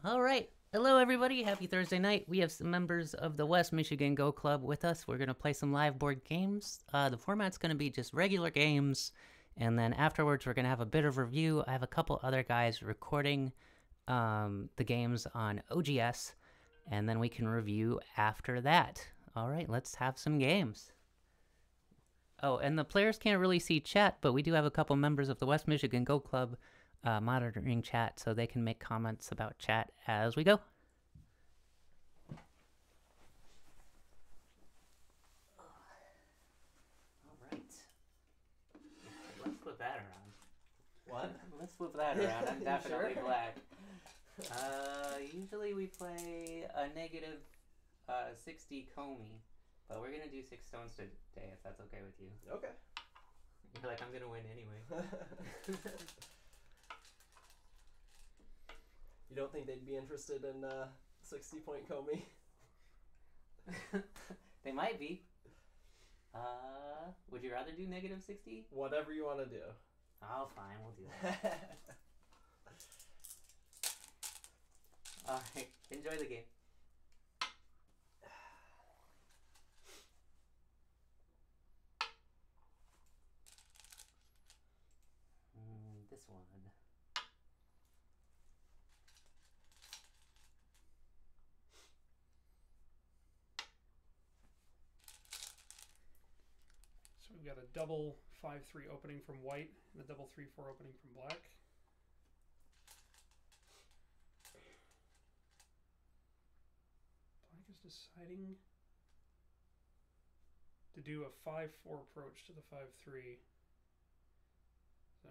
All right. Hello, everybody. Happy Thursday night. We have some members of the West Michigan Go Club with us. We're going to play some live board games. The format's going to be just regular games. And then afterwards, we're going to have a bit of review. I have a couple other guys recording the games on OGS. And then we can review after that. All right, let's have some games. Oh, and the players can't really see chat, but we do have a couple members of the West Michigan Go Club monitoring chat, so they can make comments about chat as we go. All right. Let's flip that around. What? Let's flip that around. I'm definitely Sure. black. Usually we play a negative 60 Comey, but we're gonna do 6 stones today if that's okay with you. Okay. You're like, I'm gonna win anyway. You don't think they'd be interested in 60-point Comey? They might be. Would you rather do negative 60? Whatever you want to do. Oh, fine, we'll do that. Alright, enjoy the game. This one. So we've got a double 5-3 opening from white and a double 3-4 opening from black. Black is deciding to do a 5-4 approach to the 5-3. So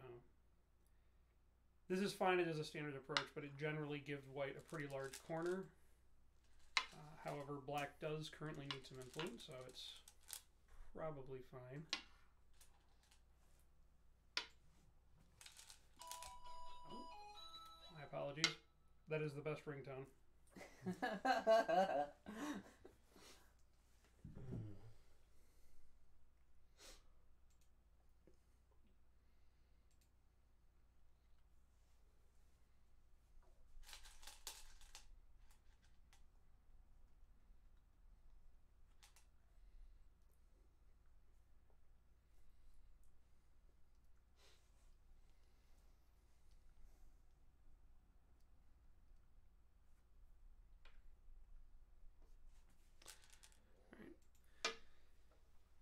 this is fine as a standard approach, but it generally gives white a pretty large corner. However, black does currently need some influence, so it's probably fine. Oh, my apologies. That is the best ringtone.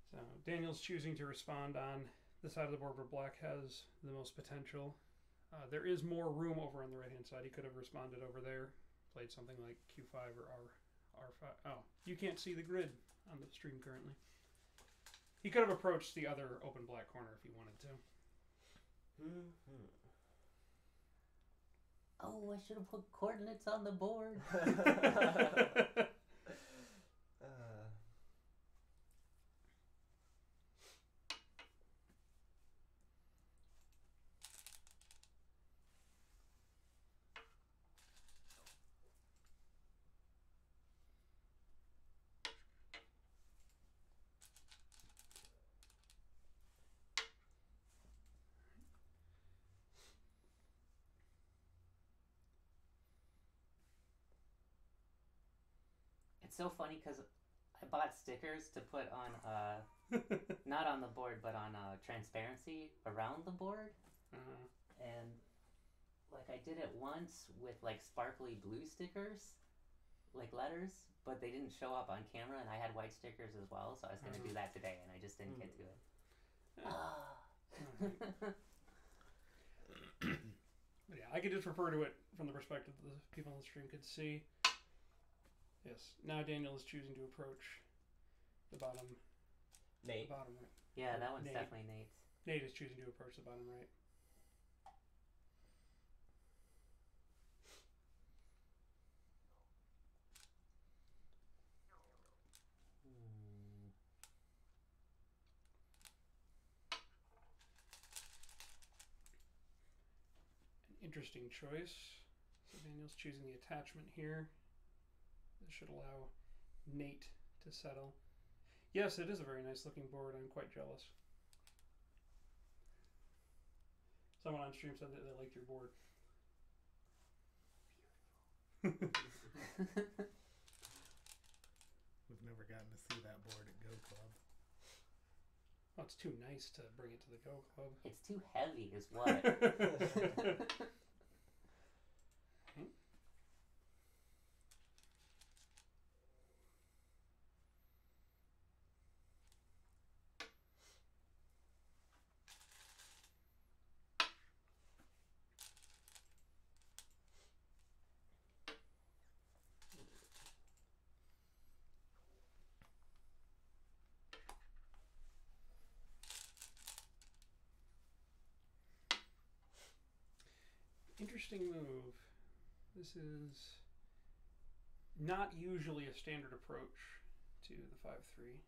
So Daniel's choosing to respond on the side of the board where black has the most potential. There is more room over on the right hand side. He could have responded over there, played something like Q5 or R5. Oh, you can't see the grid on the stream currently. He could have approached the other open black corner if he wanted to. Oh, I should have put coordinates on the board. It's so funny because I bought stickers to put on, not on the board, but on transparency around the board. And like I did it once with like sparkly blue stickers, like letters, but they didn't show up on camera, and I had white stickers as well, so I was gonna do that today, and I just didn't get to it. But yeah, I could just refer to it from the perspective that the people on the stream could see. Yes, now Daniel is choosing to approach the bottom. Nate. The bottom right. Yeah, that one's Nate. definitely Nate's. Nate is choosing to approach the bottom right. Interesting choice. So Daniel's choosing the attachment here. This should allow Nate to settle. Yes, it is a very nice looking board. I'm quite jealous. Someone on stream said that they liked your board. We've never gotten to see that board at Go Club. Oh, it's too nice to bring it to the Go Club. It's too heavy, is what. Interesting move. This is not usually a standard approach to the 5-3.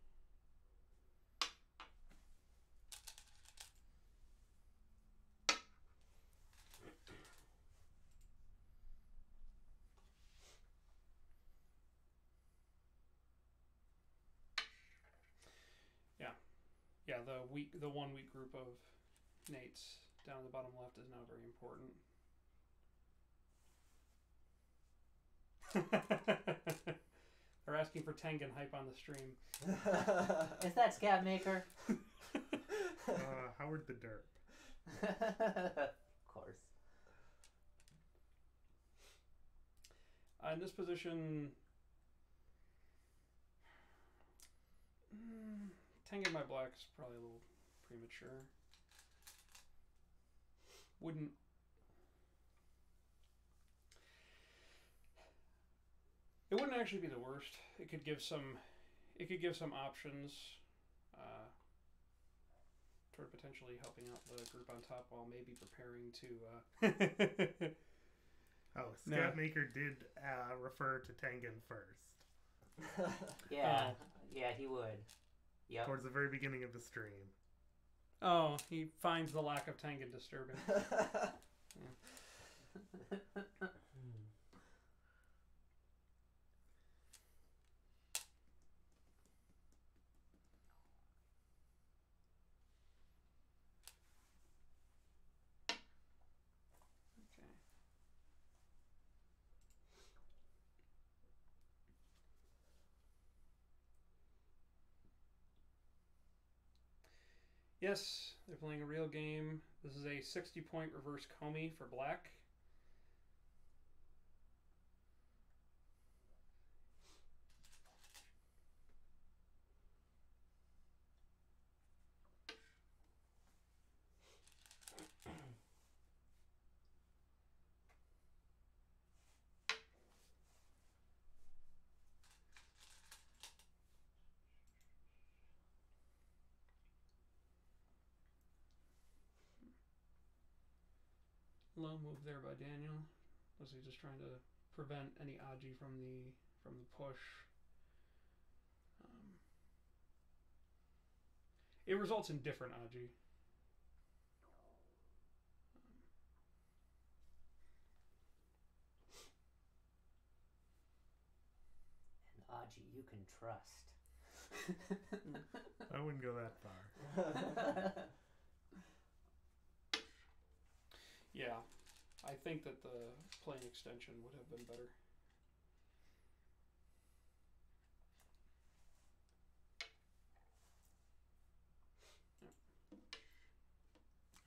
Yeah, the 1 weak group of Nates down at the bottom left is now very important. They're asking for Tengen hype on the stream. Is that Scat Maker? Howard the Derp. Of course. In this position, Tengen by black is probably a little premature. It wouldn't actually be the worst. It could give some options toward potentially helping out the group on top while maybe preparing to. Scatmaker did refer to Tengen first. Yeah, yeah, he would. Yep. Towards the very beginning of the stream. Oh, he finds the lack of Tengen disturbing. Yes, they're playing a real game. This is a 60-point reverse Comey for black. Low move there by Daniel. Was he just trying to prevent any Aji from the push? It results in different Aji. And Aji, you can trust. I wouldn't go that far. Yeah, I think that the playing extension would have been better.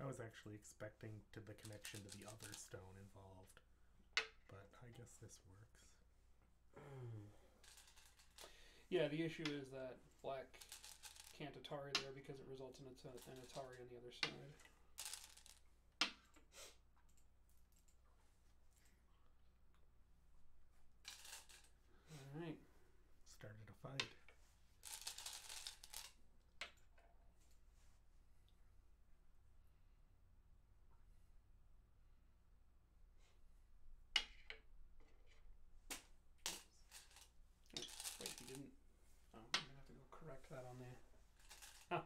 I was actually expecting the connection to the other stone involved, but I guess this works. Yeah, the issue is that black can't Atari there because it results in an Atari on the other side. Alright. Started a fight. Wait, he didn't. Oh, I'm gonna have to go correct that on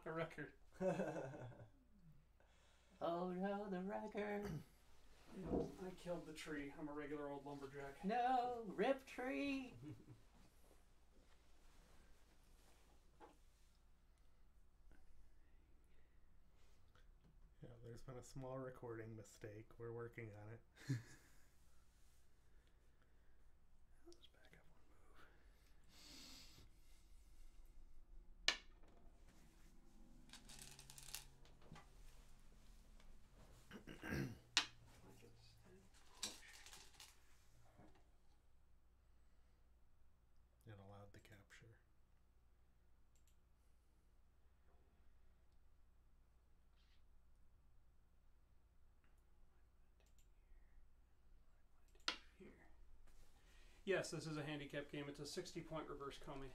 the record. Oh no, the record. I killed the tree. I'm a regular old lumberjack. No, rip tree. Yeah, there's been a small recording mistake. We're working on it. Yes, this is a handicap game. It's a 60-point reverse Comey.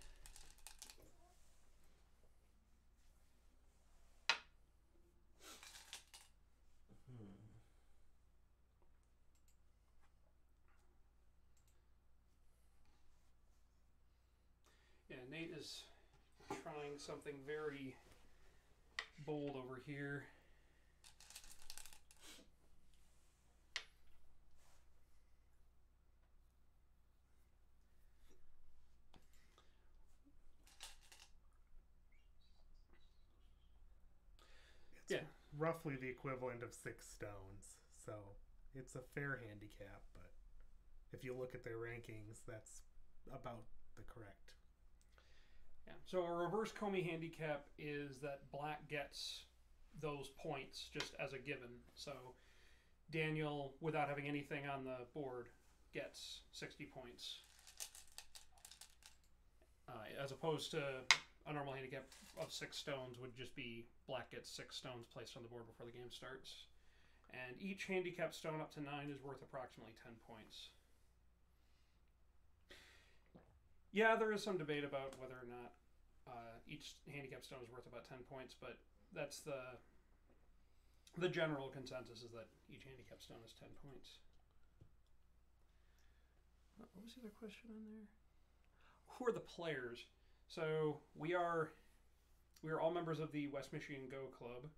Yeah, Nate is trying something very bold over here. It's roughly the equivalent of 6 stones, so it's a fair handicap, but if you look at their rankings, that's about the correct. Yeah. So a reverse Comey handicap is that black gets those points just as a given. So Daniel, without having anything on the board, gets 60 points. As opposed to a normal handicap of 6 stones would just be black gets 6 stones placed on the board before the game starts. And each handicap stone up to 9 is worth approximately 10 points. Yeah, there is some debate about whether or not each handicap stone is worth about 10 points, but that's the general consensus is that each handicap stone is 10 points. What was the other question on there? Who are the players? So we are all members of the West Michigan Go Club.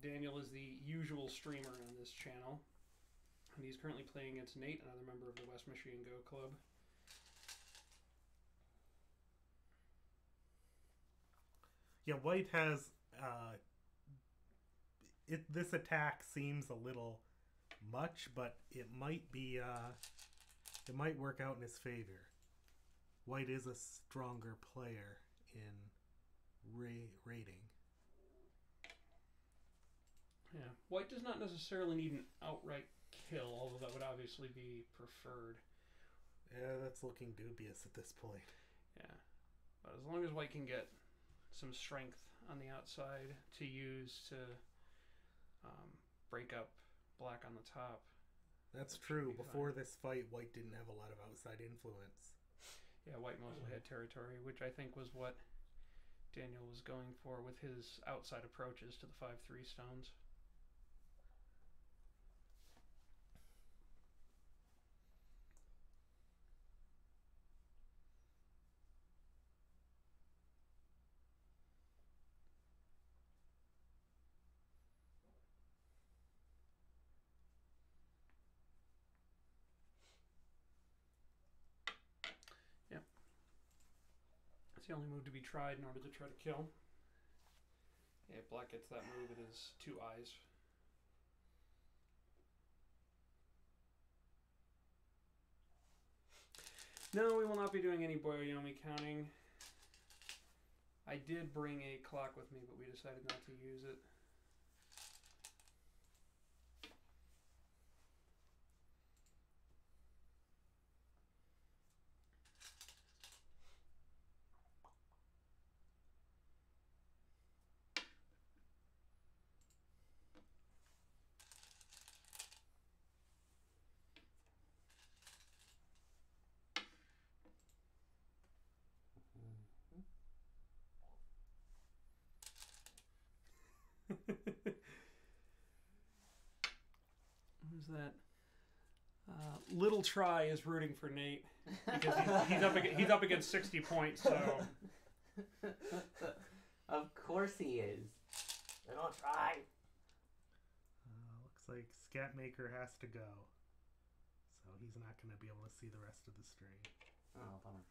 Daniel is the usual streamer on this channel, and he's currently playing against Nate, another member of the West Michigan Go Club. Yeah, white has this attack seems a little much, but it might be it might work out in his favor. White is a stronger player in rating. Yeah, white does not necessarily need an outright kill, although that would obviously be preferred. Yeah, that's looking dubious at this point. Yeah, but as long as white can get some strength on the outside to use to break up black on the top. That's true. Before this fight, white didn't have a lot of outside influence. Yeah, white mostly had territory, which I think was what Daniel was going for with his outside approaches to the 5-3 stones. The only move to be tried in order to try to kill. Yeah, black gets that move with his 2 eyes. No, we will not be doing any Boyomi counting. I did bring a clock with me, but we decided not to use it. Who's that? Little Try is rooting for Nate because he's up against 60 points. So of course he is. Little Try. Looks like Scatmaker has to go, so he's not going to be able to see the rest of the stream. Oh, bummer.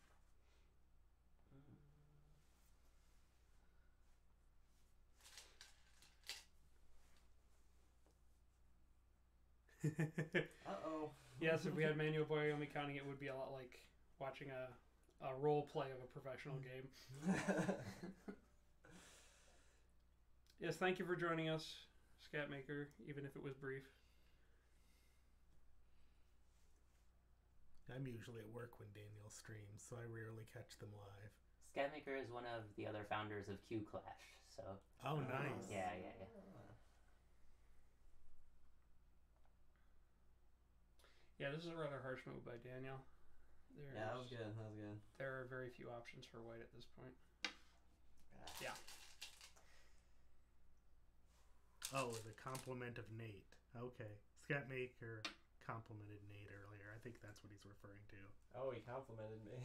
Uh-oh. Yes, if we had manual Boyomi counting, it would be a lot like watching a role play of a professional game. Yes, thank you for joining us, Scatmaker, even if it was brief. I'm usually at work when Daniel streams, so I rarely catch them live. Scatmaker is one of the other founders of Q Clash, so... Oh, nice. Yeah. Yeah, this is a rather harsh move by Daniel. Yeah, that was good. That was good. There are very few options for white at this point. Yeah. Oh, the compliment of Nate. Okay. Scatmaker complimented Nate earlier. I think that's what he's referring to. Oh, he complimented me.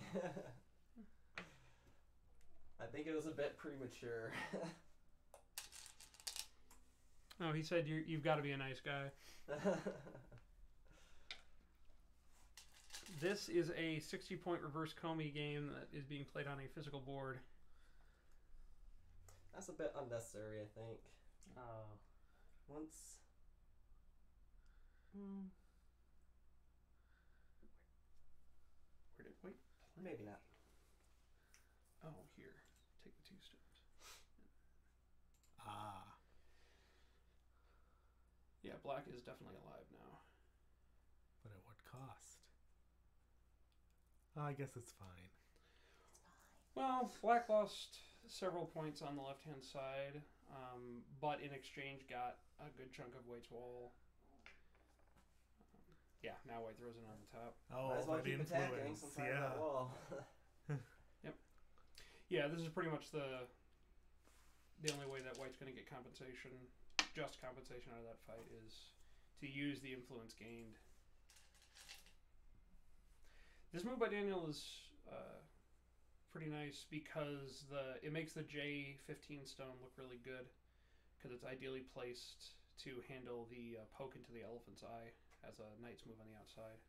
I think it was a bit premature. Oh, he said you've got to be a nice guy. This is a 60-point reverse Comey game that is being played on a physical board. That's a bit unnecessary, I think. Oh. Once... Where did white play? Maybe not. Oh, here. Take the 2 stones. Ah. Yeah, black is definitely alive now. But at what cost? I guess it's fine. Well, black lost several points on the left-hand side, but in exchange got a good chunk of white's wall. Yeah, now white throws it on the top. Oh, Might as well that keep attacking influence. sometimes Yeah. that wall. Yeah, this is pretty much the only way that white's going to get compensation, just compensation out of that fight, is to use the influence gained. This move by Daniel is pretty nice because it makes the J15 stone look really good because it's ideally placed to handle the poke into the elephant's eye as a knight's move on the outside.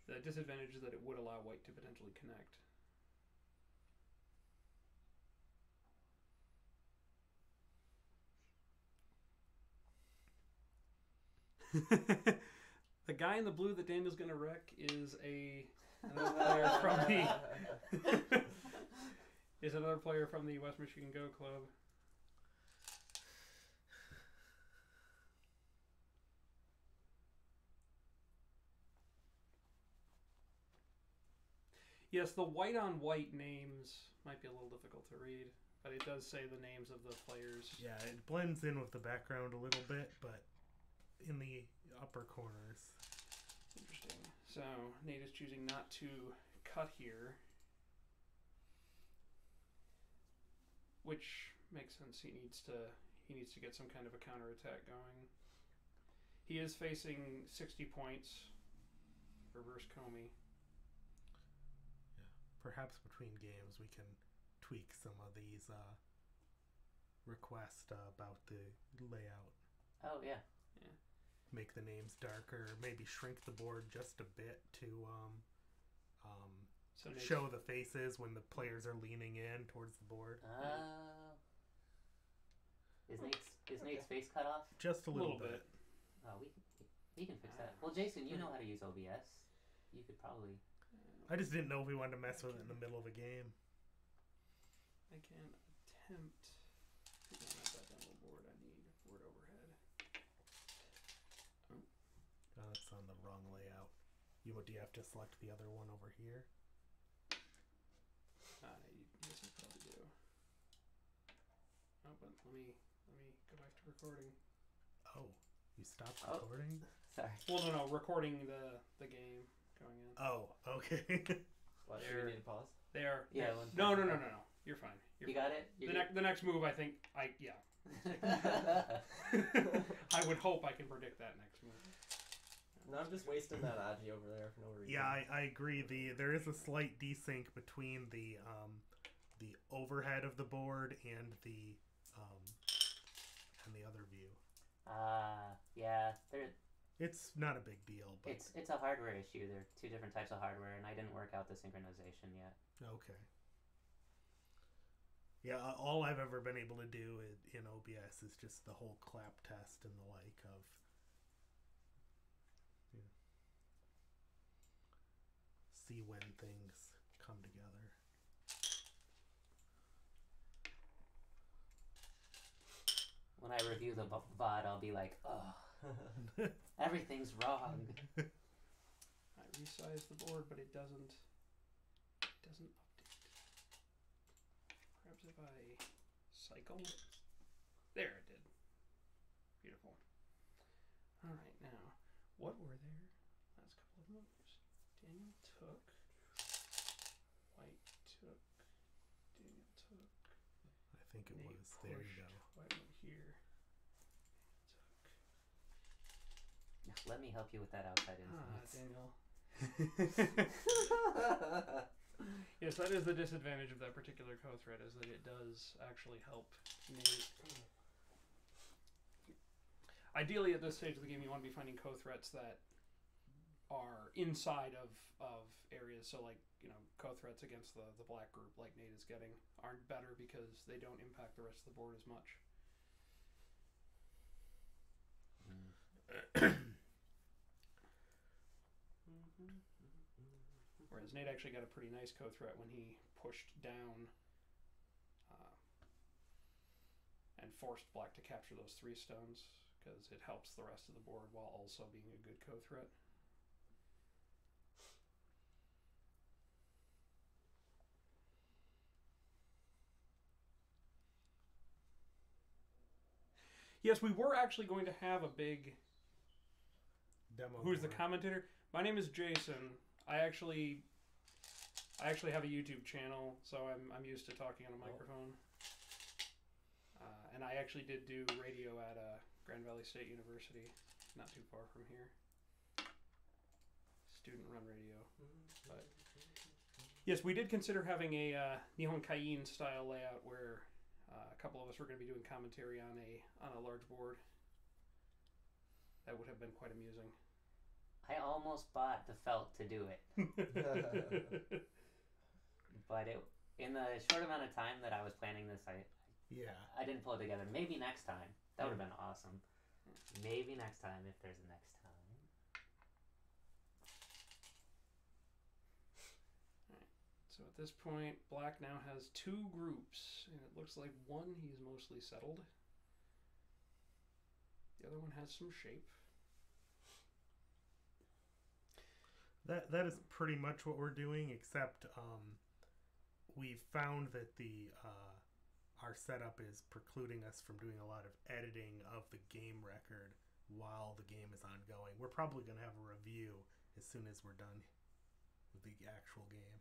The disadvantage is that it would allow white to potentially connect. The guy in the blue that Daniel's gonna wreck is another player from the West Michigan Go Club. Yes, the white on white names might be a little difficult to read, but it does say the names of the players. Yeah, it blends in with the background a little bit, but in the upper corners. Interesting. So Nate is choosing not to cut here, which makes sense. He needs to get some kind of a counterattack going. He is facing 60 points. Reverse Comey. Perhaps between games we can tweak some of these requests about the layout. Oh, yeah. Make the names darker, maybe shrink the board just a bit to So Nate's, show the faces when the players are leaning in towards the board. Is Nate's face cut off? Just a little bit. Oh, we can fix that. Well, Jason, you know how to use OBS. You could probably... I just didn't know if we wanted to mess with it in the middle of a game. I can attempt to get that down the board. I need board overhead. Oh, it's on the wrong layout. Do you have to select the other one over here? Yes, I probably do. Oh, but let me go back to recording. Oh, you stopped recording? Sorry. Well, no, recording the game going in. Oh, okay. What, do we need to pause? There. Yeah. No. You're fine. You got it? The next move, I think, yeah. I would hope I can predict that next move. No, I'm just wasting that agi over there for no reason. Yeah, I agree. There is a slight desync between the overhead of the board and the other view. Yeah. It's not a big deal, but It's a hardware issue. There are 2 different types of hardware, and I didn't work out the synchronization yet. okay. Yeah, all I've ever been able to do in OBS is just the whole clap test and the like of see when things come together. When I review the VOD, I'll be like, oh, everything's wrong. I resized the board, but it doesn't update. Perhaps if I cycle. There, it did. Beautiful. All right, now, what were their last couple of moves? Daniel took. White took. Daniel took. I think it Nate was. There you pushed. go. White went here. Took. Let me help you with that outside influence. Daniel. Yes, that is the disadvantage of that particular co-thread, is that it does actually help Nate. Ideally, at this stage of the game, you want to be finding co-threats that are inside of areas. So, like, you know, co-threats against the black group, like Nate is getting, aren't better because they don't impact the rest of the board as much. Whereas Nate actually got a pretty nice co-threat when he pushed down and forced black to capture those 3 stones, because it helps the rest of the board while also being a good co-threat. Yes, we were actually going to have a big Demo. Who's the board. commentator? My name is Jason. I actually have a YouTube channel, so I'm used to talking on a microphone. And I actually did do radio at Grand Valley State University, not too far from here. Student-run radio. But yes, we did consider having a Nihon Kaien style layout where a couple of us were going to be doing commentary on a large board. That would have been quite amusing. I almost bought the felt to do it, but in the short amount of time that I was planning this, I didn't pull it together. Maybe next time. That would have been awesome. Maybe next time, if there's a next time. Alright. So at this point, black now has 2 groups, and it looks like one he's mostly settled. The other one has some shape. That is pretty much what we're doing, except we found that our setup is precluding us from doing a lot of editing of the game record while the game is ongoing. We're probably going to have a review as soon as we're done with the actual game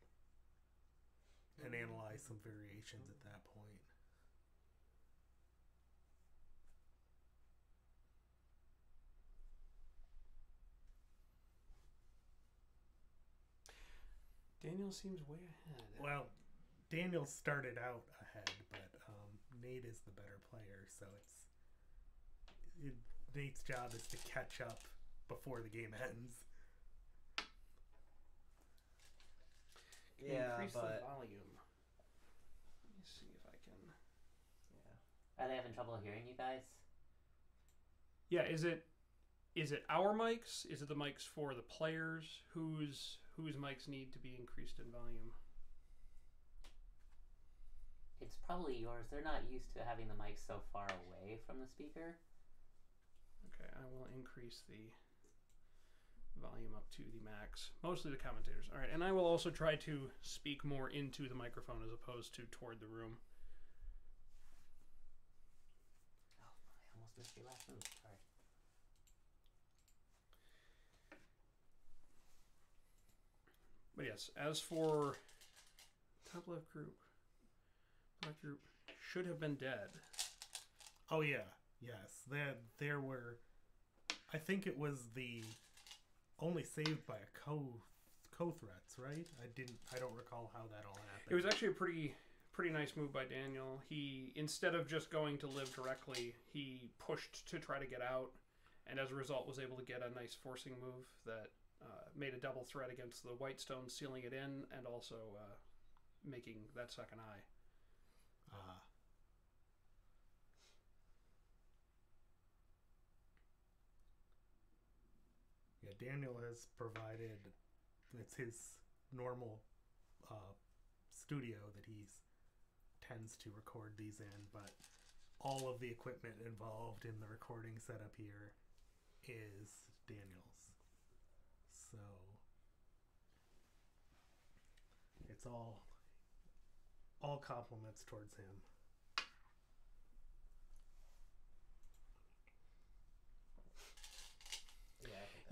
and analyze some variations at that point. Daniel seems way ahead. Well, Daniel started out ahead, but Nate is the better player, so Nate's job is to catch up before the game ends. Yeah, Increase but the volume. Let me see if I can. yeah. Are they having trouble hearing you guys? Yeah, is it our mics? Is it the mics for the players? Whose mics need to be increased in volume? It's probably yours. They're not used to having the mic so far away from the speaker. Okay, I will increase the volume up to the max. Mostly the commentators. All right, and I will also try to speak more into the microphone as opposed to toward the room. Oh, I almost missed your last move. Sorry. But yes, as for top left group, black group should have been dead. Oh yeah, yes. There were. I think it was the only saved by a co-threats, right? I don't recall how that all happened. It was actually a pretty nice move by Daniel. He, instead of just going to live directly, he pushed to try to get out, and as a result was able to get a nice forcing move that made a double threat against the white stone, sealing it in, and also making that second eye. Yeah, Daniel has provided. It's his normal studio that he tends to record these in, but all of the equipment involved in the recording setup here is Daniel's. So it's all compliments towards him.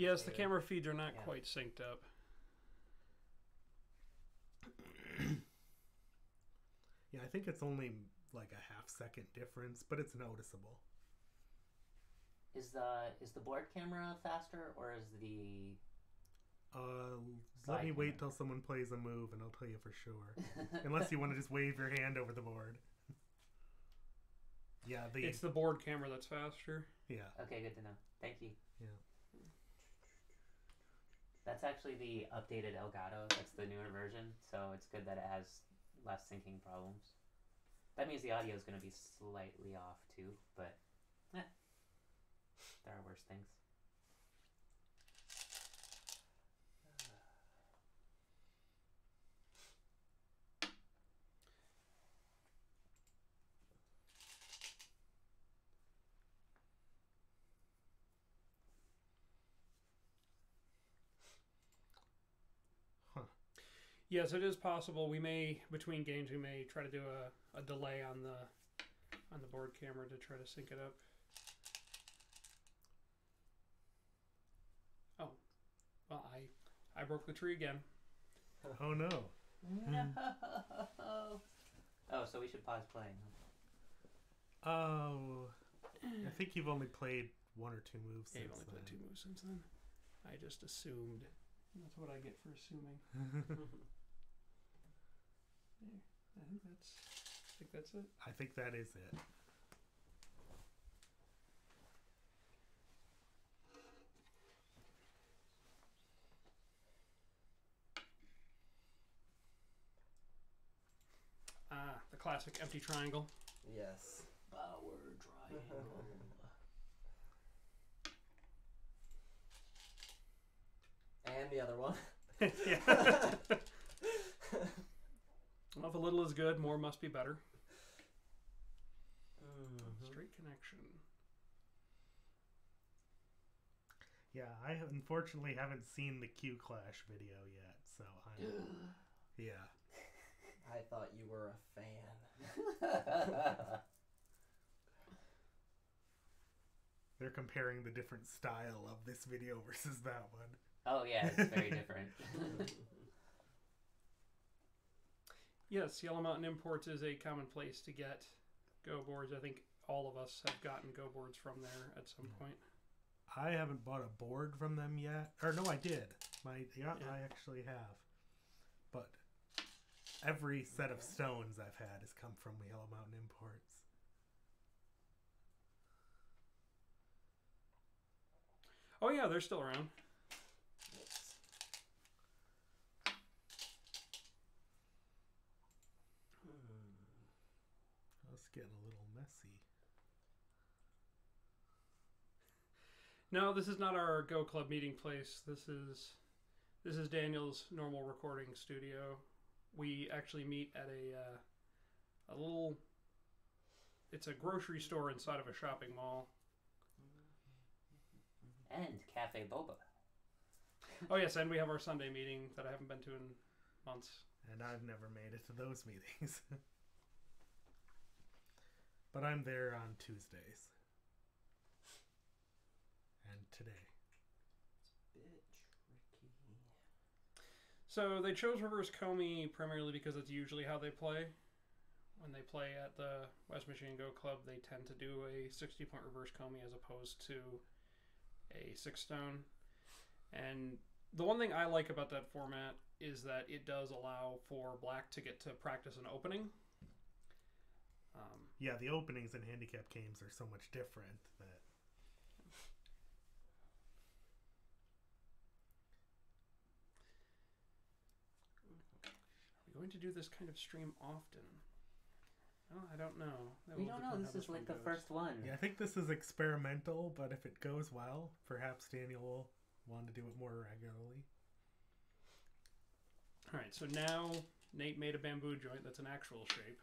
Yes, the Weird. camera feeds are not Yeah. quite synced up. Yeah, I think it's only like a half-second difference, but it's noticeable. Is the board camera faster or is the Let me Side wait camera. till someone plays a move, and I'll tell you for sure. Unless you want to just wave your hand over the board. Yeah, It's the board camera that's faster. yeah. Okay, good to know. Thank you. Yeah. That's actually the updated Elgato. That's the newer version, so it's good that it has less syncing problems. That means the audio is going to be slightly off too, but there are worse things. Yes, it is possible. We may, between games, we may try to do a delay on the board camera to try to sync it up. Oh, well, I broke the tree again. Oh no. No. Oh, so we should pause playing. Oh, I think you've only played one or two moves Yeah, since you've only played then. 2 moves since then. I just assumed. That's what I get for assuming. I think that's it. I think that is it. Ah, the classic empty triangle. Yes. Power triangle. And the other one. Yeah. Well, if a little is good, more must be better. Straight connection. Yeah, I unfortunately haven't seen the Q Clash video yet, so I'm. Yeah. I thought you were a fan. They're comparing the different style of this video versus that one. Oh yeah, it's very different. Yes, Yellow Mountain Imports is a common place to get Go boards. I think all of us have gotten Go boards from there at some point. I haven't bought a board from them yet. Or no, I did. Yeah. I actually have. But every set of stones I've had has come from Yellow Mountain Imports. Oh yeah, they're still around. Yes. It's getting a little messy. No, this is not our Go Club meeting place. This is Daniel's normal recording studio. We actually meet at a little. It's a grocery store inside of a shopping mall. And Cafe Boba. Oh yes, and we have our Sunday meeting that I haven't been to in months. And I've never made it to those meetings. But I'm there on Tuesdays. And today. Bit tricky. So they chose Reverse Comey primarily because it's usually how they play. When they play at the West Michigan Go Club, they tend to do a 60-point Reverse Comey as opposed to a 6-stone. And the one thing I like about that format is that it does allow for black to get to practice an opening. Yeah, the openings in handicap games are so much different that Are we going to do this kind of stream often? Oh, I don't know. That We will don't know. depend how This is one like the goes. first one. yeah, I think this is experimental, but if it goes well, perhaps Daniel will want to do it more regularly. All right, so now Nate made a bamboo joint that's an actual shape.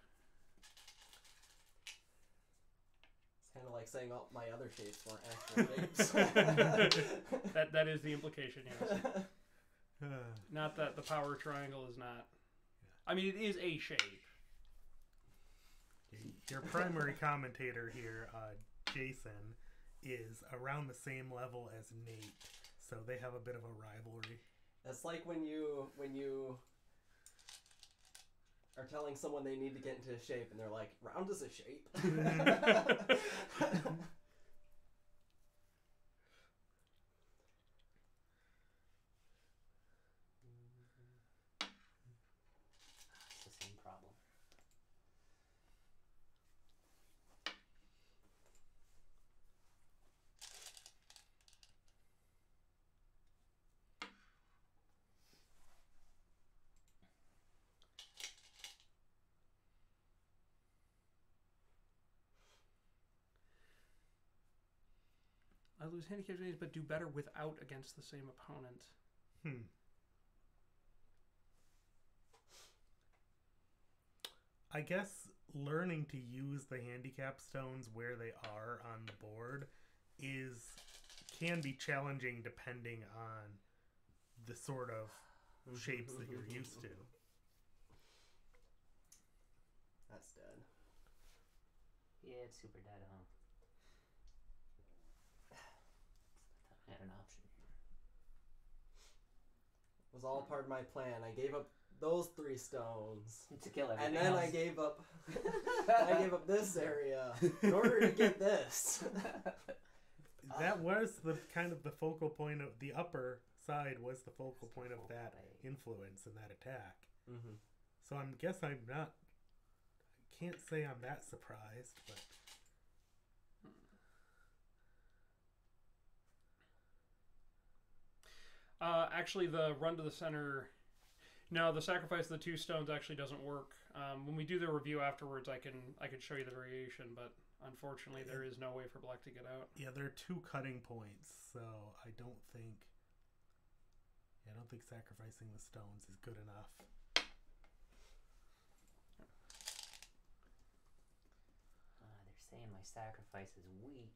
It's kind of like saying all my other shapes weren't actual shapes. That is the implication, yes. Not that the power triangle is not. I mean, it is a shape. Your primary commentator here, Jason, is around the same level as Nate, so they have a bit of a rivalry. That's like when you are telling someone they need to get into shape, and they're like, "Round is a shape." It's the same problem. I lose handicap advantage, but do better without against the same opponent. I guess learning to use the handicap stones where they are on the board can be challenging depending on the sort of shapes that you're used to. That's dead. Yeah, it's super dead, huh? I had an option here. It was all part of my plan. I gave up those 3 stones. To kill everything And then else. I gave up this area in order to get this. That was the kind of the focal point of the upper side was the focal point of that influence and that attack. Mm-hmm. So I can't say I'm that surprised, but Actually, the run to the center. No, the sacrifice of the 2 stones actually doesn't work. When we do the review afterwards, I can show you the variation, but unfortunately, there is no way for black to get out. yeah, there are 2 cutting points, so I don't think sacrificing the stones is good enough. They're saying my sacrifice is weak.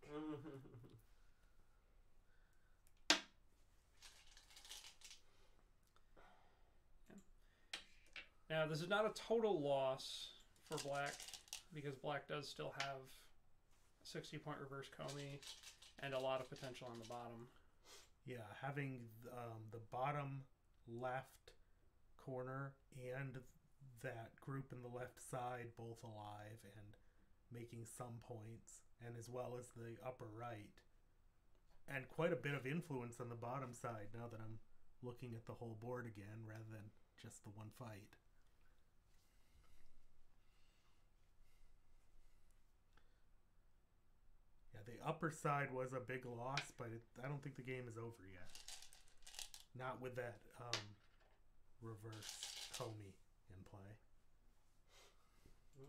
Now, this is not a total loss for black, because black does still have a 60-point reverse Comey and a lot of potential on the bottom. Yeah, having the bottom left corner and that group in the left side both alive and making some points, and as well as the upper right, and quite a bit of influence on the bottom side now that I'm looking at the whole board again rather than just the one fight. Yeah, the upper side was a big loss, but I don't think the game is over yet. Not with that reverse Comey in play. So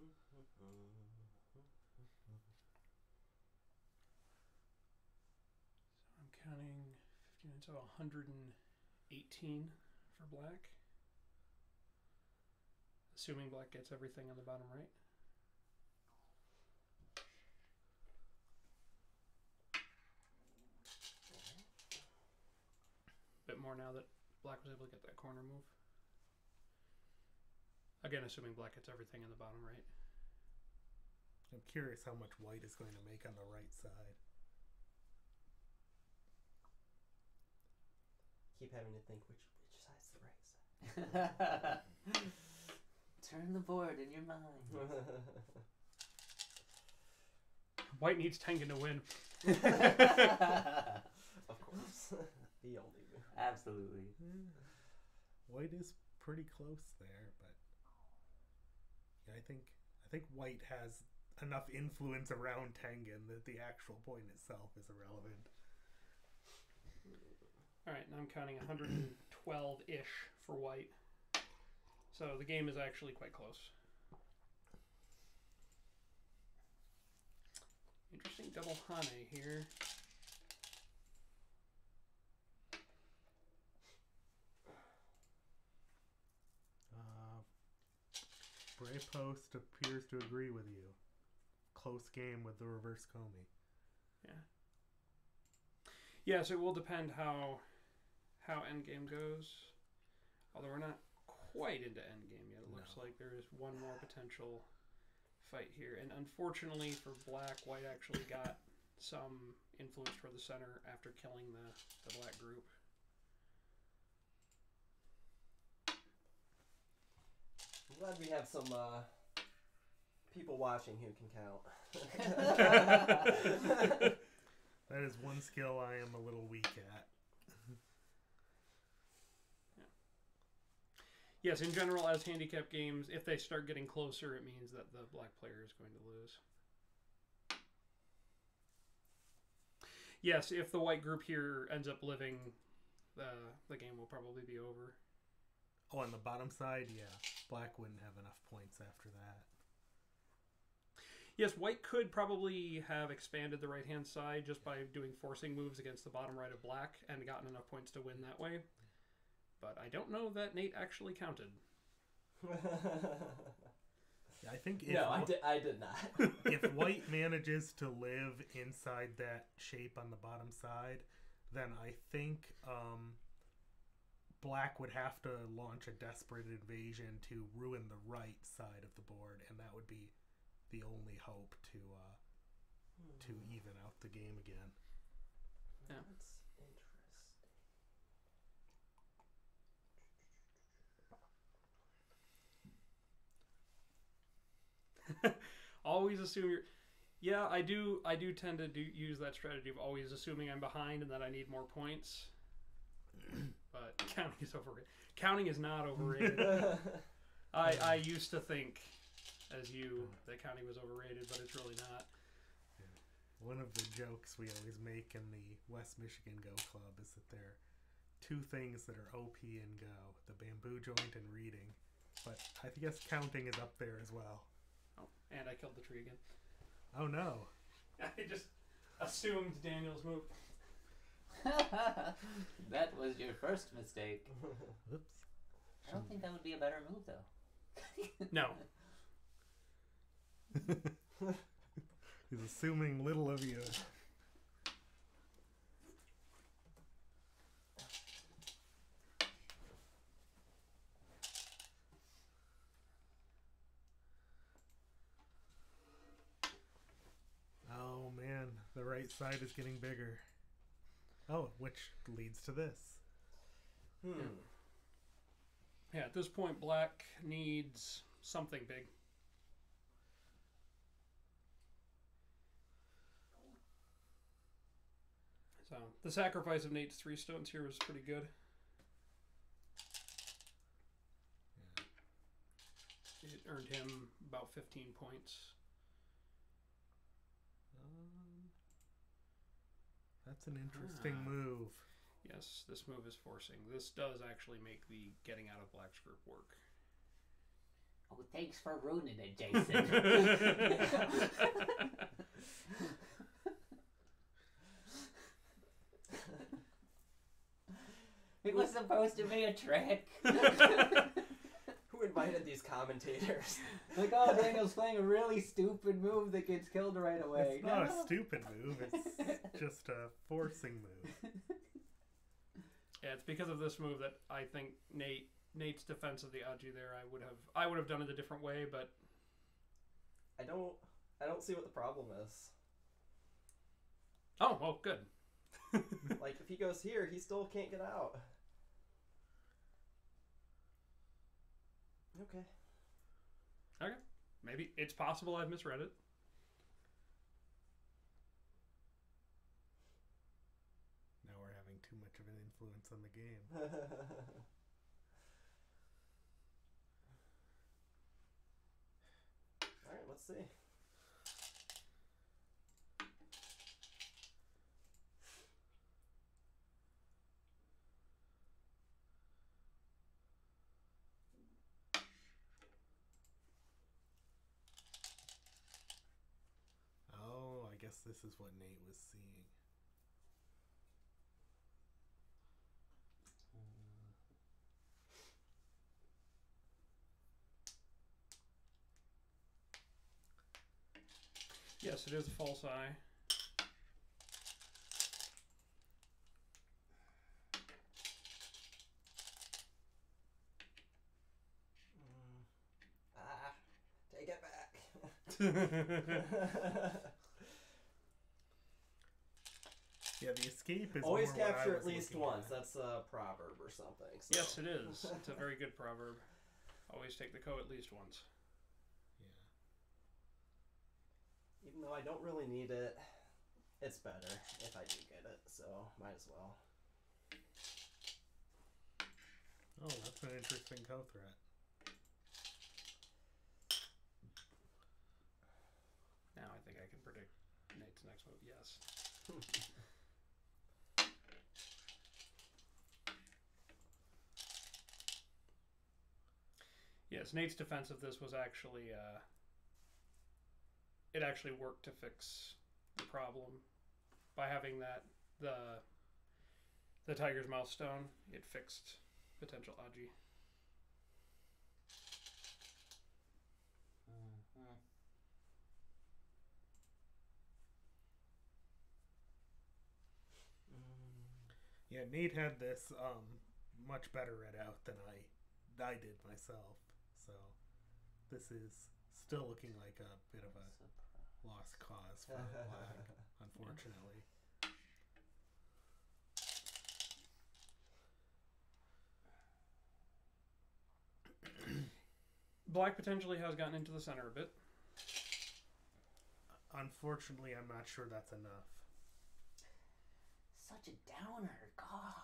I'm counting 15, so 118 for black. Assuming black gets everything on the bottom right. Bit more now that black was able to get that corner move. Again, assuming black gets everything in the bottom right. I'm curious how much white is going to make on the right side. Keep having to think which side's the right side. Turn the board in your mind. White needs Tengen to win. Of course. The only move. Absolutely. White is pretty close there, but yeah, I think white has enough influence around Tengen that the actual point itself is irrelevant. Alright, now I'm counting 112-ish for white. So the game is actually quite close. Interesting double Hane here. Bray Post appears to agree with you. Close game with the reverse Comey. Yeah. Yeah, so it will depend how endgame goes. Although we're not quite into endgame yet. It looks like there is one more potential fight here. And unfortunately for black, white actually got some influence toward the center after killing the black group. I'm glad we have some people watching who can count. That is one skill I am a little weak at. Yes, in general, as handicap games, if they start getting closer, it means that the black player is going to lose. Yes, if the white group here ends up living, the game will probably be over. Oh, on the bottom side, yeah. Black wouldn't have enough points after that. Yes, white could probably have expanded the right-hand side just by doing forcing moves against the bottom right of black and gotten enough points to win that way. But I don't know that Nate actually counted. I think if No, I did not. if white manages to live inside that shape on the bottom side, then I think black would have to launch a desperate invasion to ruin the right side of the board, and that would be the only hope to even out the game again. Yeah. That's interesting. Always assume you're... Yeah, I do tend to use that strategy of always assuming I'm behind and that I need more points. But counting is overrated. Counting is not overrated. I used to think, as you, that counting was overrated, but it's really not. One of the jokes we always make in the West Michigan Go Club is that there are two things that are OP in Go, the bamboo joint and reading. But I guess counting is up there as well. Oh, and I killed the tree again. Oh no. I just assumed Daniel's move. That was your first mistake. Oops. I don't think that would be a better move, though. No. He's assuming little of you. Oh man, the right side is getting bigger. Oh, which leads to this. Yeah, at this point, black needs something big. So, the sacrifice of Nate's 3 stones here was pretty good. It earned him about 15 points. That's an interesting move. Yes, this move is forcing. This does actually make the getting out of black's group work. Oh, thanks for ruining it, Jason. It was supposed to be a trick. Who invited these commentators? Like, oh, Daniel's playing a really stupid move that gets killed right away. It's not a stupid move, it's just a forcing move. Yeah, it's because of this move that I think Nate's defense of the Aji there, I would have done it a different way, but I don't see what the problem is. oh, well, good. Like, if he goes here, he still can't get out. Okay. Okay. Maybe it's possible I've misread it. Now we're having too much of an influence on the game. Alright, let's see. Oh, I guess this is what Nate was seeing. Yes, it is a false eye. Take it back. Yeah, the escape is Always more what I capture was at least looking once. at. That's a proverb or something. So. Yes, it is. It's a very good proverb. Always take the ko at least once. Yeah. Even though I don't really need it, it's better if I do get it. So might as well. Oh, that's an interesting co-threat. Now I think I can predict Nate's next move. Yes. Yes, Nate's defense of this was actually, it actually worked to fix the problem by having that the Tiger's Mouth Stone. It fixed potential Aji. Mhm. Yeah, Nate had this much better read out than I did myself. So this is still looking like a bit of a lost cause for Black, unfortunately. Black potentially has gotten into the center a bit. Unfortunately, I'm not sure that's enough. Such a downer. God.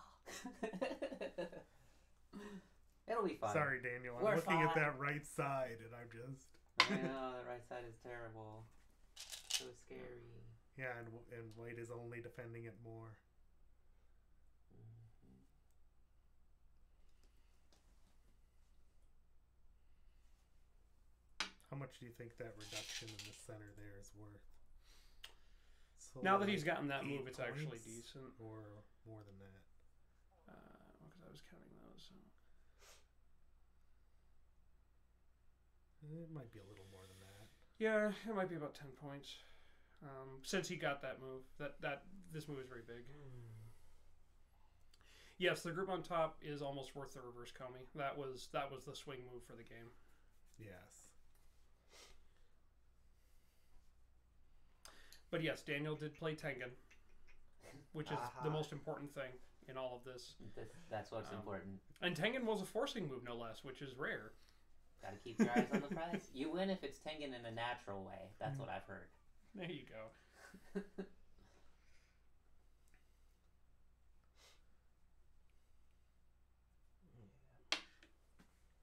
It'll be fine. Sorry, Daniel. I'm We're looking at fine. that right side, and I'm just... I know, the right side is terrible. So scary. Yeah, and White is only defending it more. Mhm. How much do you think that reduction in the center there is worth? So Now that he's like gotten that 8 move, it's actually points? decent. Or more than that. Because I was counting those. So. It might be a little more than that. Yeah, it might be about 10 points. Since he got that move, this move is very big. Yes, the group on top is almost worth the reverse Komi. That was the swing move for the game. Yes. But yes, Daniel did play Tengen, which is the most important thing in all of this. That's what's important. And Tengen was a forcing move, no less, which is rare. Gotta keep your eyes on the prize. You win if it's Tengen in a natural way. That's what I've heard. There you go.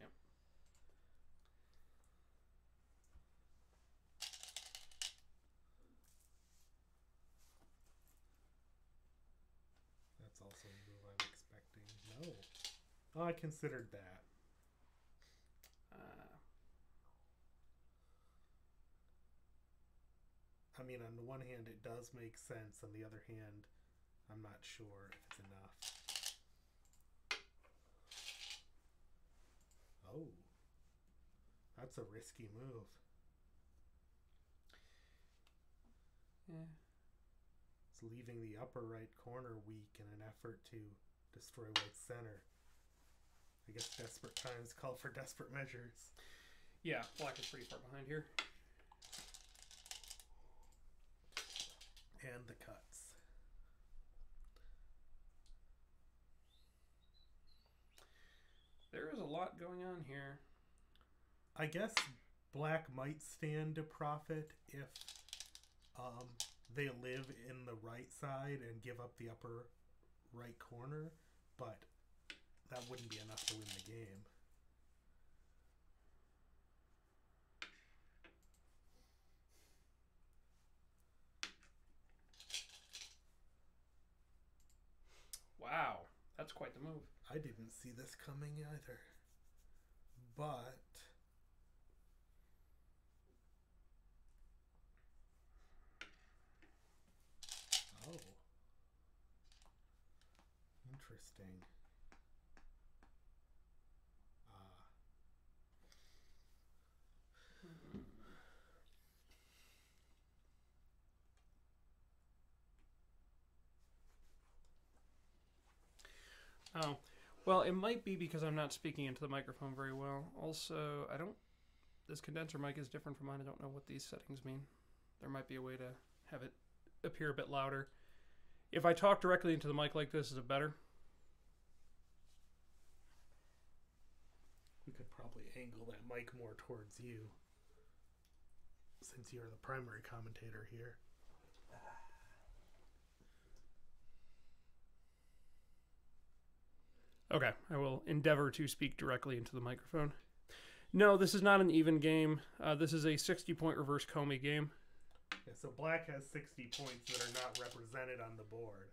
Yep. That's also a move I'm expecting. No. Oh, I considered that. I mean, on the one hand, it does make sense. On the other hand, I'm not sure if it's enough. Oh. That's a risky move. Yeah. It's leaving the upper right corner weak in an effort to destroy White's center. I guess desperate times call for desperate measures. Yeah, Black is pretty far behind here. And the cuts. There is a lot going on here. I guess Black might stand to profit if they live in the right side and give up the upper right corner, but that wouldn't be enough to win the game. Wow, that's quite the move. I didn't see this coming either. But oh. Interesting. Oh, well, it might be because I'm not speaking into the microphone very well. Also, this condenser mic is different from mine. I don't know what these settings mean. There might be a way to have it appear a bit louder. If I talk directly into the mic like this, is it better? We could probably angle that mic more towards you, since you're the primary commentator here. Okay, I will endeavor to speak directly into the microphone. No, this is not an even game. This is a 60-point reverse Comey game. Yeah, so black has 60 points that are not represented on the board.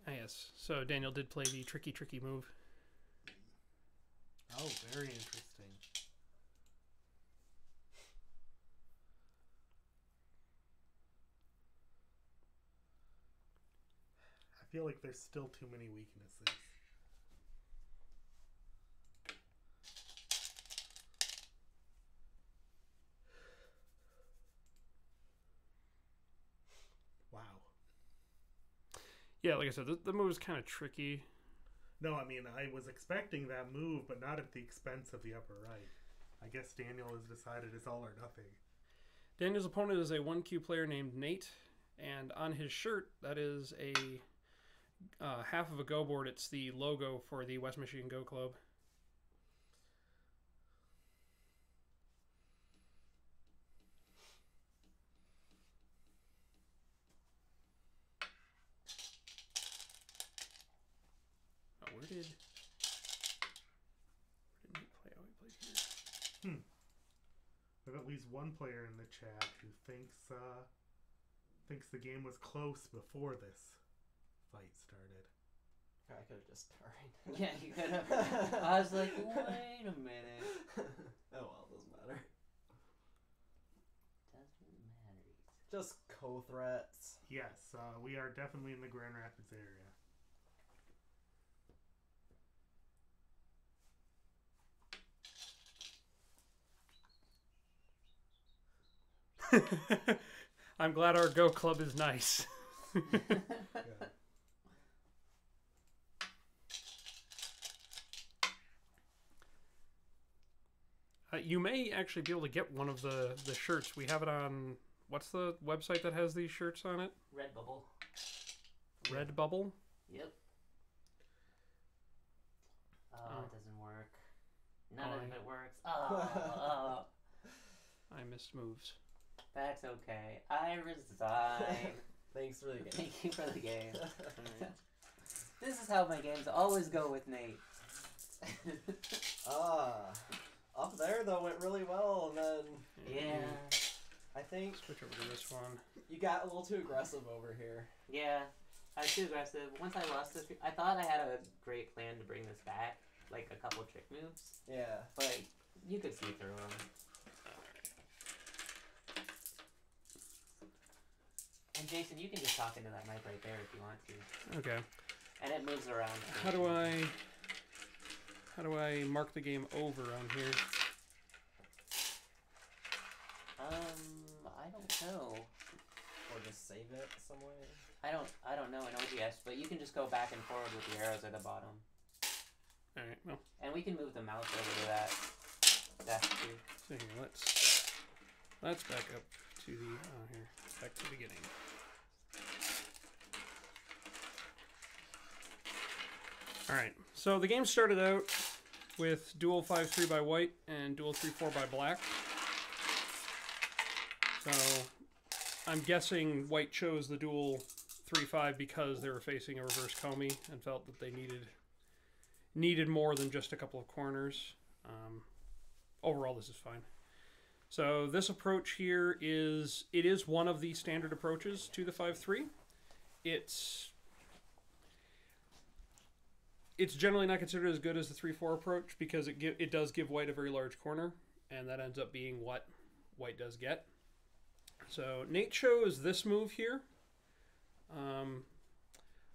Ah, yes. So Daniel did play the tricky move. Oh, very interesting. I feel like there's still too many weaknesses. Wow. Yeah, like I said, the move is kind of tricky. No, I mean, I was expecting that move, but not at the expense of the upper right. I guess Daniel has decided it's all or nothing. Daniel's opponent is a 1Q player named Nate, and on his shirt, that is a half of a Go board. It's the logo for the West Michigan Go Club. Oh, where did Nate play? Oh, he played here. We have at least one player in the chat who thinks the game was close before this fight started. I could have just turned. Yeah, you could have. I was like, wait a minute. Oh well, doesn't matter. Doesn't matter. Just co-threats. Yes, we are definitely in the Grand Rapids area. I'm glad our Go Club is nice. Yeah. You may actually be able to get one of the shirts. We have it on, what's the website that has these shirts on it? Redbubble. Redbubble? Yep. Oh, it doesn't work. None of it works. Oh, I missed moves. that's okay. I resign. Thanks for the game. Thank you for the game. This is how my games always go with Nate. Up there though went really well, and then Yeah. I think Switch over to this one. you got a little too aggressive over here. Yeah. I was too aggressive. Once I lost this, I thought I had a great plan to bring this back, like a couple trick moves, Yeah. but you could see through them. And Jason, you can just talk into that mic right there if you want to, Okay. and it moves around. How do I mark the game over on here? I don't know. Or just save it some way. I don't know in OGS, but you can just go back and forward with the arrows at the bottom. Alright, well, And we can move the mouse over to that desk too. so here, let's back up to the, here, back to the beginning. Alright, so the game started out with dual 5-3 by white and dual 3-4 by black. So I'm guessing white chose the dual 3-5 because they were facing a reverse Comey and felt that they needed more than just a couple of corners. Overall, this is fine. So this approach here is one of the standard approaches to the 5-3. It's generally not considered as good as the 3-4 approach because it does give white a very large corner, and that ends up being what white does get. So Nate chose this move here.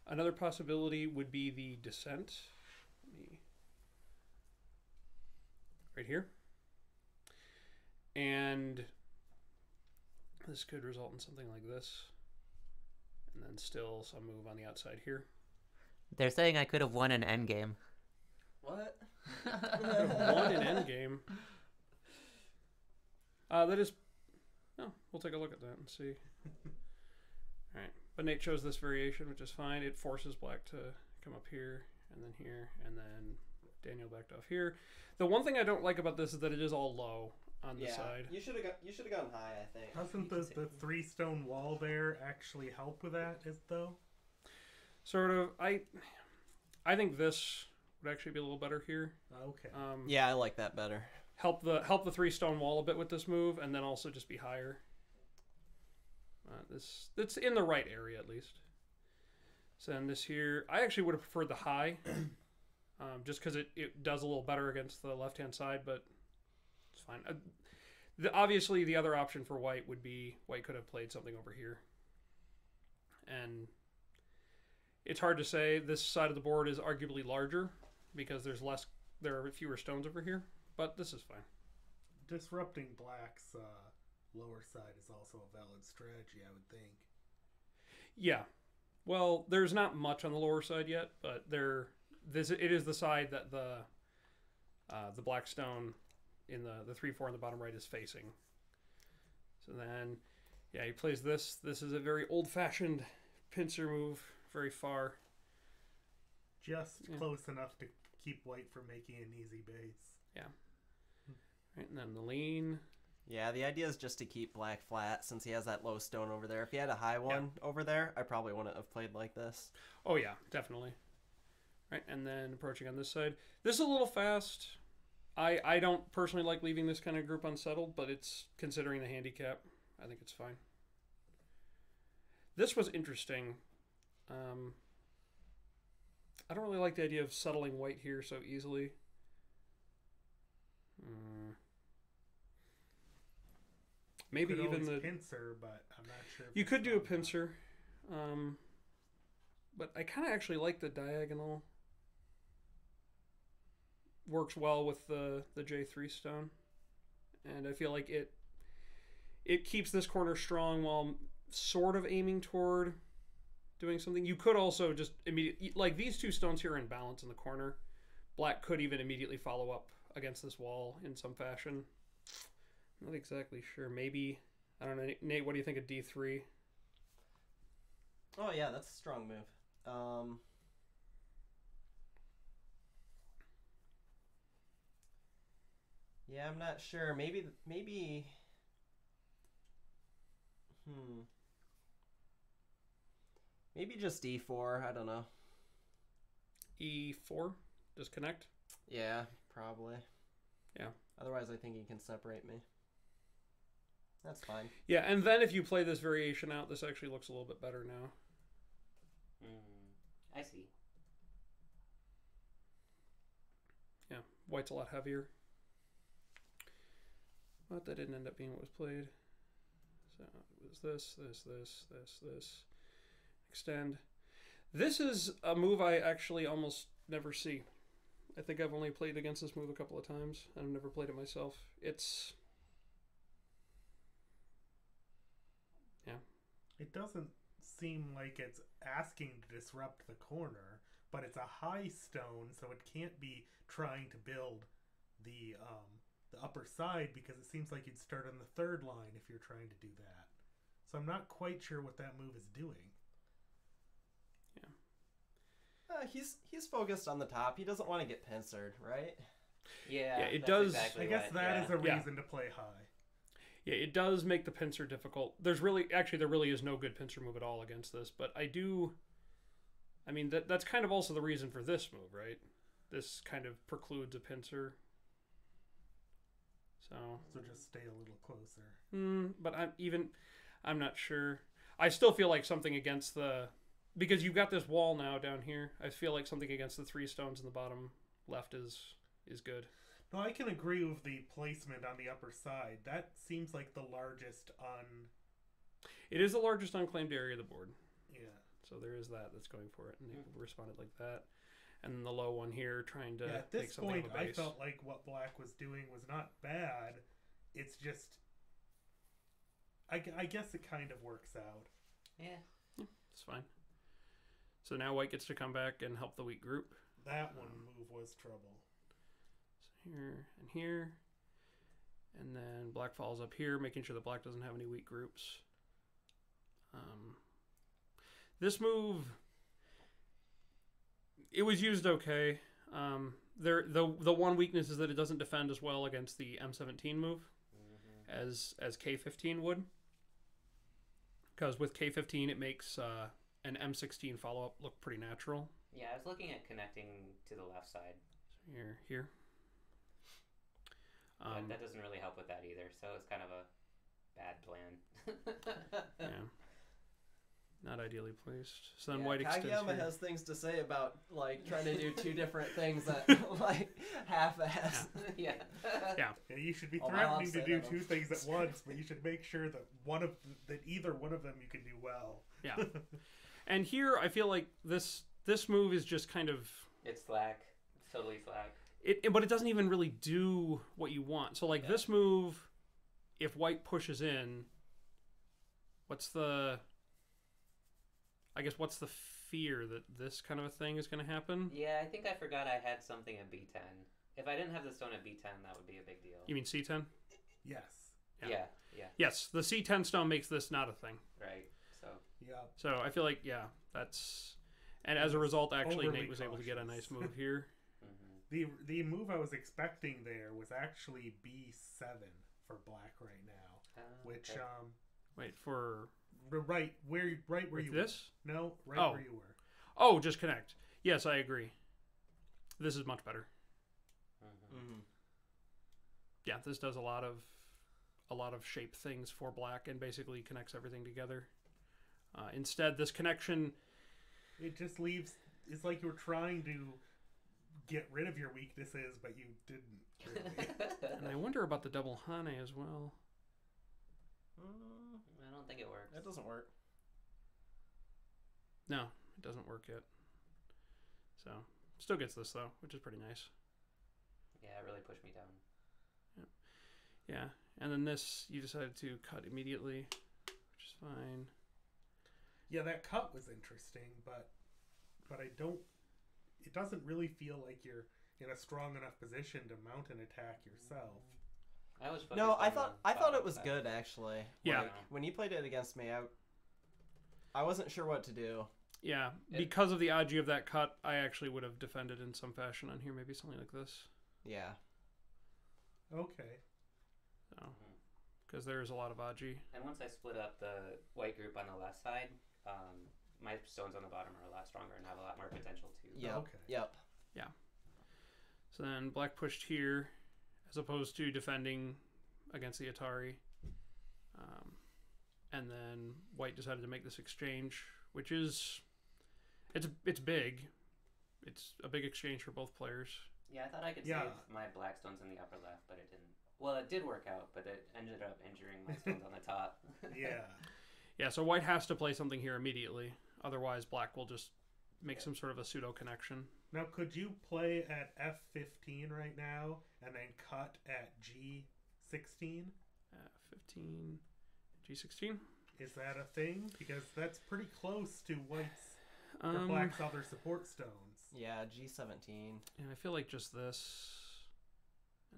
Another possibility would be the descent. Right here. And this could result in something like this. And then still some move on the outside here. They're saying I could have won an endgame. What? One in endgame. That is... Oh, we'll take a look at that and see. Alright. But Nate chose this variation, which is fine. It forces black to come up here, and then Daniel backed off here. The one thing I don't like about this is that it is all low on the side. You should have gone high, I think. Doesn't the 3-stone wall there actually help with that, though? Sort of. I think this would actually be a little better here. Okay. Yeah, I like that better. Help the 3-stone wall a bit with this move, and then also just be higher. It's in the right area at least. So then this here, I actually would have preferred the high, just because it does a little better against the left hand side, but it's fine. Obviously, the other option for white would be white could have played something over here, and it's hard to say. This side of the board is arguably larger because there are fewer stones over here, but this is fine. Disrupting black's lower side is also a valid strategy, I would think. Yeah. Well, there's not much on the lower side yet, but it is the side that the black stone in the 3/4 on the bottom right is facing. So then, yeah, he plays this. This is a very old-fashioned pincer move, very far. Just close enough to keep white from making an easy base. Yeah. Right, and then the lean. Yeah, the idea is just to keep black flat since he has that low stone over there. If he had a high one over there, I probably wouldn't have played like this. Oh, yeah, definitely. Right, and then approaching on this side. This is a little fast. I don't personally like leaving this kind of group unsettled, but it's considering the handicap. I think it's fine. This was interesting. I don't really like the idea of settling white here so easily. Maybe could even always the pincer, but I'm not sure. You could do a pincer, but I kind of actually like the diagonal. Works well with the J3 stone, and I feel like it keeps this corner strong while sort of aiming toward doing something. You could also just immediately, like these two stones here are in balance in the corner. Black could even immediately follow up against this wall in some fashion. Not exactly sure. Maybe, I don't know. Nate, what do you think of D3? Oh yeah, that's a strong move. Yeah, I'm not sure. Maybe. Maybe just E4. I don't know. E4? Disconnect? Yeah, probably. Yeah. Otherwise, I think he can separate me. That's fine. Yeah, and then if you play this variation out, this actually looks a little bit better now. I see. Yeah, white's a lot heavier. But that didn't end up being what was played. So it was this. Extend. This is a move I actually almost never see. I think I've only played against this move a couple of times. I've never played it myself. It's... Yeah. It doesn't seem like it's asking to disrupt the corner, but it's a high stone, so it can't be trying to build the upper side, because it seems like you'd start on the third line if you're trying to do that. So I'm not quite sure what that move is doing. He's focused on the top. He doesn't want to get pincered, right? Yeah, it that's does. Exactly I guess what, that yeah. is a reason to play high. Yeah, it does make the pincer difficult. There really is no good pincer move at all against this, but I mean, that's kind of also the reason for this move, right? This kind of precludes a pincer. So just stay a little closer. But I'm not sure. I still feel like something against because you've got this wall now down here. I feel like something against the 3 stones in the bottom left is good. No, I can agree with the placement on the upper side. That seems like the largest It is the largest unclaimed area of the board. Yeah. So there is that's going for it, and they responded like that. And then the low one here trying to at make this something point, of a I base. felt like what black was doing was not bad. It's just... I guess it kind of works out. Yeah. It's fine. So now white gets to come back and help the weak group. That one move was trouble. here, and here. And then black falls up here, making sure that black doesn't have any weak groups. This move, it was used okay. The one weakness is that it doesn't defend as well against the M17 move as K15 would. Because with K15, it makes an M16 follow-up look pretty natural. Yeah, I was looking at connecting to the left side. Here. But that doesn't really help with that either, so it's kind of a bad plan. Yeah. Not ideally placed. So then Yeah, white extends Kageyama here. has things to say about like trying to do two different things that like half-ass. Yeah. Yeah. Yeah, you should be Oh, my mom threatening to said do that two one. things at once, but you should make sure that either one of them you can do well. Yeah. And here, I feel like this move is just kind of... It's slack. It's totally slack. But it doesn't even really do what you want. So, like, this move, if white pushes in, what's the fear that this kind of a thing is going to happen? Yeah, I think I forgot I had something at B10. If I didn't have the stone at B10, that would be a big deal. You mean C10? Yes. Yeah. Yeah, Yes, the C10 stone makes this not a thing. right. So, Yeah. So I feel like, that's... And as a result, actually, Overly Nate was able to get a nice cautious. move here. The move I was expecting there was actually B7 for black right now, which okay. Wait, for... right where With you this? were. No, right Oh. where you were. Oh, just connect. Yes, I agree. This is much better. Mm-hmm. Yeah, this does a lot of shape things for black and basically connects everything together. Instead, this connection... It just leaves. It's like you were trying to get rid of your weaknesses, but you didn't. Really. And I wonder about the double Hane as well. I don't think it works. That doesn't work. No, it doesn't work yet. So, still gets this though, which is pretty nice. Yeah, it really pushed me down. Yeah, and then this, you decided to cut immediately, which is fine. Yeah, that cut was interesting, but I don't. It doesn't really feel like you're in a strong enough position to mount an attack yourself. I was No, focused I on thought the it was bottom good actually. Yeah. Like, when you played it against me, I wasn't sure what to do. Yeah, because of the Aji of that cut, I actually would have defended in some fashion on here, maybe something like this. Yeah. Okay. So, because there's a lot of Aji. And once I split up the white group on the left side, my stones on the bottom are a lot stronger and have a lot more potential too. Yep. Okay. Yep. So then black pushed here, as opposed to defending against the Atari. And then white decided to make this exchange, which is, it's big. It's a big exchange for both players. Yeah, I thought I could Yeah. save my black stones in the upper left, but it didn't. Well, it did work out, but it ended up injuring my stones on the top. Yeah. Yeah, so white has to play something here immediately. Otherwise, black will just make some sort of a pseudo connection. Now, could you play at F15 right now and then cut at G16? 15, G16. Is that a thing? Because that's pretty close to white's or Um, black's other support stones. Yeah. G17. and I feel like just this.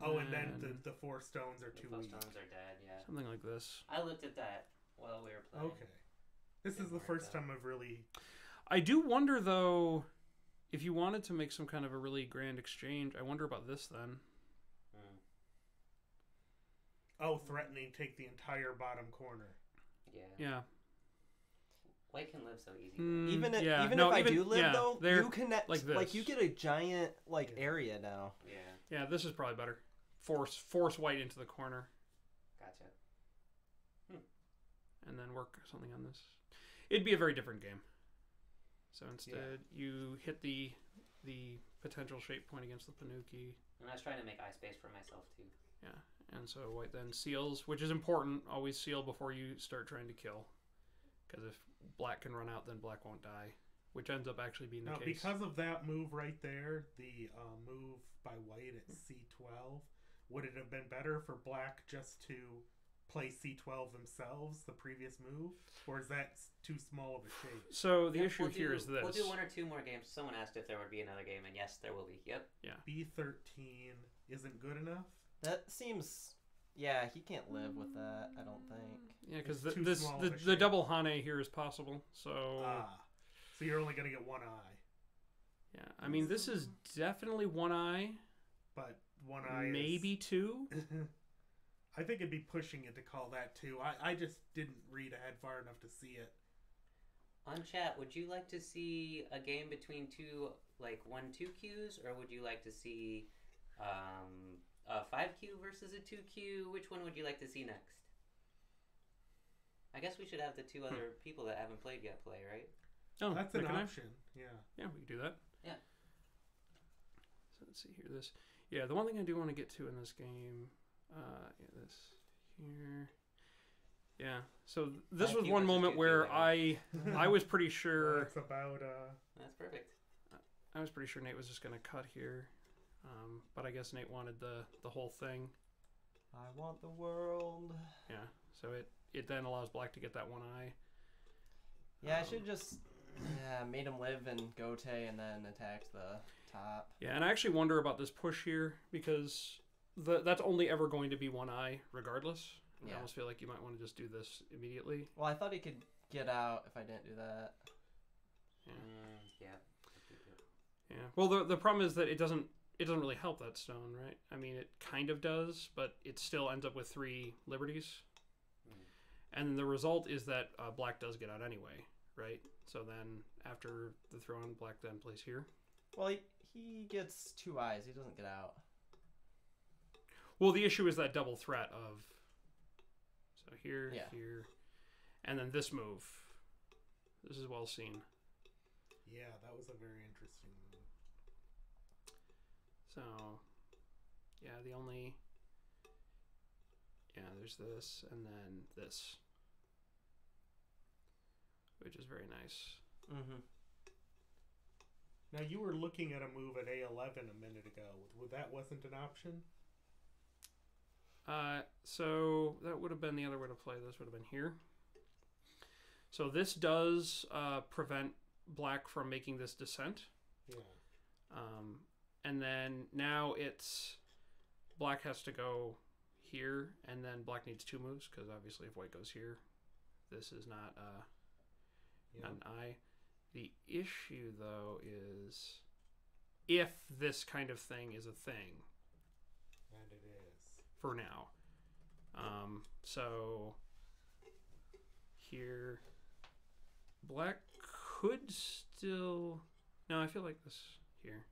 And then the 4 stones are The too flow weak. stones are dead, yeah. something like this. I looked at that while we were playing. Okay. This is Didn't the work first out. time I've really. I do wonder though, if you wanted to make some kind of a really grand exchange, I wonder about this then. Oh, threatening take the entire bottom corner. Yeah. Yeah. White can live so easy. Mm, Even if, yeah. even No, if I even- do live yeah, though, they're you connect like like you this. get a giant like Yeah. area now. Yeah. Yeah, this is probably better. Force white into the corner Gotcha. and then work something on this. It'd be a very different game. So instead, you hit the potential shape point against the Panuki. And I was trying to make eye space for myself too. Yeah, and so white then seals, which is important. Always seal before you start trying to kill. Because if black can run out, then black won't die. Which ends up actually being the Now, case. because of that move right there, the move by white at C12, would it have been better for black just to play C12 themselves, the previous move? Or is that too small of a shape? So the Yep, issue here is this. We'll do 1 or 2 more games. Someone asked if there would be another game, and yes, there will be. Yep. B13 isn't good enough. That seems. Yeah, he can't live with that. I don't think. Yeah, because It's too this small of the a shape. double Hane here is possible. So So you're only gonna get one eye, yeah, I mean this is definitely one eye, but one eye maybe two. I think it'd be pushing it to call that two. I just didn't read ahead far enough to see it. On chat, would you like to see a game between two, like 1-2 queues, or would you like to see a 5Q versus a 2Q? Which one would you like to see next? I guess we should have the two other people that haven't played yet play, right? Oh, That's an can I? option. Yeah. Yeah, we can do that. Yeah. So let's see here. Yeah, the one thing I do want to get to in this game, yeah, this here. Yeah. So this was 5Q one versus moment 2Q, where that I was pretty sure That's about That's perfect. I was pretty sure Nate was just gonna cut here, but I guess Nate wanted the whole thing. I want the world. Yeah. So it then allows Black to get that one eye. Yeah, I should just made him live in Gote and then attacked the top. Yeah, and I actually wonder about this push here because that's only ever going to be one eye regardless. I Yeah. almost feel like you might want to just do this immediately. Well, I thought he could get out if I didn't do that. Yeah. Yeah. Yeah. Well, the problem is that it doesn't really help that stone, right? I mean, it kind of does, but it still ends up with 3 liberties. And the result is that Black does get out anyway, right? So then after the throw on, Black then plays here. Well, he gets 2 eyes. He doesn't get out. Well, the issue is that double threat of so here, Yeah. here, and then this move. This is well seen. yeah. That was a very interesting move. So yeah, there's this and then this, which is very nice. Mm-hmm. Now you were looking at a move at A11 a minute ago. That wasn't an option. So that would have been the other way to play this. Would have been here. So this does prevent Black from making this descent. Yeah. And then now it's Black has to go here, and then Black needs 2 moves because obviously if White goes here, this is not not an eye. The issue though is if this kind of thing is a thing. And it is. For now. So here Black could still no, I feel like this here.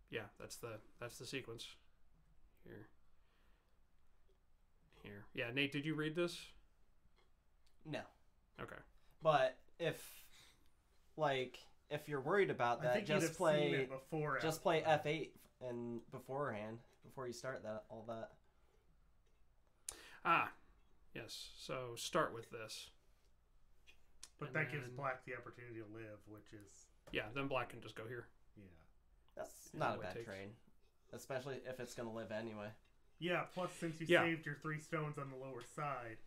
Yeah, that's the sequence. Here. Yeah, Nate, did you read this? No. Okay. But if you're worried about I that, think you'd just have seen play it before. F8 and beforehand before you start all that. Ah, yes. So start with this. But And that gives then- Black the opportunity to live, which is Yeah, then Black can just go here. yeah. That's Yeah, not a White bad takes. trade, especially if it's gonna live anyway. Yeah. Plus, since you Yeah. saved your 3 stones on the lower side,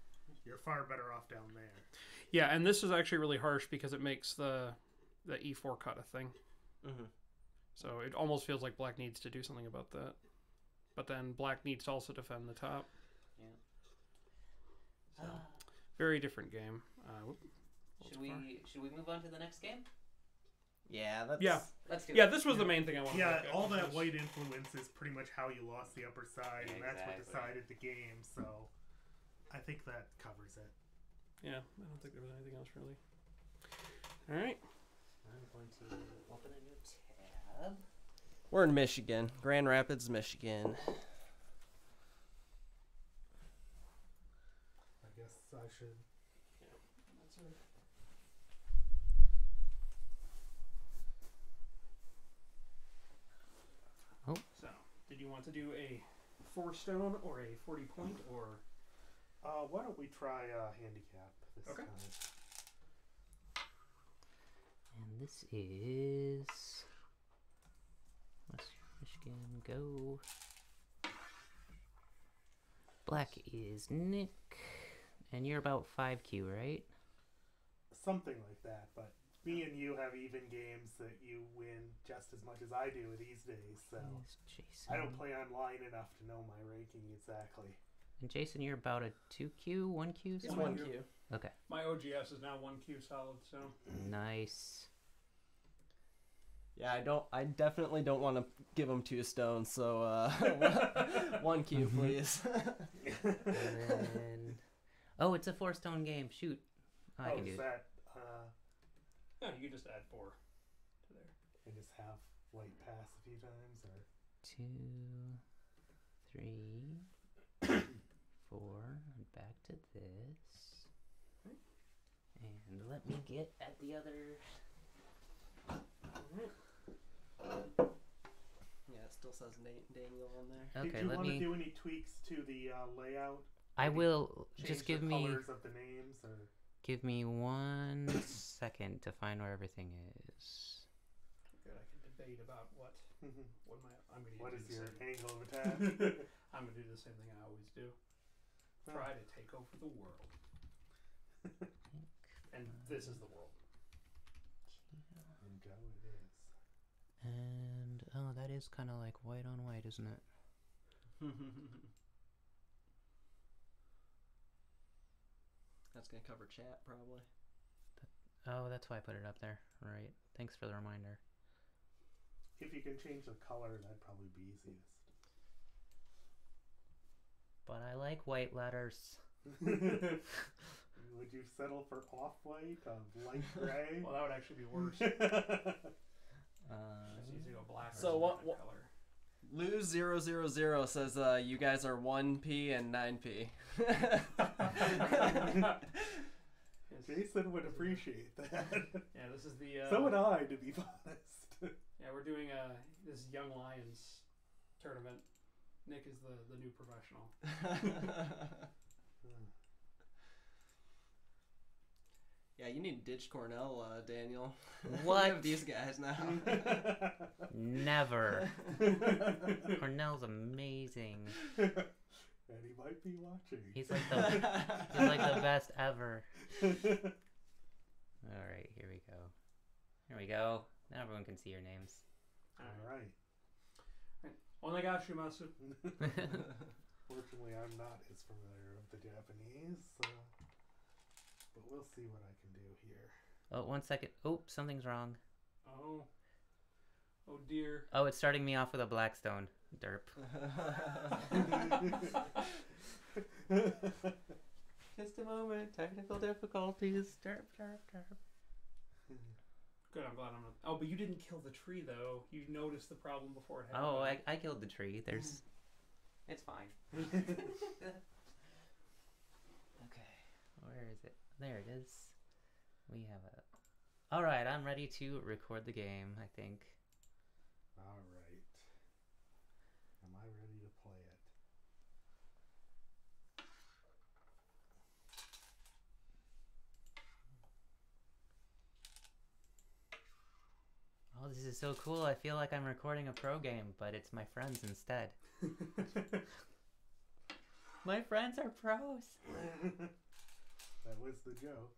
you're far better off down there. Yeah, and this is actually really harsh because it makes the E4 cut a thing. Mm-hmm. So it almost feels like Black needs to do something about that. But then Black needs to also defend the top. Yeah. So very different game. Should we move on to the next game? Yeah, that's Let's do it. Yeah, this was the main thing I wanted. Yeah, to all that white influence is pretty much how you lost the upper side, Yeah, and that's what exactly. decided the game. So, I think that covers it. Yeah, I don't think there was anything else really. All right. I'm going to open a new tab. We're in Michigan, Grand Rapids, Michigan. I guess I should. So, did you want to do a 4 stone or a 40 point or? Why don't we try handicap this Okay. time? And this is West Michigan Go. Black is Nick, and you're about 5Q, right? Something like that, but Me and you have even games that you win just as much as I do these days, so Yes, Jason. I don't play online enough to know my ranking exactly. And Jason, you're about a 2Q, 1Q? It's somewhere? 1Q. Okay. My OGS is now 1Q solid, so Nice. Yeah, I definitely don't want to give him 2 stones, so 1Q, please. And then... Oh, it's a 4-stone game. Shoot. Oh, I can do is it. that no, you can just add 4 to there. and just have white pass a few times, or 2, 3, 4. And back to this. And let me get at the other. Yeah, it still says Daniel on there. Okay, did you let want me. to do any tweaks to the layout? I maybe will Change just the give me. colors of the names, or Give me 1 second to find where everything is. Good, I can debate about what I'm going to what do is the your same. angle of attack? I'm going to do the same thing I always do. Try to take over the world. And this is the world. And go it is. And oh, that is kind of like white on white, isn't it? That's gonna cover chat probably. Oh, that's why I put it up there. Right. Thanks for the reminder. If you can change the color, that'd probably be easiest. But I like white letters. Would you settle for off-white, light gray? Well, that would actually be worse. It's easy to go black or So some what- kind of color. Lose000 says you guys are 1P and 9P. Jason would appreciate that. Yeah, this is the. So would I, to be honest. Yeah, we're doing this Young Lions tournament. Nick is the new professional. Yeah, you need to ditch Cornell, Daniel. What? We have these guys now. Never. Cornell's amazing. And he might be watching. He's like the best ever. All right, here we go. Here we go. Now everyone can see your names. Alright. Onegashimasu. Fortunately, I'm not as familiar with the Japanese, so... But we'll see what I can do here. Oh, 1 second. Oh, something's wrong. Oh. Oh dear. Oh, it's starting me off with a Blackstone. Derp. Just a moment. Technical difficulties. Derp, derp, derp. Good, I'm glad I'm not. Oh, but you didn't kill the tree, though. You noticed the problem before it happened. Oh, I killed the tree. There's... It's fine. Okay. Where is it? There it is. We have a... Alright, I'm ready to record the game, I think. Alright. Am I ready to play it? Oh, this is so cool. I feel like I'm recording a pro game, but it's my friends instead. My friends are pros. That was the joke.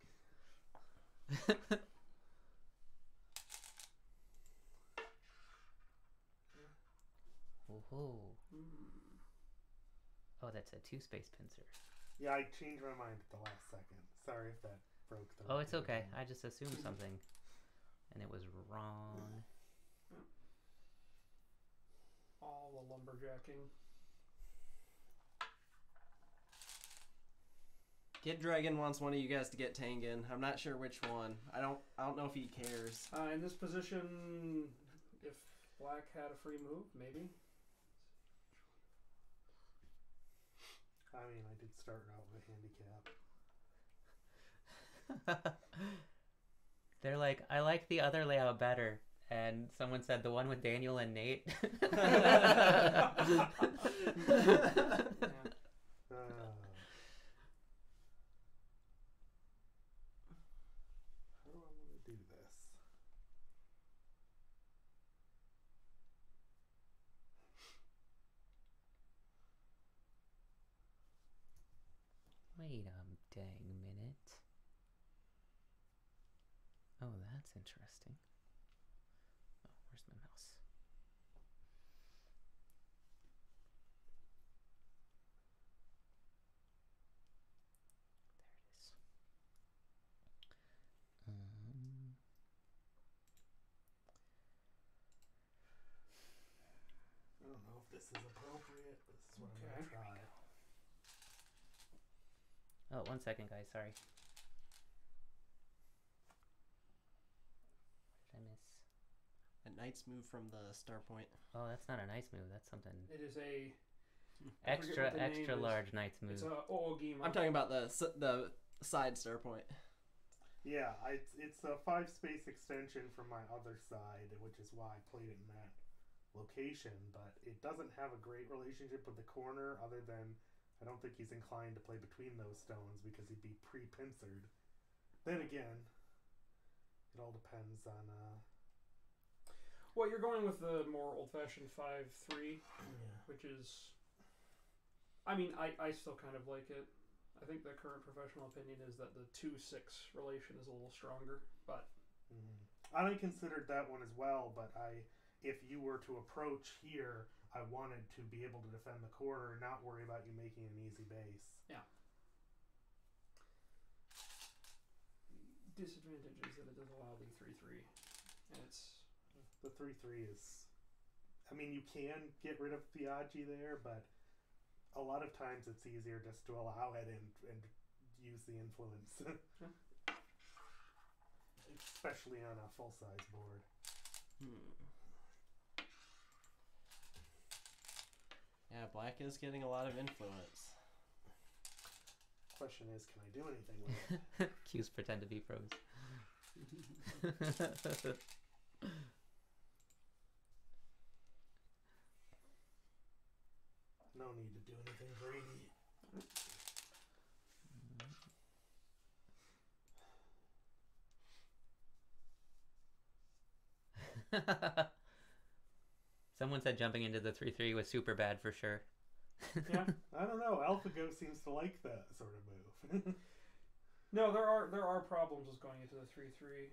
Woohoo. Oh, that's a 2-space pincer. Yeah, I changed my mind at the last second. Sorry if that broke the Oh, it's record okay. again. I just assumed something. And it was wrong. All the lumberjacking. Kid Dragon wants one of you guys to get Tengen. I'm not sure which one. I don't know if he cares. In this position, if black had a free move, maybe. I mean, I did start out with a handicap. They're like, I like the other layout better. And someone said the one with Daniel and Nate. Yeah. How do I want to do this? Wait a dang minute. Oh, That's interesting. Oh, where's my mouse? There it is. I don't know if this is appropriate. This is what I'm gonna Okay. try. Oh, 1 second, guys. Sorry. What did I miss? A knight's move from the star point. Oh, that's not a nice move. That's something It is a I forget extra what the name extra is. large knight's move. it's a Oogima. I'm talking about the side star point. Yeah, it's a 5-space extension from my other side, which is why I played it in that location. But it doesn't have a great relationship with the corner, other than I don't think he's inclined to play between those stones because he'd be pre-pincered. Then again, it all depends on. Well, you're going with the more old-fashioned 5-3, Yeah. which is. I mean, I still kind of like it. I think the current professional opinion is that the 2-6 relation is a little stronger, but I considered that one as well, but if you were to approach here, I wanted to be able to defend the corner and not worry about you making an easy base. yeah. Disadvantage is that it does allow the 3-3, and it's The 3-3 is. I mean, you can get rid of Fiaggi there, but a lot of times it's easier just to allow it and use the influence. Especially on a full-size board. Yeah, black is getting a lot of influence. Question is, can I do anything with it? Q's pretend to be pros. No need to do anything greedy. Someone said jumping into the 3-3 was super bad for sure. yeah. I don't know. AlphaGo seems to like that sort of move. No, there are problems with going into the 3-3.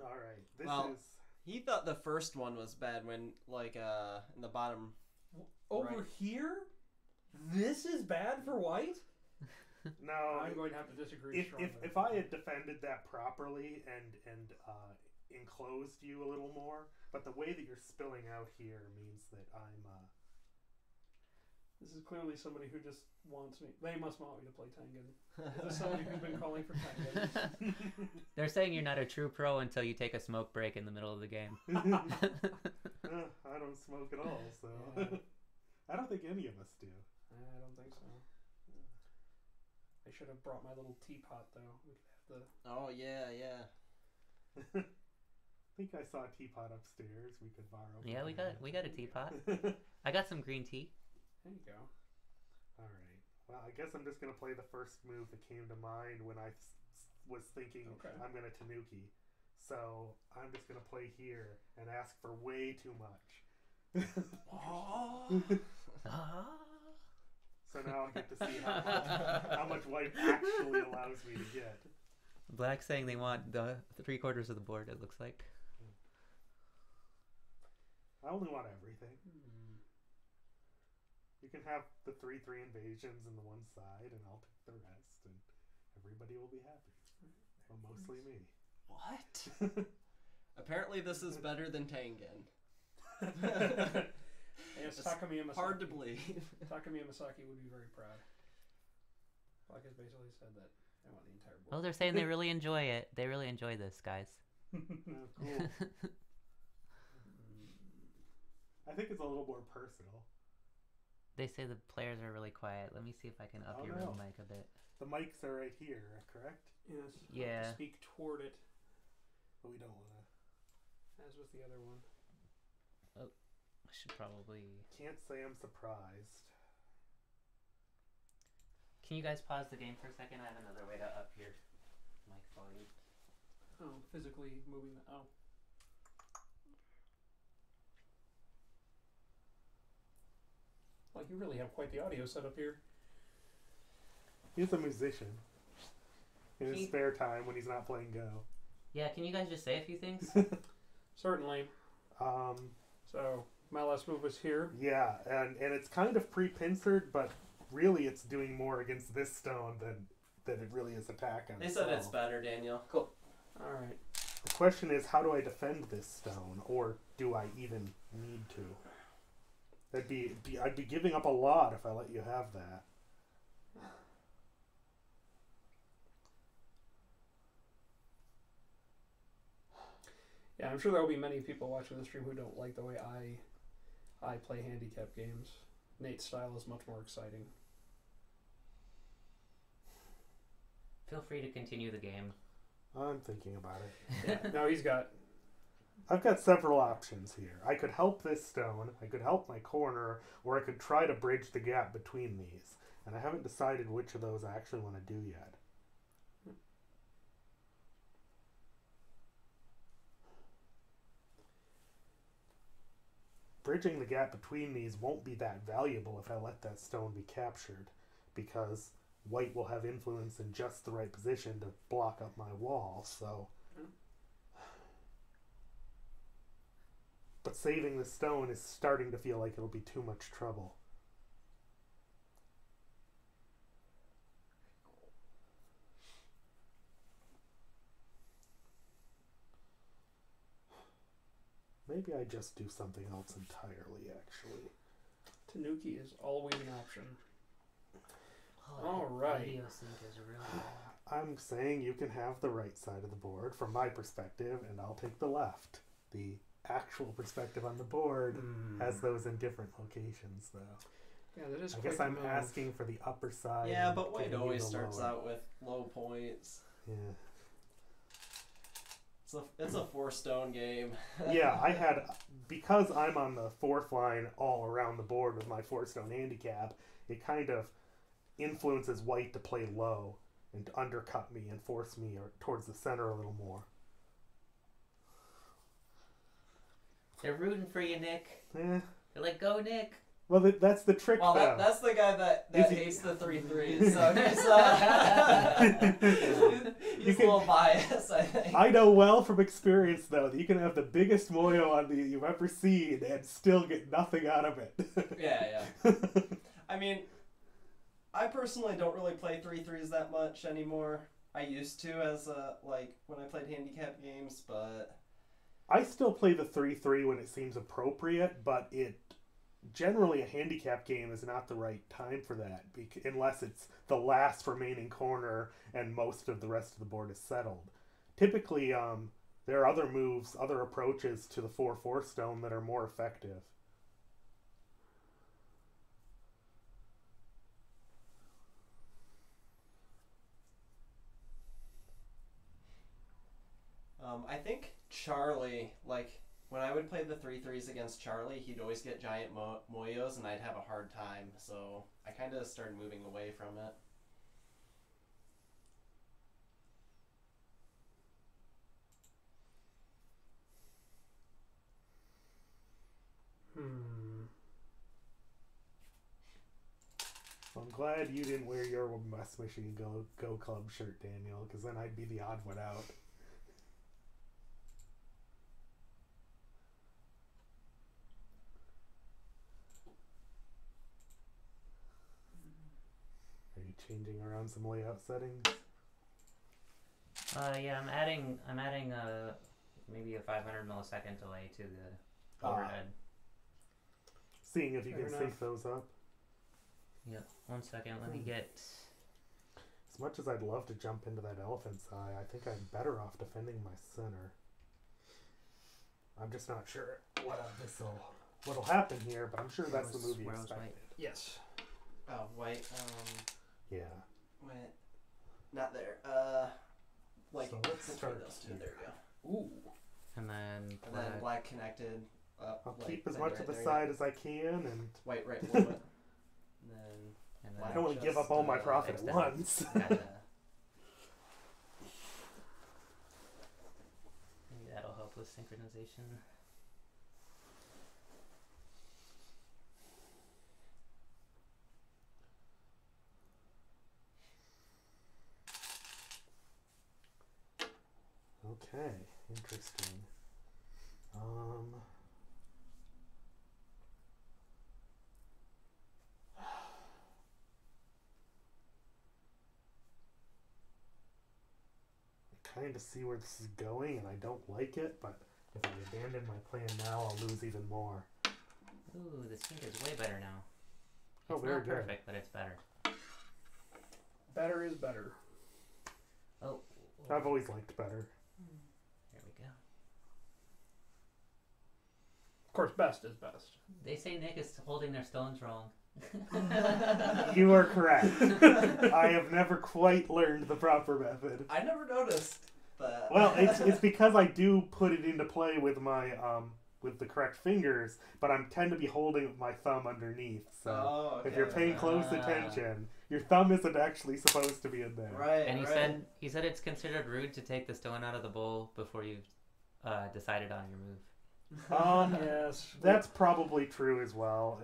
All right. This Well- is. He thought the first one was bad when, like, in the bottom. Over Right. here, this is bad for white. No. I'm going to have to disagree. If I had defended that properly and enclosed you a little more, but the way that you're spilling out here means that I'm. This is clearly somebody who just wants me. They must want me to play Tengen. This is somebody who's been calling for Tengen. They're saying you're not a true pro until you take a smoke break in the middle of the game. I don't smoke at all, so Yeah. I don't think any of us do. I don't think so. I should have brought my little teapot though. We could have the. Oh, yeah, yeah. I think I saw a teapot upstairs. We could borrow. from Yeah, we that. got a teapot. I got some green tea. There you go. All right. Well, I guess I'm just gonna play the first move that came to mind when I was thinking Okay. I'm gonna Tanuki. So I'm just gonna play here and ask for way too much. Oh. So now I get to see how much white actually allows me to get. Black saying they want the 3/4 of the board, it looks like. I only want everything. You can have the 3/3 invasions in the one side, and I'll pick the rest, and everybody will be happy. Well, mostly me. What? Apparently this is better than Tengen. Yes, It's Takamiya Masaki. hard to believe. Takamiya Masaki would be very proud. Black has basically said that I want the entire board. Oh, they're saying they really enjoy it. They really enjoy this, guys. Oh, cool. I think it's a little more personal. They say the players are really quiet. Let me see if I can up Oh, your no. room mic a bit. The mics are right here, correct? Yes. Yeah. To speak toward it, But we don't want to. as with the other one. I should probably... Can't say I'm surprised. Can you guys pause the game for a second? I have another way to up your mic volume. Oh, physically moving the. Oh. Like, you really have quite the audio setup here. He's a musician. In his He- spare time when he's not playing Go. Yeah, can you guys just say a few things? Certainly. So my last move was here. Yeah, and it's kind of pre-pincered, but really it's doing more against this stone than it really is attack on They said itself. it's better, Daniel. All right. The question is, how do I defend this stone, or do I even need to? I'd be giving up a lot if I let you have that. Yeah, I'm sure there will be many people watching the stream who don't like the way I play handicap games. Nate's style is much more exciting. Feel free to continue the game. I'm thinking about it. Yeah. No, I've got several options here. I could help this stone, I could help my corner, or I could try to bridge the gap between these. And I haven't decided which of those I actually want to do yet. Bridging the gap between these won't be that valuable if I let that stone be captured, because white will have influence in just the right position to block up my wall, so... But saving the stone is starting to feel like it'll be too much trouble. Maybe I just do something else entirely, actually. Tanuki is always an option. Oh, All right. Idiosync is really bad. I'm saying you can have the right side of the board from my perspective, and I'll take the left. The actual perspective on the board has those in different locations, though. Yeah, that is I quite guess the I'm move. asking for the upper side. Yeah, and but white giving you always the starts lower. out with low points. Yeah. It's a 4-stone game. Yeah, I had, because I'm on the 4th line all around the board with my 4-stone handicap, it kind of influences white to play low and to undercut me and force me towards the center a little more. They're rooting for you, Nick. Eh. They're like, go, Nick. Well, that's the trick, Well, though. that's the guy that Is he- hates the 3-3s, so he's a can- little biased, I think. I know well from experience, though, that you can have the biggest moyo on the you've ever seen and still get nothing out of it. Yeah. I mean, I personally don't really play 3-3s that much anymore. I used to as when I played handicap games, but I still play the 3-3 when it seems appropriate, but generally a handicap game is not the right time for that, unless it's the last remaining corner and most of the rest of the board is settled. Typically, there are other moves, other approaches to the 4-4 stone that are more effective. I think Charlie, when I would play the 3-3s against Charlie, he'd always get giant moyos and I'd have a hard time, so I kind of started moving away from it. I'm glad you didn't wear your West Michigan Go Club shirt, Daniel, because then I'd be the odd one out. Are you changing around some layout settings? Yeah, I'm adding maybe a 500 millisecond delay to the overhead. Seeing if you Fair can enough. sync those up. Yep. 1 second. Let me get. As much as I'd love to jump into that elephant's eye, I think I'm better off defending my center. I'm just not sure what'll happen here, but I'm sure that's the move you Where was expected. white? Yes. Oh, white, Yeah. went not there. So let's between start those two. here. There we go. Ooh. And then And then black connected. I'll like, keep as then much right of the there, side as I can, and White right below it. And and I then don't want to give just, up all my profit at extend. once. Gotcha. Maybe that'll help with synchronization. Okay, interesting. I kind of see where this is going, and I don't like it, but if I abandon my plan now, I'll lose even more. Ooh, the sink is way better now. Oh, It's very not good. perfect, but it's better. Better is better. Oh, I've always liked better. there we go. Of course, best is best. They say Nick is holding their stones wrong. You are correct. I have never quite learned the proper method. I never noticed that. Well, it's because I do put it into play with my with the correct fingers, but I tend to be holding with my thumb underneath. So Oh, okay. if you're paying close Ah. attention, your thumb isn't actually supposed to be in there. Right. And he right. said it's considered rude to take the stone out of the bowl before you've decided on your move. Yes. That's probably true as well.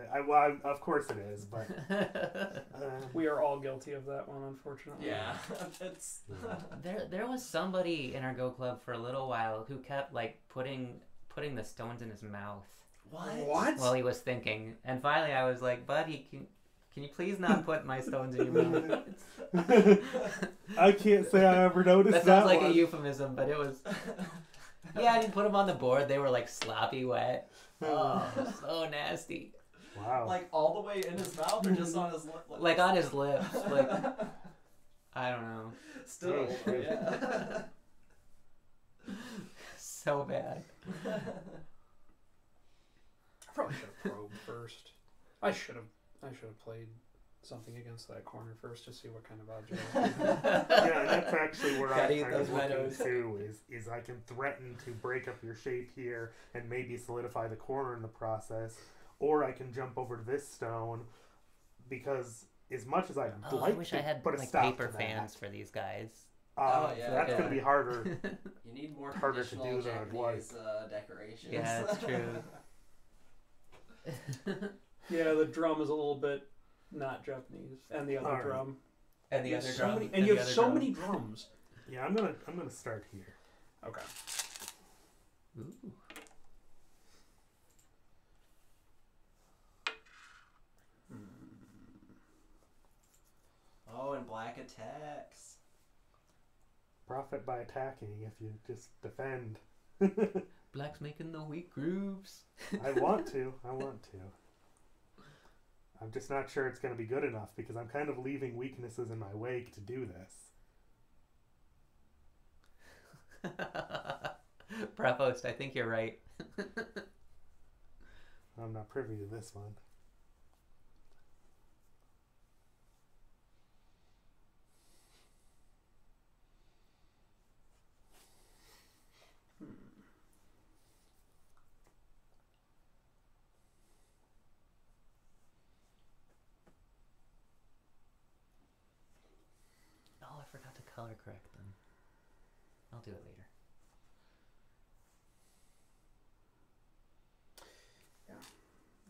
Of course it is, but We are all guilty of that one, unfortunately. Yeah. It's. There was somebody in our Go Club for a little while who kept like putting the stones in his mouth What? while he was thinking. And finally I was like, buddy, can you please not put my stones in your mouth? I can't say I ever noticed That that sounds like one. a euphemism, but it was. Yeah, I didn't put them on the board. They were like sloppy wet. Oh, so nasty. Wow. Like all the way in his mouth or just on his lip? Like on his lips. Like I don't know. Still, Oh, yeah. So bad. I probably should have probed first. I should have played something against that corner first to see what kind of odds you have. Yeah, and that's actually where Gotta I'm eat kind of those looking meadows. to is I can threaten to break up your shape here and maybe solidify the corner in the process, or I can jump over to this stone because as much as I'd Oh, like I wish to I had put a like stop paper to fans that, for these guys. Oh, yeah, that's yeah. going to be harder. You need more Harder to traditional do than I'd like. Japanese decorations. Yeah, that's true. Yeah, the drum is a little bit not Japanese, and the other Alright. drum. And the You have other so drum. many- and you the have other so drum. many drums. Yeah, I'm gonna start here. Okay. Ooh. Oh, and black attacks. Profit by attacking if you just defend. Black's making the weak grooves. I want to. I'm just not sure it's going to be good enough because I'm kind of leaving weaknesses in my wake to do this. Provost, I think you're right. I'm not privy to this one. Oh, I forgot to color correct them. I'll do it later.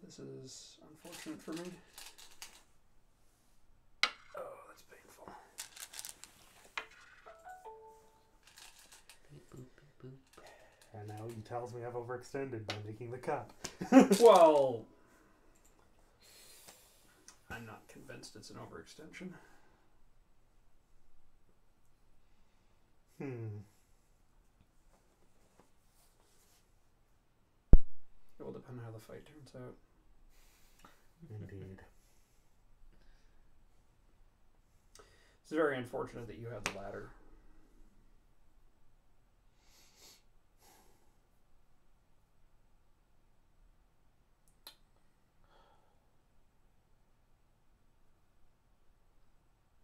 This is unfortunate for me. Oh, that's painful. Beep, boop, beep, boop. And now he tells me I've overextended by making the cut. Well, I'm not convinced it's an overextension. It will depend on how the fight turns out. Indeed. It's very unfortunate that you have the ladder.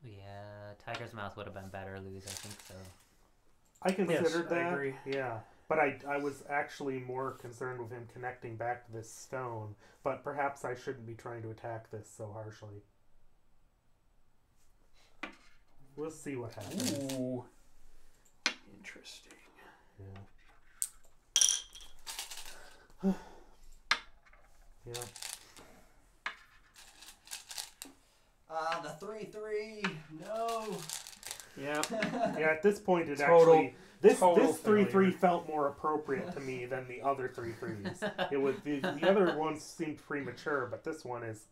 Yeah, Tiger's Mouth would have been better, Lose. I think so. I considered I that. agree. Yeah. But I was actually more concerned with him connecting back to this stone. But perhaps I shouldn't be trying to attack this so harshly. We'll see what happens. Ooh. Interesting. Yeah. Yeah. The 3-3. No. Yeah. Yeah, at this point it Total. actually This Total this 3-3 failure. felt more appropriate to me than the other 3-3s. It was the other ones seemed premature, but this one is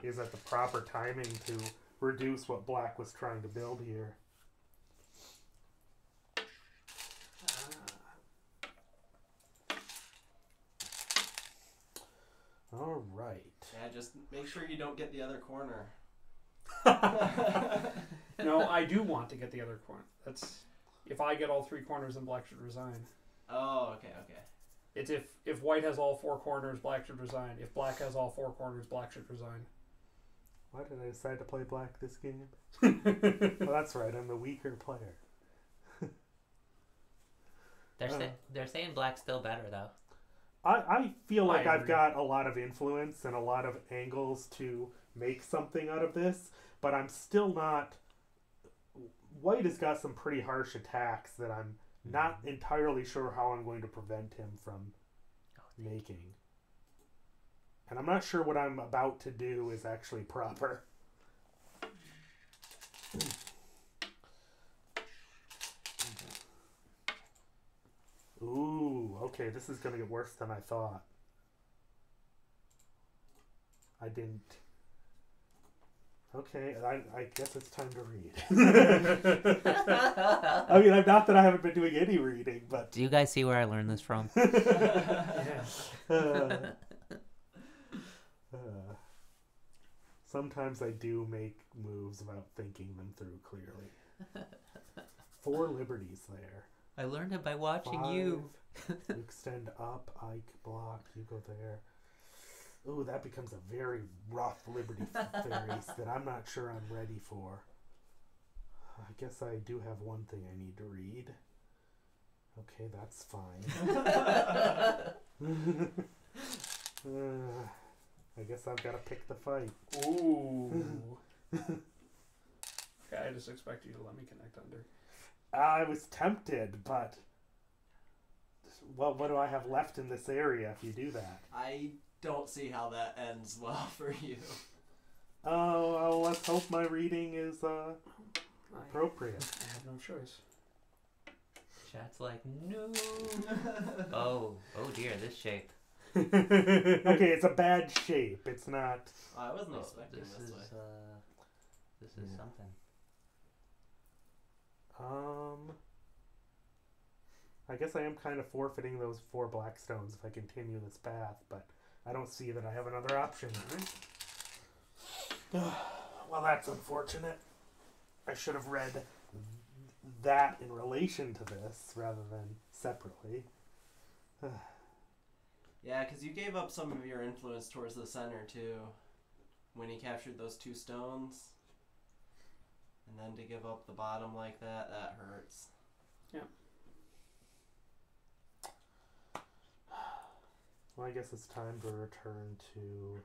at the proper timing to reduce what Black was trying to build here. All right. Yeah, just make sure you don't get the other corner. No, I do want to get the other corner. That's if I get all 3 corners, then Black should resign. Oh, okay. It's if White has all 4 corners, Black should resign. If Black has all 4 corners, Black should resign. Why did I decide to play Black this game? Well, that's right. I'm the weaker player. They're saying Black's still better though. I feel like I I've agree. got a lot of influence and a lot of angles to make something out of this, but I'm still not. White has got some pretty harsh attacks that I'm not entirely sure how I'm going to prevent him from making. And I'm not sure what I'm about to do is actually proper. Ooh, okay, this is going to get worse than I thought. I didn't. Okay, I guess it's time to read. I mean, not that I haven't been doing any reading, but Do you guys see where I learned this from? Yeah. Sometimes I do make moves without thinking them through clearly. 4 liberties there. I learned it by watching 5. you. You extend up, I block, you go there. Ooh, that becomes a very rough liberty fairies that I'm not sure I'm ready for. I guess I do have one thing I need to read. Okay, that's fine. I guess I've got to pick the fight. Ooh. Okay, I just expect you to let me connect under. I was tempted, but well, what do I have left in this area if you do that? I don't see how that ends well for you. Oh, well, let's hope my reading is appropriate. I have no choice. Chat's like, no. Oh dear, this shape. Okay, it's a bad shape. It's not. I wasn't Oh, expecting this this is way. this is Yeah. something. I guess I am kind of forfeiting those 4 black stones if I continue this path, but I don't see that I have another option. Well, that's unfortunate. I should have read that in relation to this rather than separately. Yeah, because you gave up some of your influence towards the center too, when he captured those 2 stones. And then to give up the bottom like that hurts. Well, I guess it's time to return to.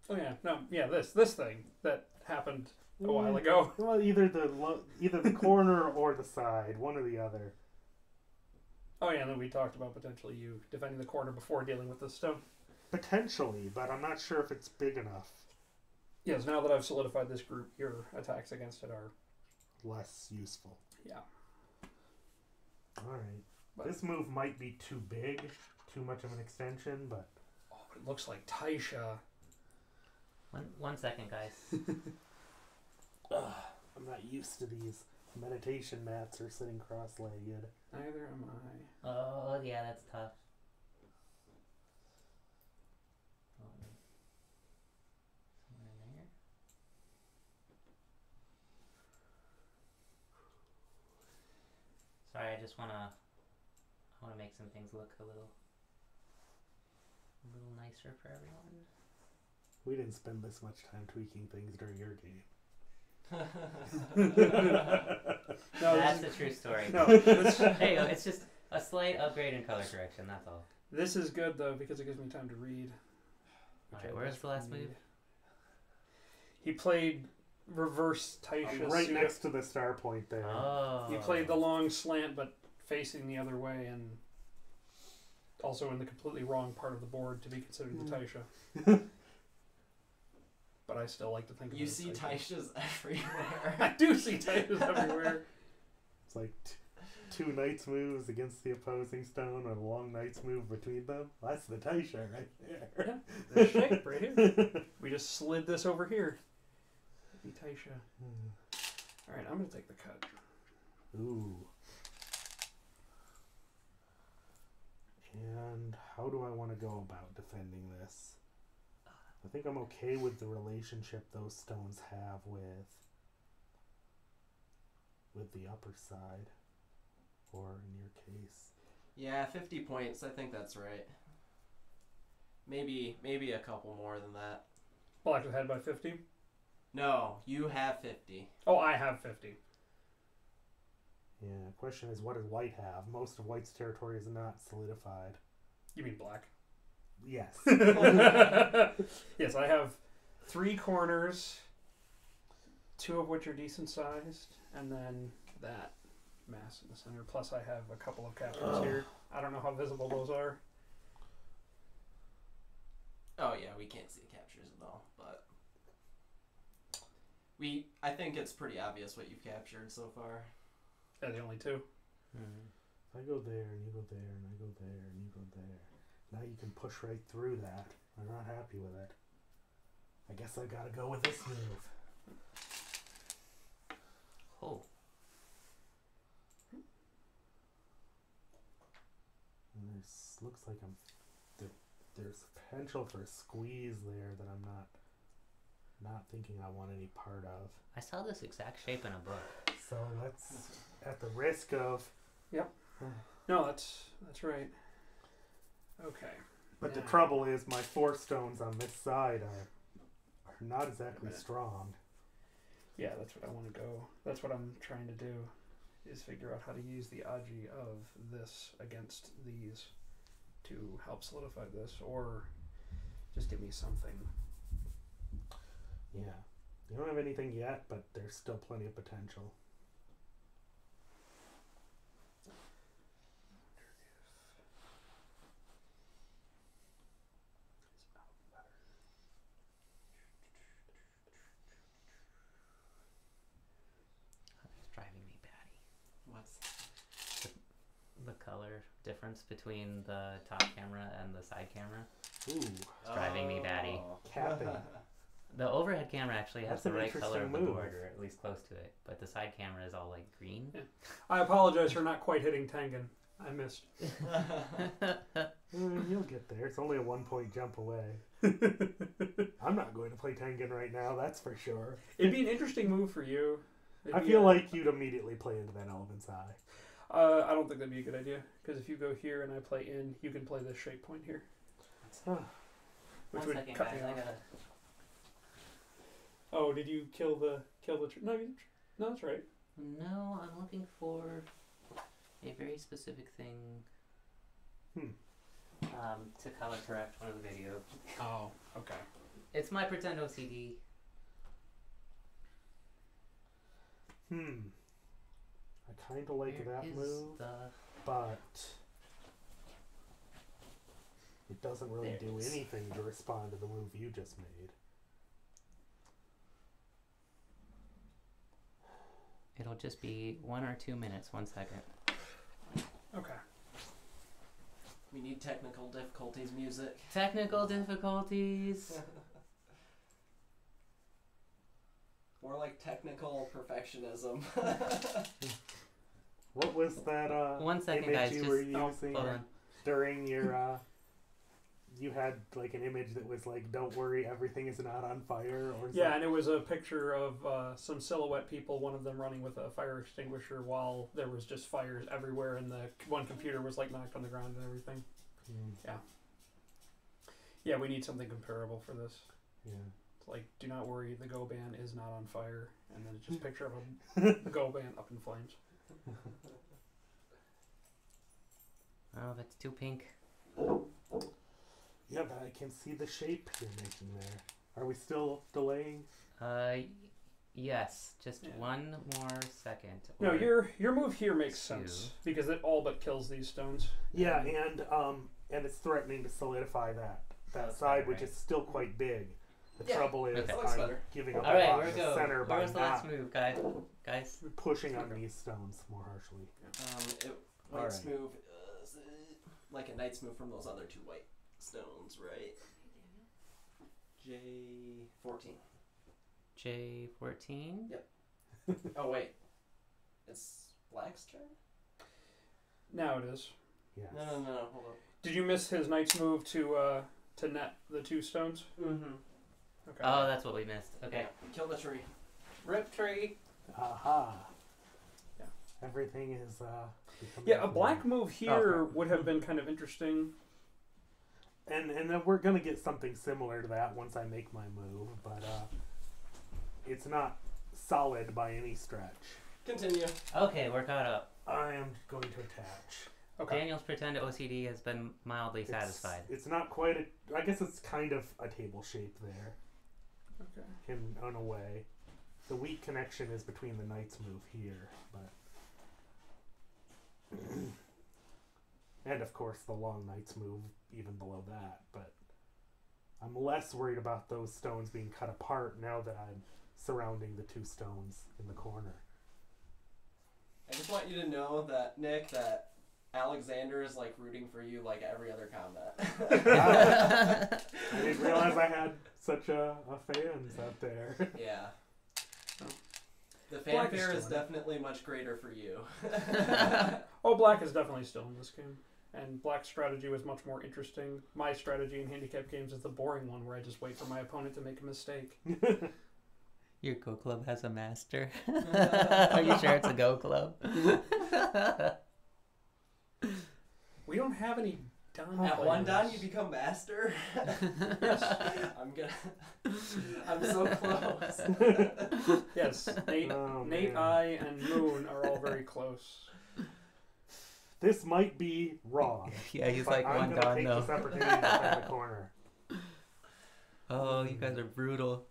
Oh yeah, no, yeah, this thing that happened a while ago. Well, either the corner or the side, one or the other. Oh yeah, and then we talked about potentially you defending the corner before dealing with the stone. Potentially, but I'm not sure if it's big enough. Yes, now that I've solidified this group, your attacks against it are Less useful. yeah. All right. But- This move might be too big, too much of an extension, but Oh, it looks like Taisha. One second, guys. I'm not used to these meditation mats or sitting cross-legged. Neither am I. Oh yeah, that's tough. Somewhere in there. Sorry, I just wanna make some things look a little nicer for everyone. We didn't spend this much time tweaking things during your game. No, That's the true story. No, this, There you go. It's just a slight upgrade in color correction. That's all. this is good though because it gives me time to read. which Alright, I where's the last desperately move? need. He played reverse Taisha. Right pseudo- next to the star point there. Oh. He played the long slant, but facing the other way, and also in the completely wrong part of the board to be considered the Taisha. But I still like to think of You it as see Taisha. Taisha's everywhere. I do see Taishas everywhere. It's like 2 Knights moves against the opposing stone with a long Knights move between them. That's the Taisha right there. Yeah, that's shape right here. We just slid this over here. The Taisha. All right, I'm gonna take the cut. Ooh. And how do I want to go about defending this? I think I'm okay with the relationship those stones have with the upper side, or in your case. Yeah, 50 points. I think that's right. Maybe a couple more than that. Black is ahead by 50. No, you have 50. Oh, I have 50. Yeah, question is, what does white have? Most of white's territory is not solidified. You mean black? Yes. Yes, I have 3 corners, 2 of which are decent sized, and then that mass in the center. Plus, I have a couple of captures here. I don't know how visible those are. Oh yeah, we can't see the captures at all, but I think it's pretty obvious what you've captured so far. Yeah, the only 2. If I go there, and you go there, and I go there, and you go there. Now you can push right through that. I'm not happy with it. I guess I gotta go with this move. Oh. And looks like there's potential for a squeeze there that I'm not thinking I want any part of. I saw this exact shape in a book. So let's, at the risk of. Yep. No, that's right. Okay. But the Yeah. trouble is, my 4 stones on this side are not exactly strong. Yeah, that's what I want to go. That's what I'm trying to do, is figure out how to use the Aji of this against these to help solidify this, or just give me something. Yeah. You don't have anything yet, but there's still plenty of potential. It's driving me batty. What's The color difference between the top camera and the side camera. Ooh, It's driving me batty. capping. The overhead camera actually has That's the an right color interesting of the move. board, or at least close to it. But the side camera is all like green. Yeah. I apologize for not quite hitting Tengen. I missed. You'll get there. It's only a 1-point jump away. I'm not going to play Tengen right now, that's for sure. It'd be an interesting move for you. I feel like you'd immediately play into that Elephant's Eye. I don't think that'd be a good idea, because if you go here and I play in, you can play this shape point here, which One would second, cut guys. me I off. gotta. Oh, did you kill the no, no, that's right. No, I'm looking for a very specific thing. To color correct one of the videos. Oh, okay. It's my pretend OCD. I kind of like Where that is move, the- but it doesn't really There do it is. anything to respond to the move you just made. It'll just be 1 or 2 minutes. 1 second. Okay. We need technical difficulties music. Technical difficulties. More like technical perfectionism. What was that 1 second, image guys. you Just were using hold on. during your you had like an image that was like, don't worry, everything is not on fire, or Yeah, and it was a picture of some silhouette people, one of them running with a fire extinguisher while there was just fires everywhere, and the one computer was like knocked on the ground and everything. Yeah, we need something comparable for this. Yeah. It's like, do not worry, the Go Band is not on fire, and then it's just a picture of a Go Band up in flames. Oh, that's too pink. Yeah, but I can see the shape you're making there. Are we still delaying? Yes. Just Yeah. 1 more second. No, or- your move here makes two. sense because it all but kills these stones. Yeah, and it's threatening to solidify that Okay, side, which right. is still quite big. The Yeah, trouble is okay. That looks I'm better. giving up All a right, lot where in we the go? center by Where's the last not move, guys? pushing on these stones more harshly. White's Alright. move is like a knight's move from those other two white stones, right? J14. J14. Oh wait, it's black's turn. Now it is. Yes. No, hold up. Did you miss his knight's move to net the 2 stones? Mm-hmm. Okay. Oh, that's what we missed. Okay. Kill the tree. Rip tree. Aha. Yeah. Everything is becoming Yeah, a clear. black move here Okay. would have been kind of interesting. And then we're gonna get something similar to that once I make my move, but it's not solid by any stretch. Continue. Okay, we're caught up. I am going to attach. Okay. Daniel's pretend OCD has been mildly satisfied. It's not quite a. I guess it's kind of a table shape there. Okay. In a way, the weak connection is between the knight's move here, but and of course the long knight's move even below that. But I'm less worried about those stones being cut apart now that I'm surrounding the 2 stones in the corner. I just want you to know that, Nick, that Alexander is like rooting for you like every other combat. I didn't realize I had such a fans out there. Yeah. The Black is fanfare is still in it. definitely much greater for you. Oh, black is definitely still in this game. And black's strategy was much more interesting. My strategy in handicap games is the boring one where I just wait for my opponent to make a mistake. Your Go Club has a master. Are you sure it's a Go Club? We don't have any Don At players. one Don, you become master. I'm so close. Yes, Nate, Oh, Nate, man. I, and Moon are all very close. This might be wrong. Yeah, he's but like I'm one gonna Don take though. this opportunity to turn the corner. Oh, you guys are brutal.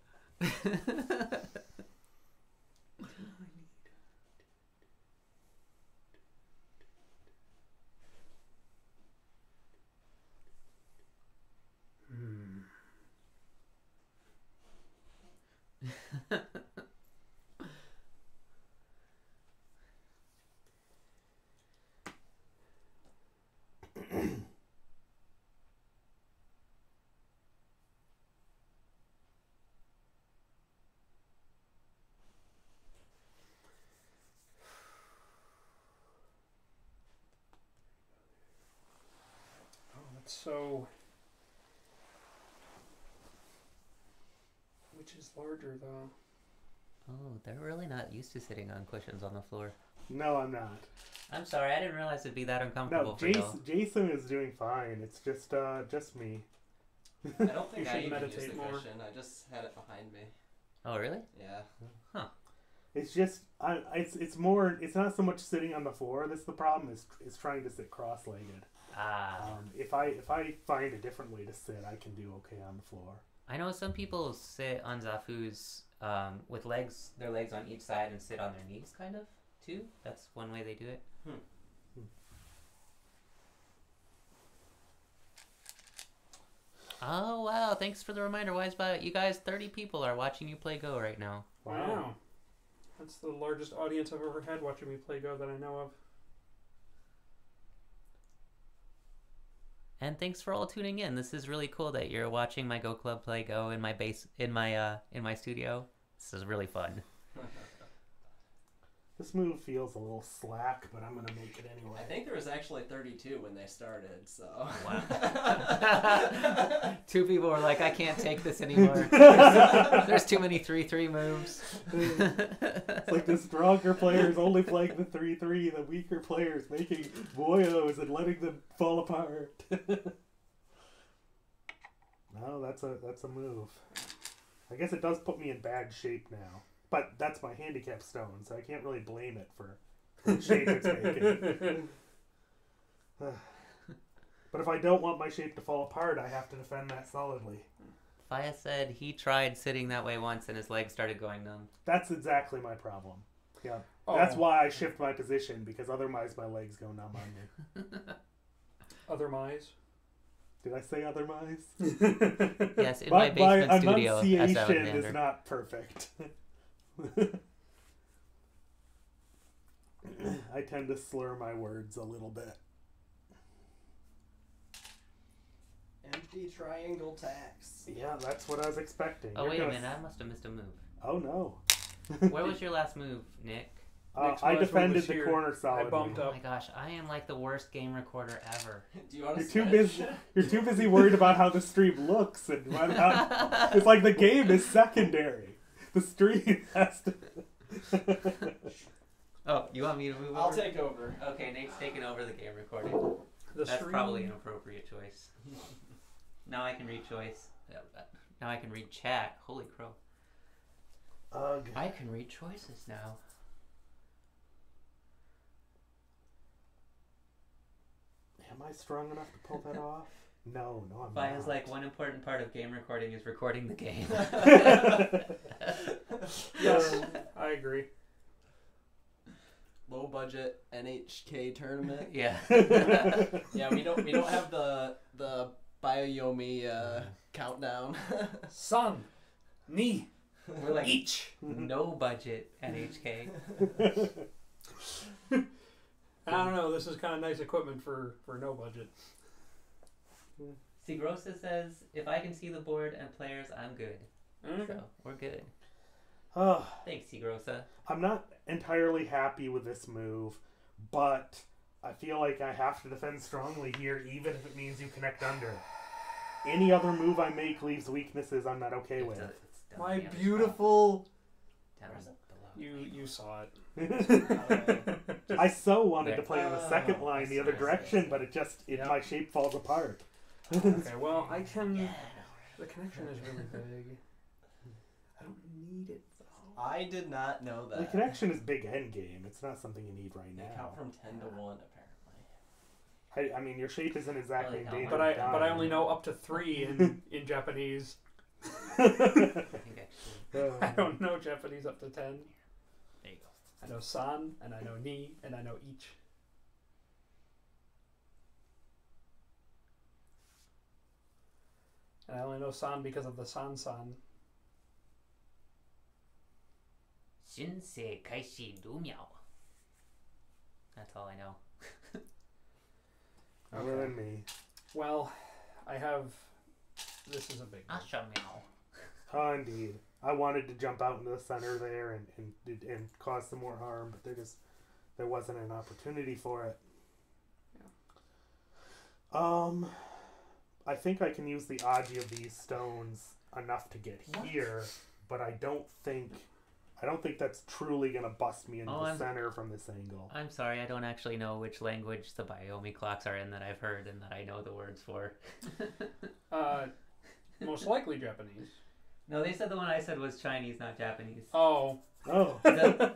Oh, that's so... Which is larger, though? Oh, they're really not used to sitting on cushions on the floor. No, I'm not. I'm sorry, I didn't realize it'd be that uncomfortable No, for you. Jason is doing fine. It's just me. I don't think You I should even meditate used the more. cushion. I just had it behind me. Oh, really? Yeah. It's just it's more. It's not so much sitting on the floor that's the problem. Is trying to sit cross-legged. Ah. If I find a different way to sit, I can do okay on the floor. I know some people sit on Zafus with their legs on each side and sit on their knees, kind of, too. That's one way they do it. Oh, wow. Thanks for the reminder, Wisebot. You guys, 30 people are watching you play Go right now. Wow. That's the largest audience I've ever had watching me play Go that I know of. And thanks for all tuning in. This is really cool that you're watching my Go Club play Go in my in my studio. This is really fun. This move feels a little slack, but I'm gonna make it anyway. I think there was actually 32 when they started, so. Wow. 2 people were like, I can't take this anymore. There's too many 3-3 moves. It's like the stronger players only playing the 3-3, the weaker players making boyos and letting them fall apart. No, that's a move. I guess it does put me in bad shape now. But that's my handicap stone, so I can't really blame it for the shape it's making. But if I don't want my shape to fall apart, I have to defend that solidly. Faya said he tried sitting that way once and his legs started going numb. That's exactly my problem. Yeah. Oh. That's why I shift my position, because otherwise my legs go numb on me. Other Mize? Did I say otherwise? Yes, in my basement studio, S. enunciation Alexander. is not perfect. I tend to slur my words a little bit. Empty triangle tax. Yeah, that's what I was expecting. Oh, You're wait a gonna minute, I must have missed a move. Oh no. Where was your last move, Nick? Nick's I last move defended was the here. corner I solid. bumped Oh up. my gosh, I am like the worst game recorder ever. Do you want You're to too busy. You're too busy worried about how the stream looks, and it's like the game is secondary. The stream has to. Oh, you want me to move I'll over? take over. Okay, Nate's taking over the game recording. The That's stream- probably an appropriate choice. Now I can read choice. Now I can read chat. Holy crow. Ugh. I can read choices now. Am I strong enough to pull that off? No, I'm Fia's not. like, one important part of game recording is recording the game. Yes, I agree. Low budget NHK tournament. Yeah. Yeah, we don't have the Bioyomi countdown. Son, knee, We're like, each. no budget NHK. I don't know. This is kind of nice equipment for no budget. Sigrosa says, if I can see the board and players, I'm good. Okay. So, we're good. Ugh. Thanks, Sigrosa. I'm not entirely happy with this move, but I feel like I have to defend strongly here, even if it means you connect under. Any other move I make leaves weaknesses I'm not okay with. It's down My the other beautiful. spot. Down below. You saw it. I so wanted to There. play on the second Oh, line I the other see. direction, but Yeah. my shape falls apart. Okay, well, I can. Yeah, The connection is really big. I don't need it though. I did not know that. The connection is big end game. It's not something you need right They now. count from 10 to 1 apparently. I mean, your shape isn't exactly in Really danger. don't. But I only know up to 3 in Japanese. I think actually. I don't know Japanese up to 10. There you go. I know san, and I know ni, and I know each. And I only know san because of the san. Shinsei Kaishi Dumiao. That's all I know. Other than me. Well, I have. This is a big one. Asha Meow. Oh, indeed. I wanted to jump out into the center there and cause some more harm, but there wasn't an opportunity for it. I think I can use the Aji of these stones enough to get here, but I don't think that's truly gonna bust me into the center from this angle. I'm sorry, I don't actually know which language the Biomi clocks are in that I've heard and that I know the words for. Most likely Japanese. No, they said the one I said was Chinese, not Japanese. Oh. Oh.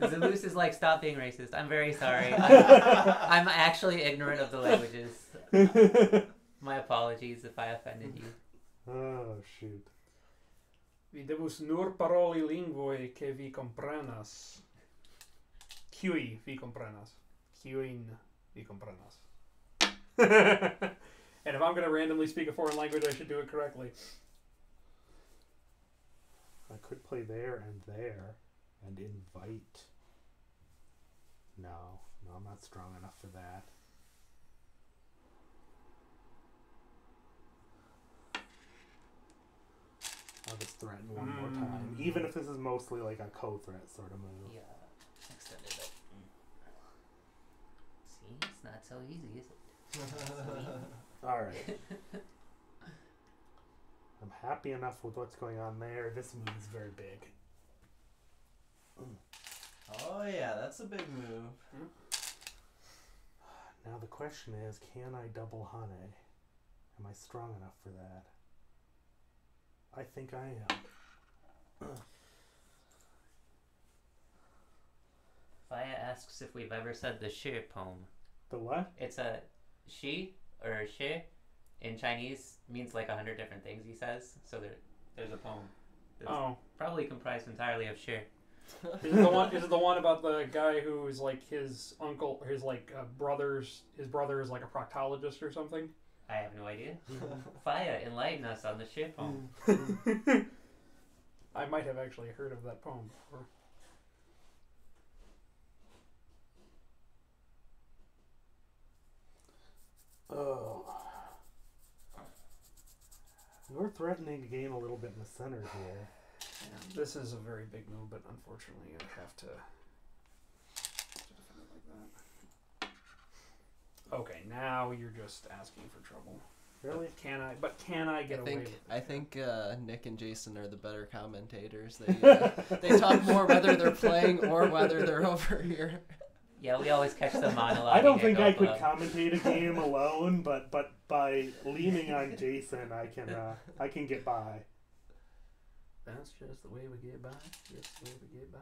Zeus is like, stop being racist. I'm very sorry. I'm actually ignorant of the languages. My apologies if I offended you. Oh, shoot. Vi devus nur paroli lingvoj ke vi komprenas. Kiuj vi komprenas. Kiujn vi komprenas. And if I'm going to randomly speak a foreign language, I should do it correctly. I could play there and invite. No, I'm not strong enough for that. I'll just threaten one more time, even if this is mostly like a co-threat sort of move. Yeah, extended it. See, it's not so easy, is it? All right. I'm happy enough with what's going on there. This move is very big. Oh yeah, that's a big move. Now the question is, can I double Hane? Am I strong enough for that? I think I am. Faya asks if we've ever said the shi poem. The what? It's a shi or shi in Chinese means like 100 different things, he says. So there's a poem that's probably comprised entirely of shi. Is it the one about the guy who's like his uncle, his like his brother is like a proctologist or something? I have no idea. Faya, enlighten us on the ship home. I might have actually heard of that poem before. Oh. You're threatening to gain a little bit in the center here. Yeah, this is a very big move, but unfortunately I have to defend it like that. Okay, now you're just asking for trouble. Really? Can I get away with it? I think Nick and Jason are the better commentators. They they talk more whether they're playing or whether they're over here. Yeah, we always catch the monologue. I don't think I could commentate a game alone, but by leaning on Jason, I can get by. That's just the way we get by. Just the way we get by.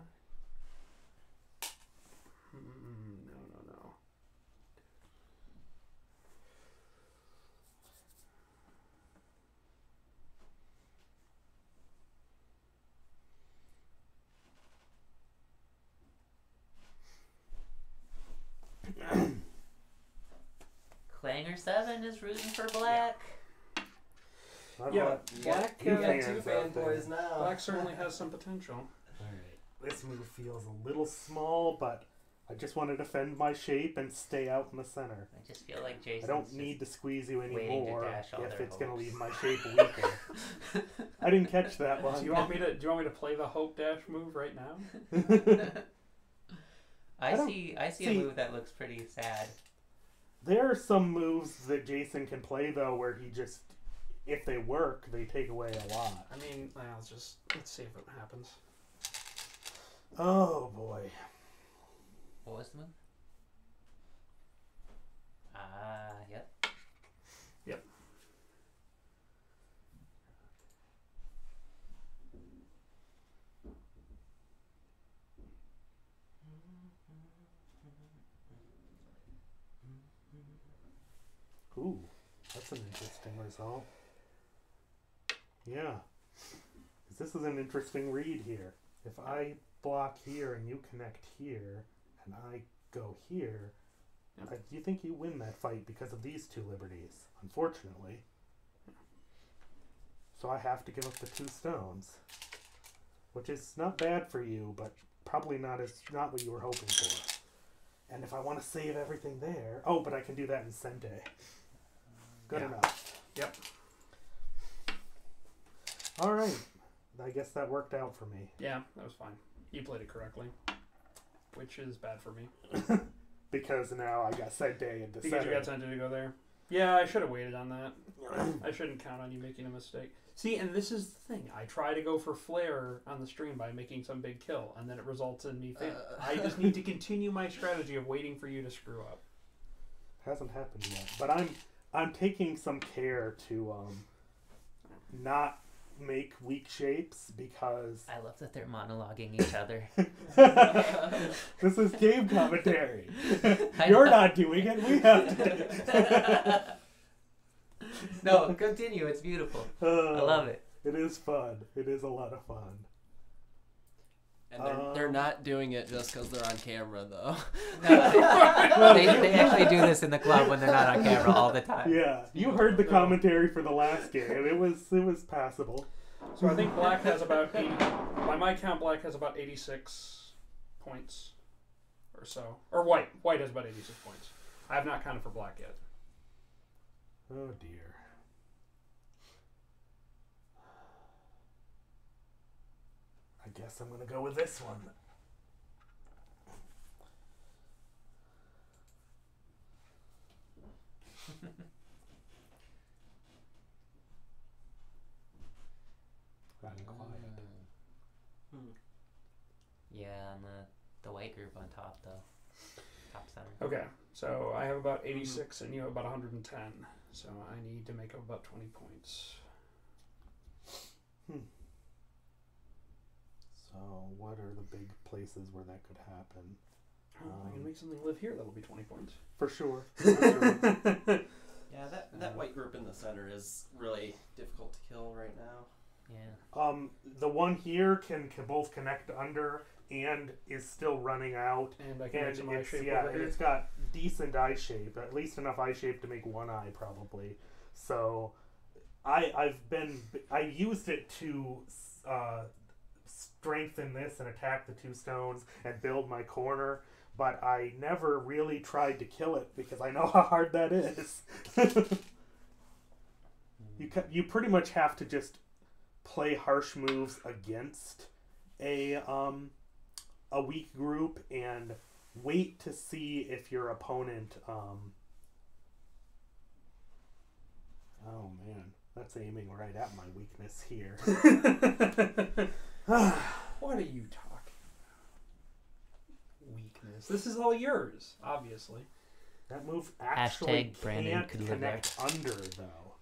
No. Clanger 7 is rooting for black. Yeah, Black, You got fans two out there. fanboys now. Black certainly has some potential. Alright, this move feels a little small, but I just want to defend my shape and stay out in the center. I just feel like I Jason's don't need to squeeze you waiting to anymore dash all if their it's going to hopes. leave my shape weaker. I didn't catch that one. Do you want me to play the hope dash move right now? I don't- see a see- move that looks pretty sad. There are some moves that Jason can play, though, where he just, if they work, they take away a lot. I mean, let's see if it happens. Oh, boy. What was the move? Yep. Yep. Ooh, that's an interesting result. Yeah. 'Cause this is an interesting read here. If I block here and you connect here, and I go here, Yep. do you think you win that fight because of these two liberties? Unfortunately. So I have to give up the 2 stones. Which is not bad for you, but probably not what you were hoping for. And if I want to save everything there... Oh, but I can do that in Sente. Good Yeah. enough. Yep. Alright. I guess that worked out for me. Yeah, that was fine. You played it correctly, which is bad for me. Because now I got Sente in the Because center. you got tempted to go there. Yeah, I should have waited on that. I shouldn't count on you making a mistake. See, and this is the thing. I try to go for flare on the stream by making some big kill, and then it results in me failing. I just need to continue my strategy of waiting for you to screw up. Hasn't happened yet. But I'm taking some care to not make weak shapes because I love that they're monologuing each other. this is game commentary. I You're know. not doing it. We have to do it. No, continue. It's beautiful. I love it. It is fun. It is a lot of fun. And they're not doing it just because they're on camera, though. No, they actually do this in the club when they're not on camera all the time. Yeah, you heard the commentary for the last game. It was passable. So I think Black has about 80... By my count, Black has about 86 points or so. Or White. White has about 86 points. I have not counted for Black yet. Oh dear. I guess I'm gonna go with this one. Rather quiet. Yeah, and the white group on top though. Top center. Okay, so I have about 86 and you have about 110. So I need to make up about 20 points. So what are the big places where that could happen? I can make something live here that'll be 20 points. For sure. For sure. Yeah, that white group in the center is really difficult to kill right now. Yeah. The one here can both connect under and is still running out. And I can make And some eye it's, shape yeah, over and here. it's got decent eye shape, at least enough eye shape to make one eye probably. So I used it to strengthen this and attack the 2 stones and build my corner, but I never really tried to kill it because I know how hard that is. You pretty much have to just play harsh moves against a weak group and wait to see if your opponent oh man, that's aiming right at my weakness here. What are you talking about? Weakness. This is all yours, obviously. That move actually Hashtag Brandon can't could live connect under, though,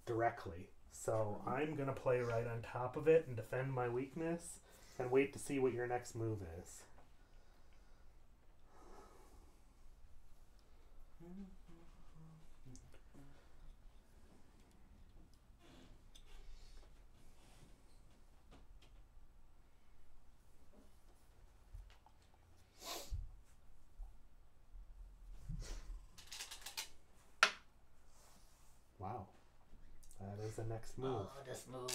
directly. So I'm going to play right on top of it and defend my weakness and wait to see what your next move is. Wow. That is the next move. Oh, this move.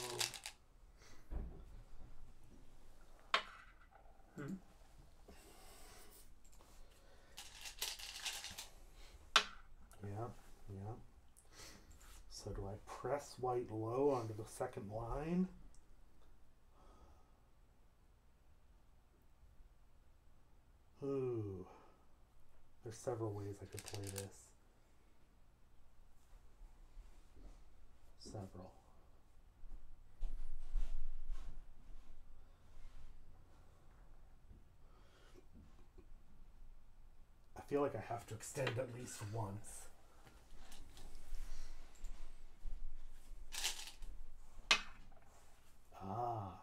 Yep, yep. So do I press white low onto the second line? Ooh. There's several ways I could play this. Several. I feel like I have to extend at least once. Ah.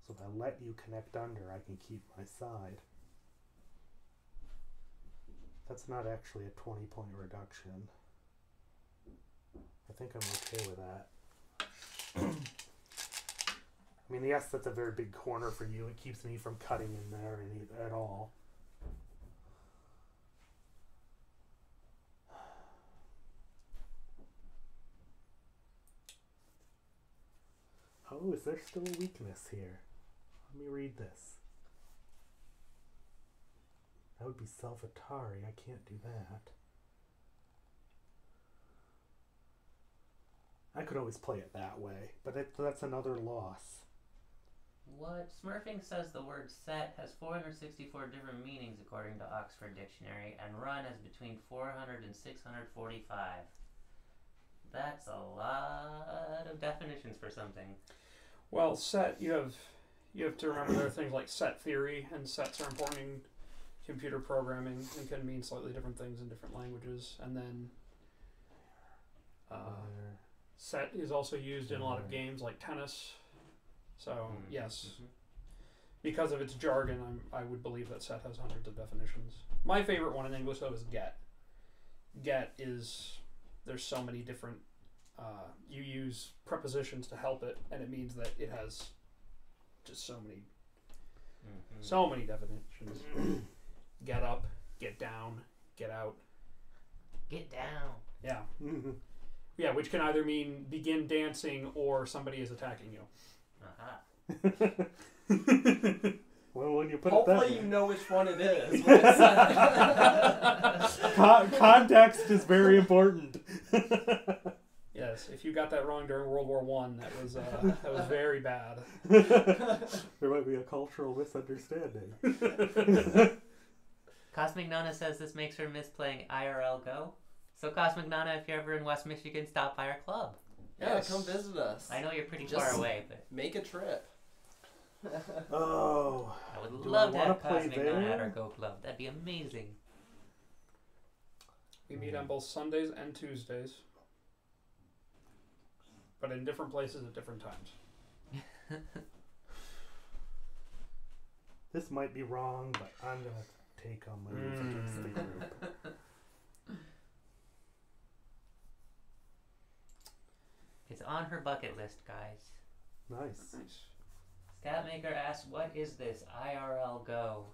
So if I let you connect under, I can keep my side. That's not actually a 20-point reduction. I think I'm okay with that. I mean, yes, that's a very big corner for you. It keeps me from cutting in there at all. Oh, is there still a weakness here? Let me read this. That would be Salvatari. I can't do that. I could always play it that way, but that's another loss. What? Smurfing says the word set has 464 different meanings according to Oxford Dictionary, and run has between 400 and 645. That's a lot of definitions for something. Well, set, you have to remember there are things like set theory, and sets are important in computer programming and can mean slightly different things in different languages. And then set is also used in a lot of games like tennis. So, yes, because of its jargon, I would believe that set has hundreds of definitions. My favorite one in English, though, is get. Get is, there's so many different, you use prepositions to help it, and it means that it has just so many definitions. Get up, get down, get out. Get down. Yeah. Yeah, which can either mean begin dancing or somebody is attacking you. Aha. Well, when you put Hopefully it that you know which one it is. When it's context is very important. Yes, if you got that wrong during World War I, that was very bad. There might be a cultural misunderstanding. Cosmic Nana says this makes her miss playing IRL Go. So Cosmic Nana, if you're ever in West Michigan, stop by our club. Yeah, come visit us. I know you're pretty Just far away, but make a trip. Oh. I would Do love I to wanna have play Cosmic Nana there? at our Go club. That'd be amazing. We meet on both Sundays and Tuesdays, but in different places at different times. This might be wrong, but I'm going to take a move against the group. It's on her bucket list, guys. Nice. Nice. Scatmaker asks, what is this IRL Go?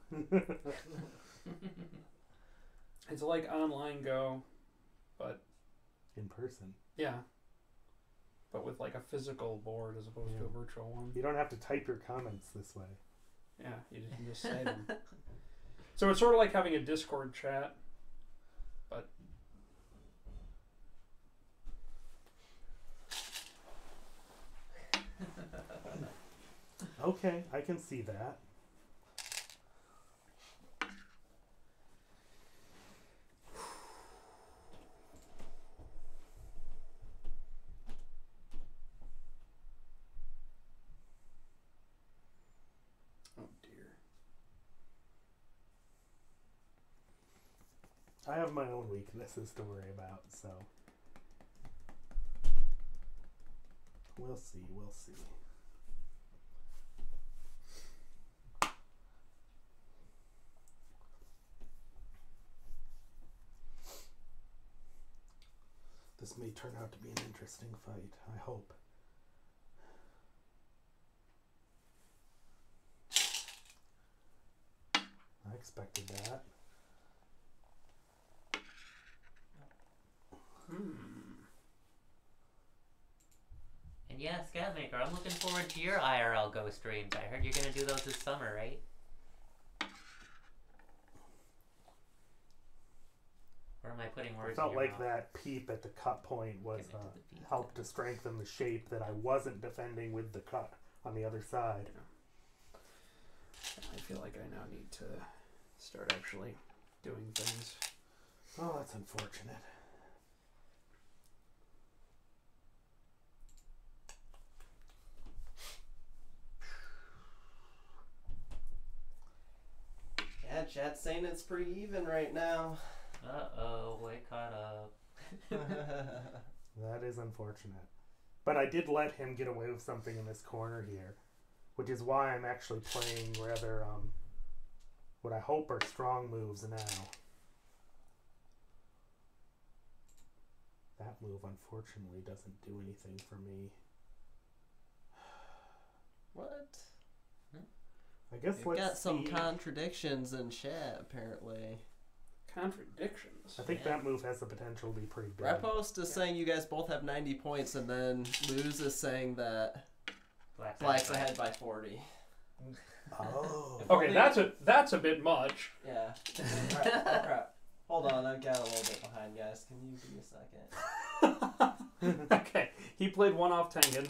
It's like online Go, but in person. Yeah. But with like a physical board as opposed to a virtual one. You don't have to type your comments this way. Yeah, you can just say them. So it's sort of like having a Discord chat, but Okay, I can see that. oh dear. I have my own weaknesses to worry about, so we'll see. We'll see. This may turn out to be an interesting fight, I hope. I expected that. And yeah, Scatmaker, I'm looking forward to your IRL Go streams. I heard you're gonna do those this summer, right? Or am I putting words I felt in your like mouth? that peep at the cut point was Give it to the beat. helped to strengthen the shape that I wasn't defending with the cut on the other side. I feel like I now need to start actually doing things. Oh, that's unfortunate. Yeah, chat's saying it's pretty even right now. Uh-oh, we caught up. That is unfortunate. But I did let him get away with something in this corner here, which is why I'm actually playing rather, what I hope are strong moves now. That move, unfortunately, doesn't do anything for me. What? I guess We've got let's some see. contradictions in chat, apparently. Contradictions. I think Yeah. that move has the potential to be pretty big. Repost is saying you guys both have 90 points, and then Luz is saying that Black's ahead by 40. Oh. Okay, that's a bit much. Yeah. Crap, oh, crap. Hold on, I've got a little bit behind, guys. Can you give me a second? Okay, he played one off Tengen,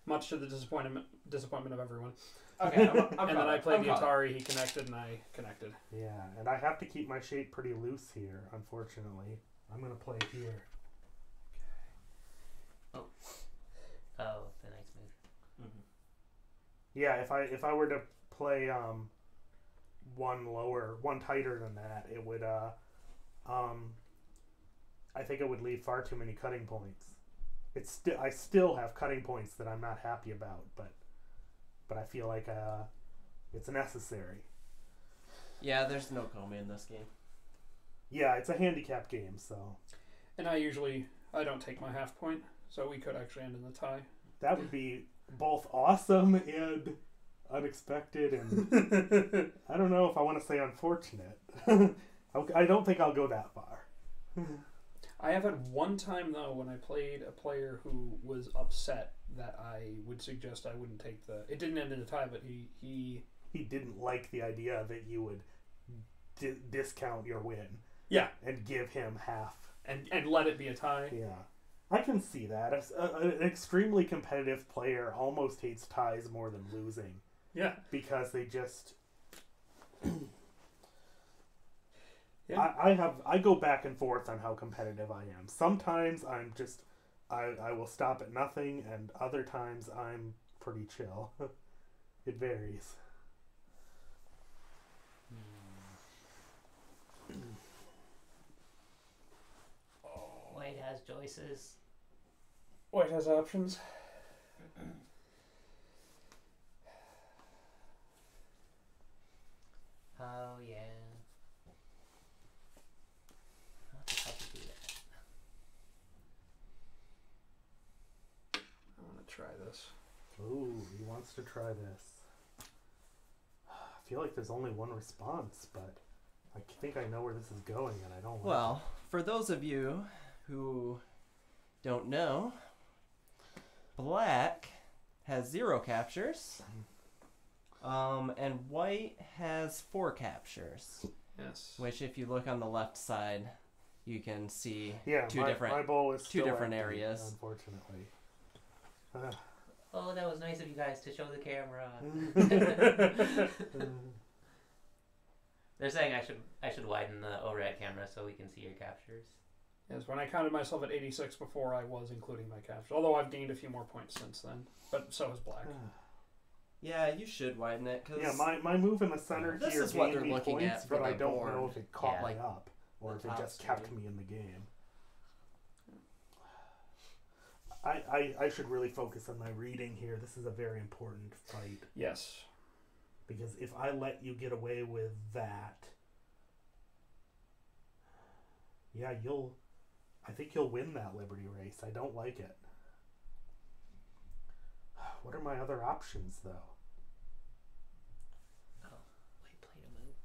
much to the disappointment of everyone. Okay, I'm And then I played the Atari. He connected, and I connected. Yeah, and I have to keep my shape pretty loose here, unfortunately. I'm going to play here. Oh, the nice move. Mm-hmm. Yeah, if I were to play one tighter than that, it would I think it would leave far too many cutting points. I still have cutting points that I'm not happy about, but I feel like it's necessary. Yeah, there's no Komi in this game. Yeah, it's a handicap game, so And I don't take my half point, so we could actually end in the tie. that would be both awesome and unexpected, and I don't know if I want to say unfortunate. I don't think I'll go that far. I have had one time, though, when I played a player who was upset that I would suggest I wouldn't take the... It didn't end in a tie, but he didn't like the idea that you would discount your win. Yeah. And give him half. And let it be a tie. Yeah. I can see that. An extremely competitive player almost hates ties more than losing. Yeah. Because they just... Yeah. I go back and forth on how competitive I am. Sometimes I'm just... I will stop at nothing, and other times I'm pretty chill. It varies. White has choices. White has options. Oh, yeah. How the fuck do that? I want to try this. Ooh, he wants to try this. I feel like there's only one response, but I think I know where this is going, and I don't want Well, for those of you who don't know, black has 0 captures. And white has 4 captures. Yes. Which, if you look on the left side, you can see Yeah, my bowl is two still different empty, areas. Unfortunately. Oh, that was nice of you guys to show the camera. They're saying I should widen the overhead camera so we can see your captures. Yes, when I counted myself at 86 before, I was including my captures. Although I've gained a few more points since then. But so has black. Yeah, you should widen it. Cause Yeah, my move in the center this here is what gained they're me looking points, at for but I the don't board. know if it caught Yeah. me up or The if it top just kept screen. me in the game. I should really focus on my reading here. This is a very important fight. Yes. Because if I let you get away with that, yeah, I think you'll win that Liberty race. I don't like it. What are my other options, though? Wait, play to move.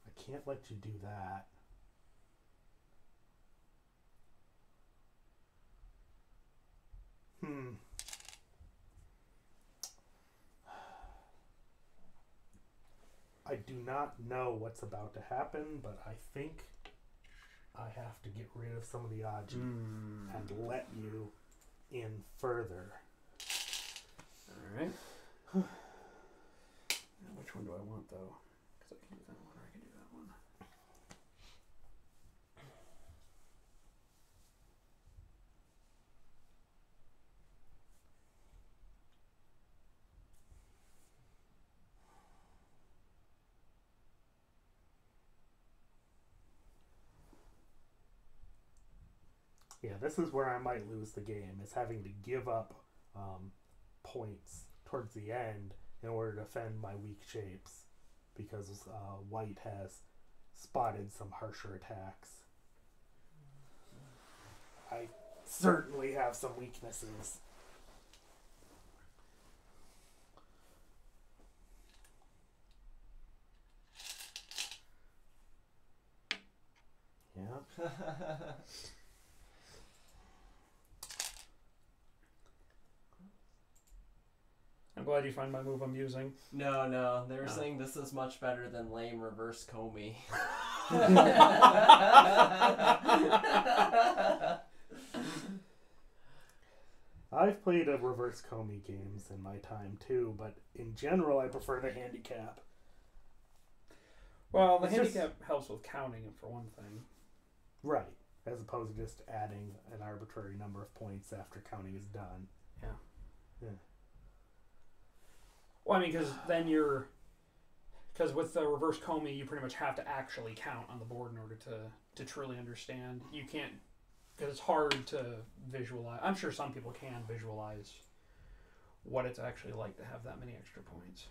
I can't let you do that. I do not know what's about to happen, but I think I have to get rid of some of the Aji and let you in further. Alright. Which one do I want, though? Because I can do that one or I can do that one. Yeah, this is where I might lose the game, is having to give up points towards the end in order to defend my weak shapes, because white has spotted some harsher attacks. I certainly have some weaknesses. Yeah. I'm glad you find my move amusing. No, they were No. saying this is much better than lame reverse Comey. I've played a reverse Comey games in my time too, but in general I prefer the handicap. Well, the It's just- handicap helps with counting it, for one thing. Right. As opposed to just adding an arbitrary number of points after counting is done. Yeah. Yeah. Well, I mean, because then because with the reverse Comey, you pretty much have to actually count on the board in order to truly understand. You can't, because it's hard to visualize. I'm sure some people can visualize what it's actually like to have that many extra points.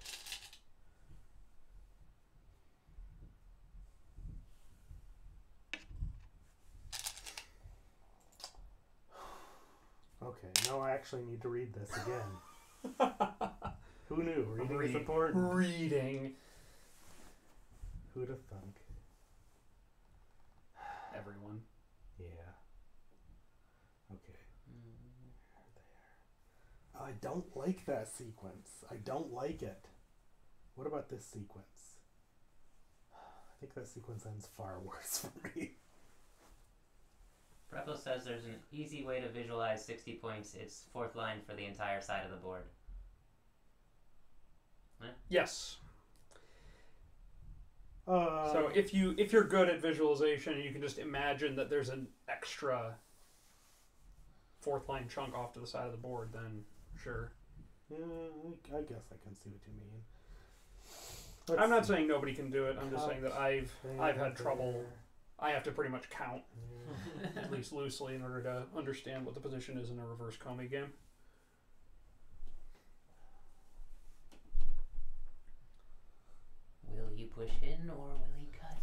Okay, now I actually need to read this again. Who knew? Reading is important. Reading. Who'd have thunk? Everyone. Yeah. Okay. I don't like that sequence. I don't like it. What about this sequence? I think that sequence ends far worse for me. Breppo says there's an easy way to visualize 60 points. It's fourth line for the entire side of the board. Yes. So So if you're good at visualization, you can just imagine that there's an extra fourth line chunk off to the side of the board, then sure. I guess I can see what you mean. I'm not Let's see. saying nobody can do it. I'm just saying that I've had There. trouble. I have to pretty much count, at least loosely, in order to understand what the position is in a reverse Comey game. Will you push in or will he cut?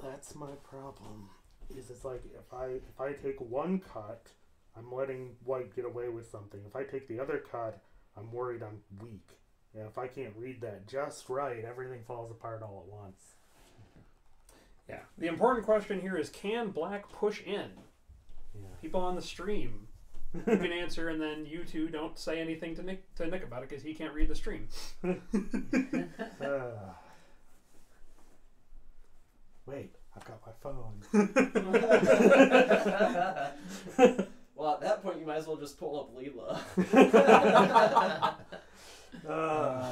That's my problem. Is it's like if I take one cut, I'm letting white get away with something. If I take the other cut, I'm worried I'm weak. And if I can't read that just right, everything falls apart all at once. Yeah. The important question here is, can black push in? Yeah. People on the stream, you can answer, and then you two don't say anything to Nick about it because he can't read the stream. Wait, I've got my phone. Well, at that point, you might as well just pull up Leela.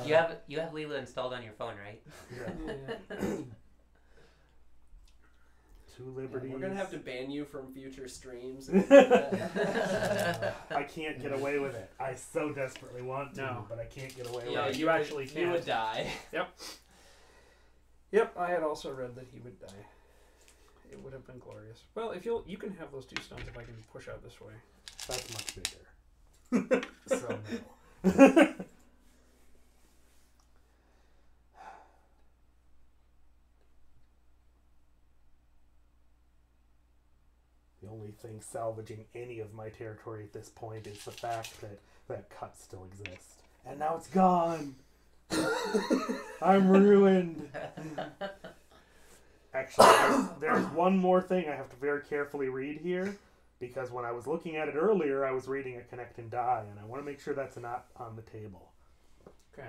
You have Leela installed on your phone, right? Yeah. Two liberties. We're gonna have to ban you from future streams. I can't get away with it. I so desperately want to, No. but I can't get away Yeah, with it. you actually You can't. would die. Yep, I had also read that he would die. It would have been glorious. Well, if you can have those 2 stones if I can push out this way. That's much bigger. So no. The only thing salvaging any of my territory at this point is the fact that that cut still exists. And now it's gone! I'm ruined! Actually, there's one more thing I have to very carefully read here, because when I was looking at it earlier, I was reading a connect and die, and I want to make sure that's not on the table. Okay.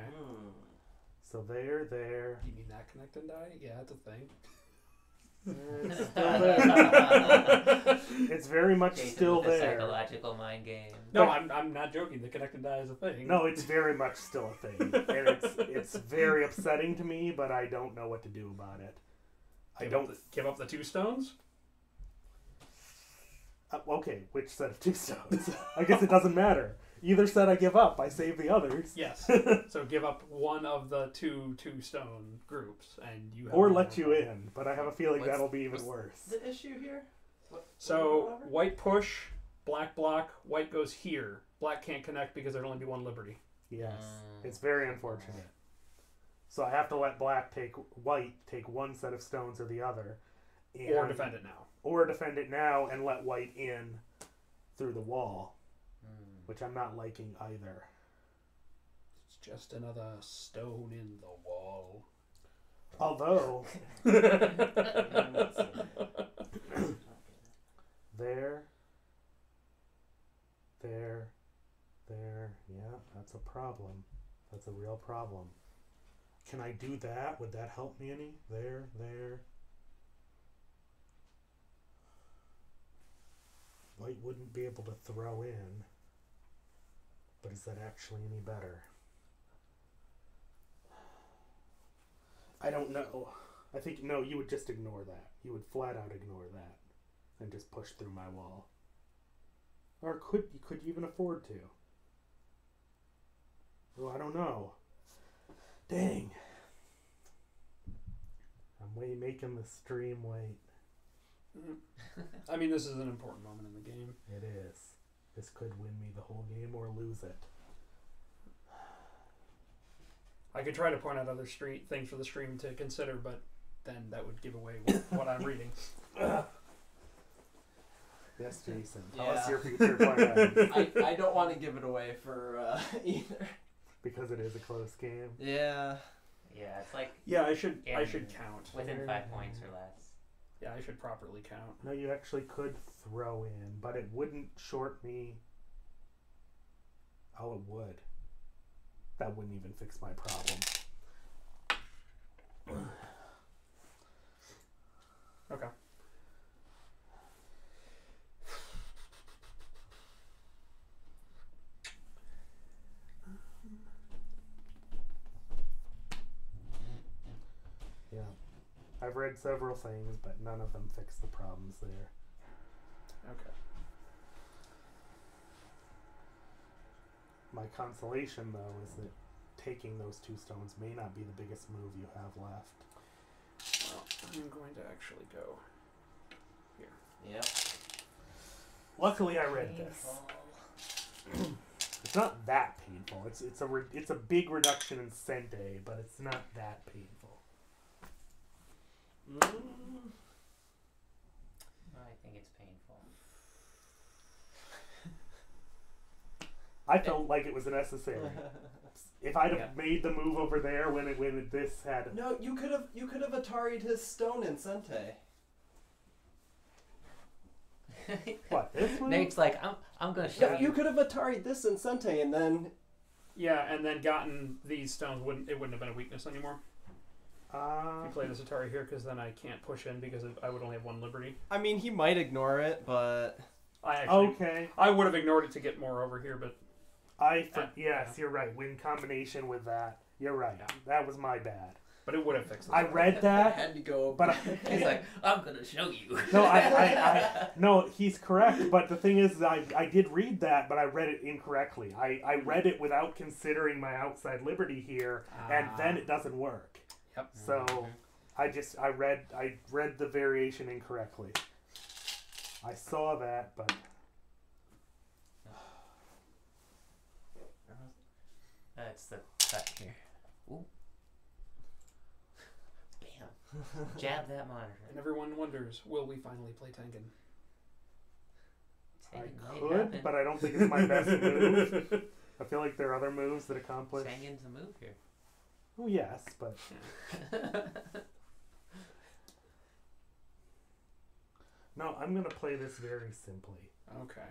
So there. You mean that connect and die? Yeah, that's a thing. It's still there. It's very much Jason still with the there. psychological mind game. No, But- I'm not joking. The connect and die is a thing. No, it's very much still a thing, and it's very upsetting to me, but I don't know what to do about it. Give up the 2 stones? Okay, which set of 2 stones? I guess it doesn't matter. Either set I give up, I save the others. Yes. So give up one of the 2 stone groups, and you have Or no let more you problem. in, but I have a feeling What's- that'll be even what's worse. The issue here? So Whatever? white push, black block, white goes here. Black can't connect because there'd only be 1 liberty. Yes, it's very unfortunate. So I have to let white take 1 set of stones or the other. Or defend it now. Or defend it now and let white in through the wall, which I'm not liking either. It's just another stone in the wall. Although, there, yeah, that's a problem. That's a real problem. Can I do that? Would that help me any? There. White wouldn't be able to throw in, but is that actually any better? I don't know. I think, no, you would just ignore that. You would flat out ignore that and just push through my wall. Or could you even afford to? Oh, I don't know. Dang. I'm making the stream wait. I mean, this is an important moment in the game. It is. This could win me the whole game or lose it. I could try to point out other things for the stream to consider, but then that would give away what I'm reading. Yes, Jason. Tell Yeah. us your future plans. I don't want to give it away for either. Because it is a close game. Yeah. Yeah, it's like Yeah, I should Yeah. count. within 5 points or less. Yeah, I should properly count. No, you actually could throw in, but it wouldn't short me. Oh, it would. That wouldn't even fix my problem. Okay. Yeah. I've read several things, but none of them fix the problems there. Okay. My consolation, though, is that taking those 2 stones may not be the biggest move you have left. Well, I'm going to actually go. Yep. Luckily, I read this. It's not that painful. It's a big reduction in Sente, but it's not that painful. I think it's painful. I felt like it was necessary. if I'd have made the move over there when this had... No, you could have Atari'd his stone in Sente. What, this move? Nate's like, I'm gonna show Yeah, you. you could have Atari'd this in Sente and then... Yeah, and then gotten these stones. It wouldn't have been a weakness anymore. You play this Atari here, because then I can't push in because I would only have 1 liberty. I mean, he might ignore it, but... Okay. I would have ignored it to get more over here, but... Yes, you're right. In combination with that, you're right. Yeah. That was my bad. But it would have fixed it. I read that, had to go... but He's like, I'm gonna show you. no, no, he's correct. But the thing is, I did read that, but I read it incorrectly. I read it without considering my outside liberty here, and then it doesn't work. Yep. So I read the variation incorrectly. I saw that, but That's the cut here. Ooh. Bam. Jab that monitor. And everyone wonders, will we finally play Tengen? I Tengen might could, happen. but I don't think it's my best move. I feel like there are other moves that accomplish. Tengen's a move here. Oh yes, but no, I'm gonna play this very simply. Okay.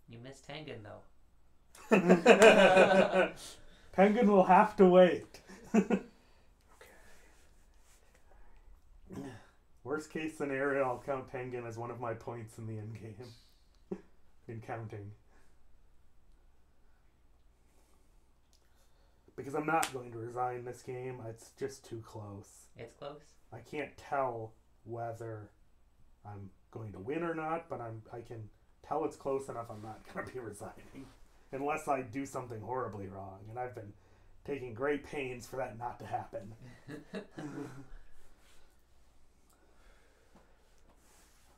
You missed Tengen though. Tengen will have to wait. Worst case scenario, I'll count Tengen as one of my points in the end game. In counting. Because I'm not going to resign this game. It's just too close. It's close. I can't tell whether I'm going to win or not, but I can tell it's close enough I'm not going to be resigning. Unless I do something horribly wrong. And I've been taking great pains for that not to happen.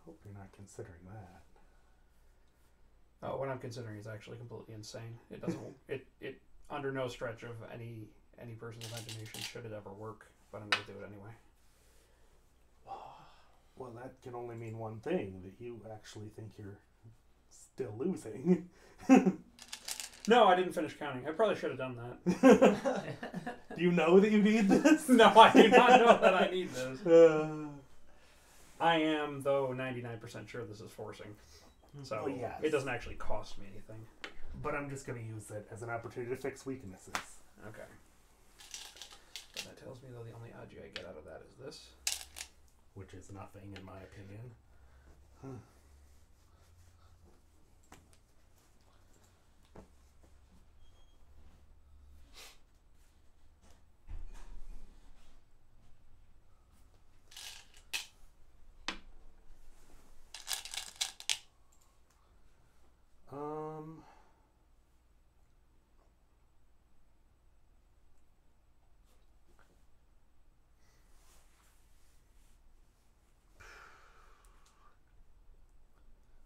Hope you're not considering that. Oh, what I'm considering is actually completely insane. It doesn't. it under no stretch of any person's imagination should it ever work. But I'm going to do it anyway. Well, that can only mean one thing, that you actually think you're still losing. No, I didn't finish counting. I probably should have done that. Do you know that you need this? No, I do not know that I need this. I am, though, 99% sure this is forcing. So yes. it doesn't actually cost me anything. But I'm just going to use it as an opportunity to fix weaknesses. Okay. But that tells me, though, the only agi I get out of that is this. Which is nothing, in my opinion. Huh.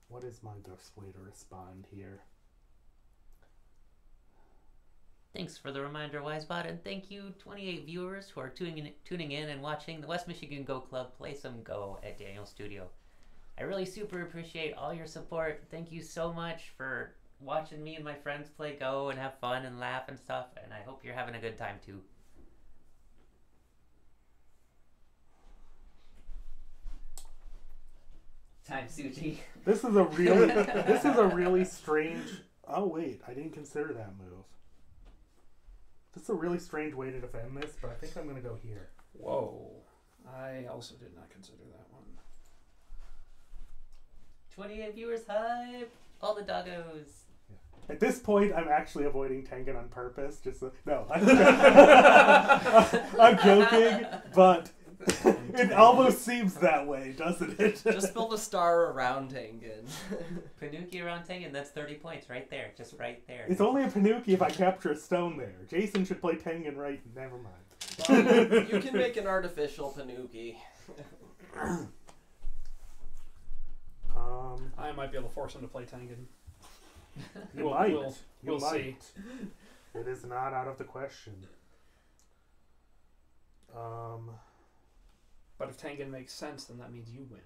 What is my best way to respond here? Thanks for the reminder, Wisebot, and thank you, 28 viewers who are tuning in and watching the West Michigan Go Club play some Go at Daniel's studio. I really super appreciate all your support. Thank you so much for watching me and my friends play Go and have fun and laugh and stuff, and I hope you're having a good time too. Time, Suji. This is a really strange... Oh wait, I didn't consider that move. This is a really strange way to defend this, but I think I'm going to go here. Whoa. I also did not consider that one. 28 viewers, hype! All the doggos. At this point, I'm actually avoiding Tengen on purpose. No. I'm joking, but it almost seems that way, doesn't it? Just build a star around Tengen. Panuki around Tengen, that's 30 points right there. Just right there. It's only a Panuki if I capture a stone there. Jason should play Tengen right. Never mind. Well, you can make an artificial Panuki. I might be able to force him to play Tengen. You might. We'll see. It is not out of the question. But if Tengen makes sense, then that means you win.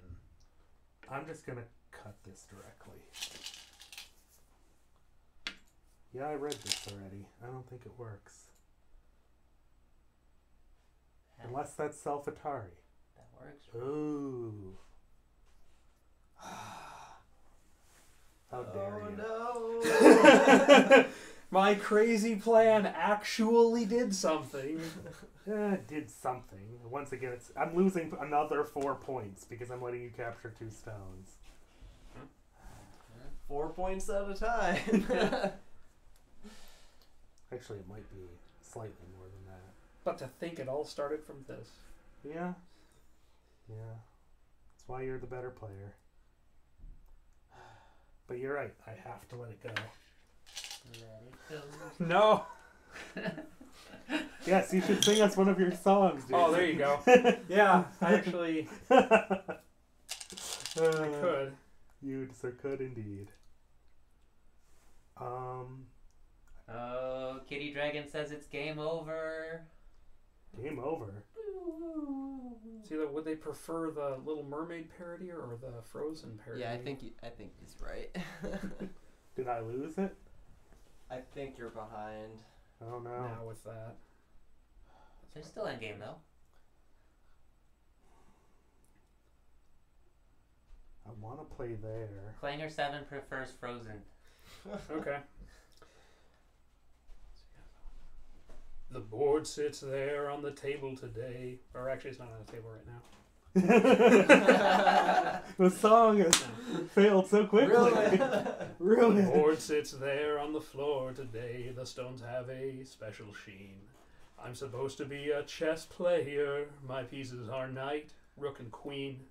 I'm just going to cut this directly. Yeah, I read this already. I don't think it works. Unless that's Self-Atari. That works. Ooh. How dare you. Oh My crazy plan actually did something. It did something. Once again, I'm losing another 4 points because I'm letting you capture 2 stones. no! 4 points at a time. Actually, it might be slightly more than that. But to think it all started from this. Yeah. Yeah. That's why you're the better player. But you're right. I have to let it go. Let it go. No. Yes, you should sing us one of your songs, dude. Oh, there you go. Yeah, I actually I could. You sir could indeed. Oh, Kitty Dragon says it's game over. Game over. See, would they prefer the Little Mermaid parody or the Frozen parody? Yeah, I think he's right. Did I lose it? I think you're behind. Oh no. Now with that. They're still in game though. I want to play there. Clanger 7 prefers Frozen. Okay. The board sits there on the table today. Or actually, it's not on the table right now. The song has failed so quickly. Really? Really? The board sits there on the floor today. The stones have a special sheen. I'm supposed to be a chess player. My pieces are knight, rook, and queen.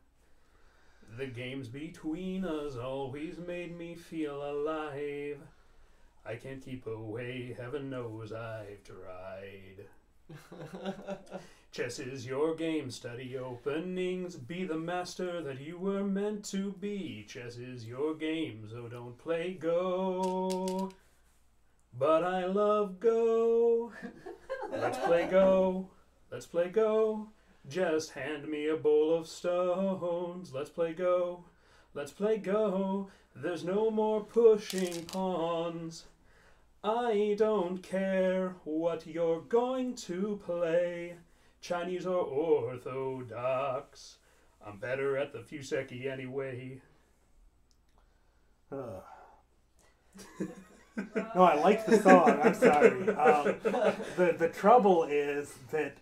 The games between us always made me feel alive. I can't keep away, heaven knows I've tried. Chess is your game, study openings, be the master that you were meant to be. Chess is your game, so don't play Go. But I love Go. Let's play Go. Let's play Go. Just hand me a bowl of stones. Let's play Go. Let's play Go. There's no more pushing pawns. I don't care what you're going to play, Chinese or Orthodox. I'm better at the Fuseki anyway. No, I like the song. I'm sorry. The trouble is that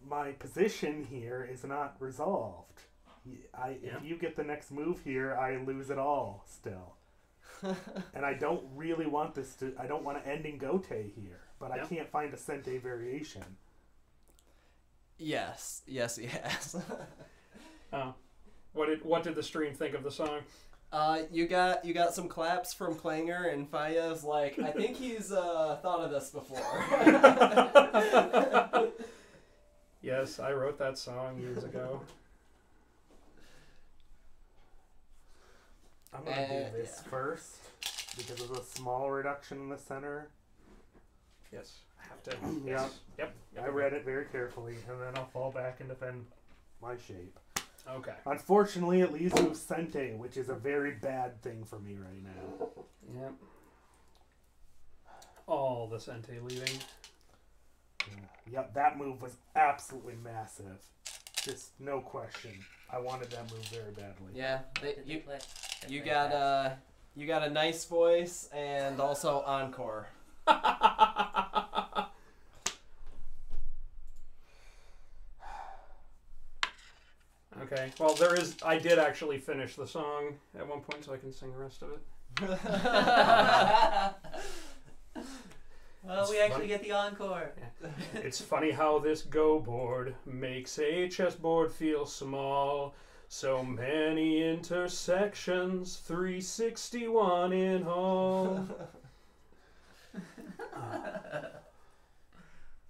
my position here is not resolved. If you get the next move here, I lose it all still. And I don't really want this to. I don't want to end in Gote here, but I can't find a Sente variation. Yes. Oh, what did the stream think of the song? You got some claps from Clanger, and Faya's like, I think he's thought of this before. Yes, I wrote that song years ago. I'm going to do this first because of the small reduction in the center. Yes, I have to. Yeah. Yep. I read it very carefully, and then I'll fall back and defend my shape. Okay. Unfortunately, it leaves you Sente, which is a very bad thing for me right now. Yep. All the Sente leaving. Yep, that move was absolutely massive. Just no question. I wanted that move very badly. Yeah, you got a nice voice and also encore. Okay. Well, I did actually finish the song at one point, so I can sing the rest of it. Well, we actually get the encore. It's funny how this Go board makes a chessboard feel small. So many intersections, 361 in all.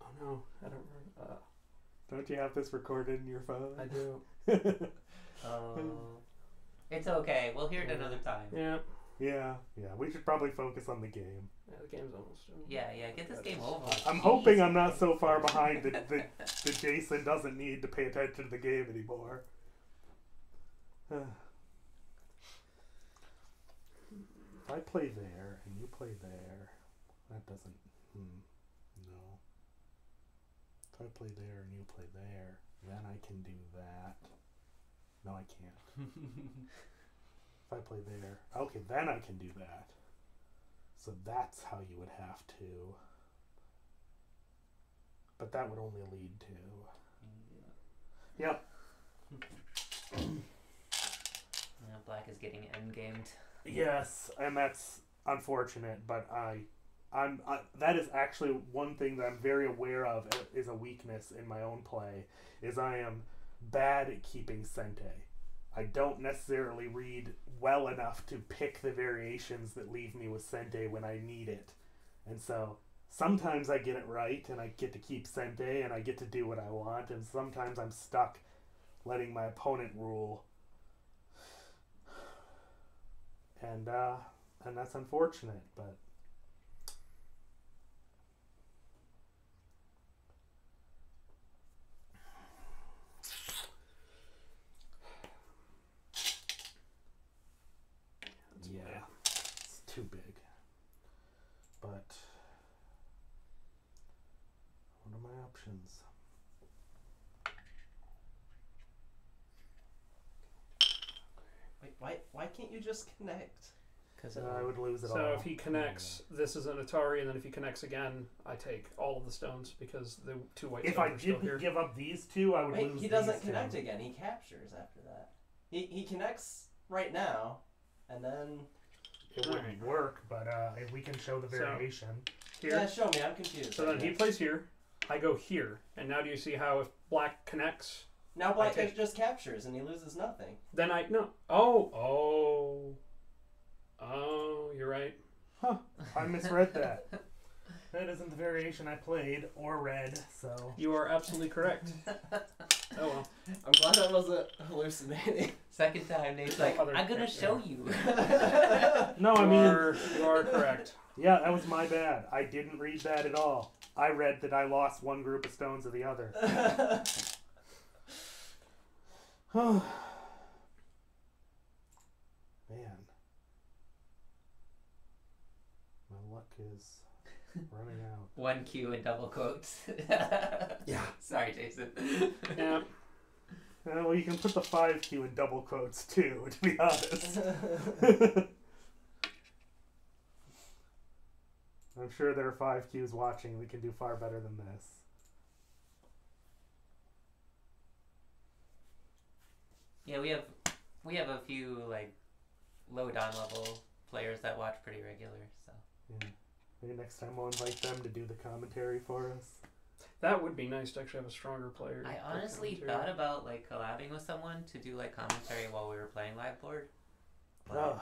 Oh no, I don't remember. Don't you have this recorded in your phone? I do. It's okay. We'll hear it another time. Yeah. Yeah. We should probably focus on the game. Yeah, the game's almost done. Yeah. Get this game over. I'm hoping I'm not so far behind that Jason doesn't need to pay attention to the game anymore. If I play there and you play there, That doesn't. No. If I play there and you play there, then I can do that. No, I can't. If I play there, okay, then I can do that. So that's how you would have to. But that would only lead to. Yep. Black is getting endgamed. Yes, and that's unfortunate, but I'm that is actually one thing that I'm very aware of is a weakness in my own play, is I am bad at keeping Sente. I don't necessarily read well enough to pick the variations that leave me with Sente when I need it. And so sometimes I get it right and I get to keep Sente and I get to do what I want, and sometimes I'm stuck letting my opponent rule. And that's unfortunate, but yeah, it's too big. But what are my options? Wait, why can't you just connect? Because I would lose it all. So if he connects, this is an Atari, and then if he connects again, I take all of the stones because the 2 white if stones I are still didn't here. give up these two, I would Wait, lose he doesn't these connect two. again. He captures after that. He connects right now, and then It wouldn't work, but if we can show the variation. Here. yeah, show me. I'm confused. So then he plays here. I go here, and now do you see how if black connects, Now Black I take- just captures and he loses nothing. then I no. Oh, you're right. I misread that. That isn't the variation I played or read, so. You are absolutely correct. Oh well. I'm glad I wasn't hallucinating. second time, Nate's like, Other- I'm gonna show you. No, I mean, You are correct. yeah, that was my bad. I didn't read that at all. I read that I lost one group of stones to the other. Man. My luck is running out. 1 Q in double quotes. Yeah. Sorry, Jason. Yeah. Well, you can put the 5Q in double quotes too, to be honest. I'm sure there are 5Qs watching that can do far better than this. Yeah, we have a few like low dawn level players that watch pretty regular. So Yeah. Maybe next time we'll invite them to do the commentary for us. That would be nice to actually have a stronger player. I for honestly commentary. thought about like collabing with someone to do like commentary while we were playing live board. But Oh.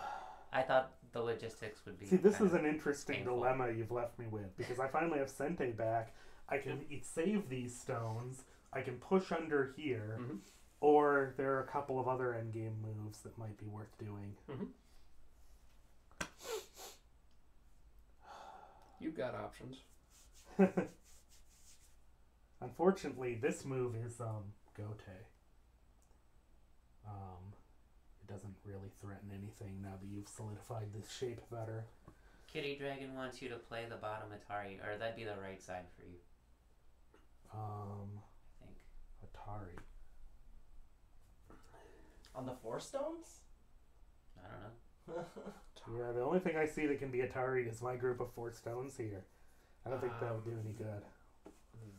I thought the logistics would be. See, this kind is of an interesting painful. dilemma you've left me with, because I finally have Sente back. I can save these stones. I can push under here, Mhm. or there are a couple of other endgame moves that might be worth doing. You've got options. Unfortunately, this move is Gote. It doesn't really threaten anything now that you've solidified this shape better. Kitty Dragon wants you to play the bottom Atari, or that'd be the right side for you, I think. Atari. On the 4 stones? I don't know. Yeah, the only thing I see that can be Atari is my group of 4 stones here. I don't think that would do any good.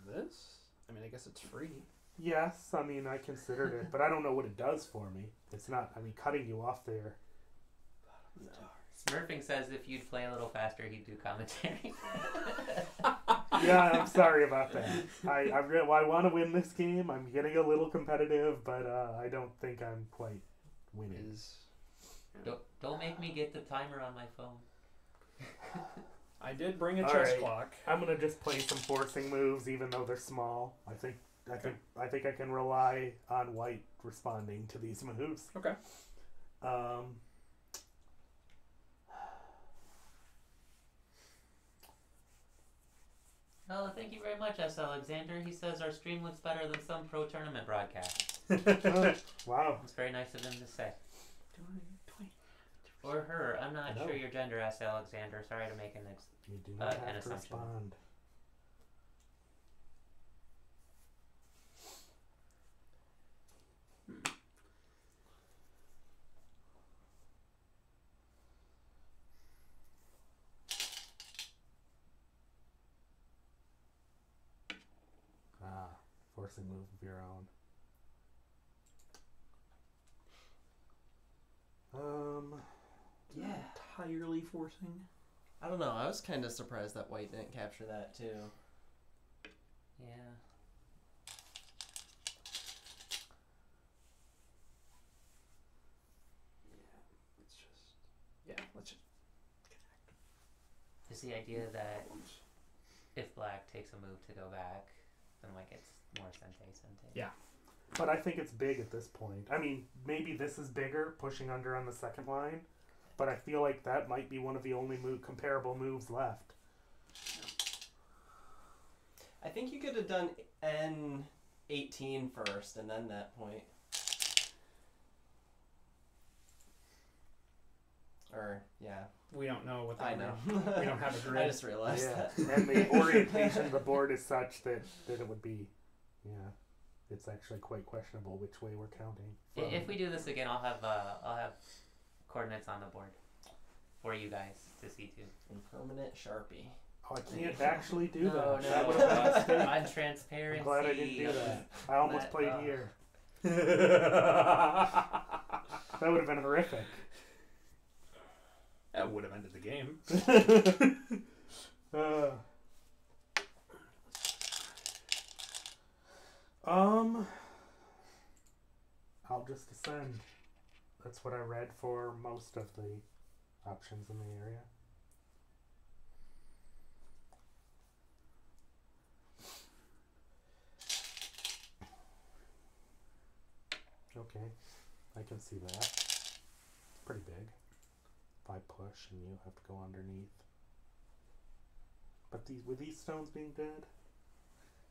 This? I mean, I guess it's free. Yes, I mean, I considered it, but I don't know what it does for me. It's not, I mean, cutting you off there. Smurfing says if you'd play a little faster, he'd do commentary. Yeah, I'm sorry about that. I want to win this game. I'm getting a little competitive, but I don't think I'm quite winning. Don't make me get the timer on my phone. I did bring a All chess right. clock. I'm gonna just play some forcing moves, even though they're small. I think I can rely on white responding to these moves. Okay. Well, thank you very much, S. Alexander. He says our stream looks better than some pro tournament broadcasts. Wow. It's very nice of him to say. Or her. I'm not No. sure your gender, asked Alexander. Sorry to make an You do not an have to assumption. respond. Forcing move of your own. Yeah. Entirely forcing. I don't know. I was kind of surprised that white didn't capture that too. Yeah. It's just. Yeah, let's just. Is the idea that if black takes a move to go back, then like it's more sente. Yeah. But I think it's big at this point. I mean, maybe this is bigger, pushing under on the second line. But I feel like that might be one of the only comparable moves left. I think you could have done N18 first and then that point. Or, yeah. We don't know what the I know. We don't have a grid. I just realized that. And the orientation of the board is such that it would be, it's actually quite questionable which way we're counting. If we do this again, I'll have coordinates on the board for you guys to see too. Impermanent Sharpie. Oh, I can't actually do No, that. no. That would have been a mistake. On transparency. I'm glad I didn't do that. I almost That- played here. That would have been horrific. That would have ended the game. I'll just ascend. That's what I read for most of the options in the area. Okay, I can see that. It's pretty big. If I push and you have to go underneath. But with these stones being dead?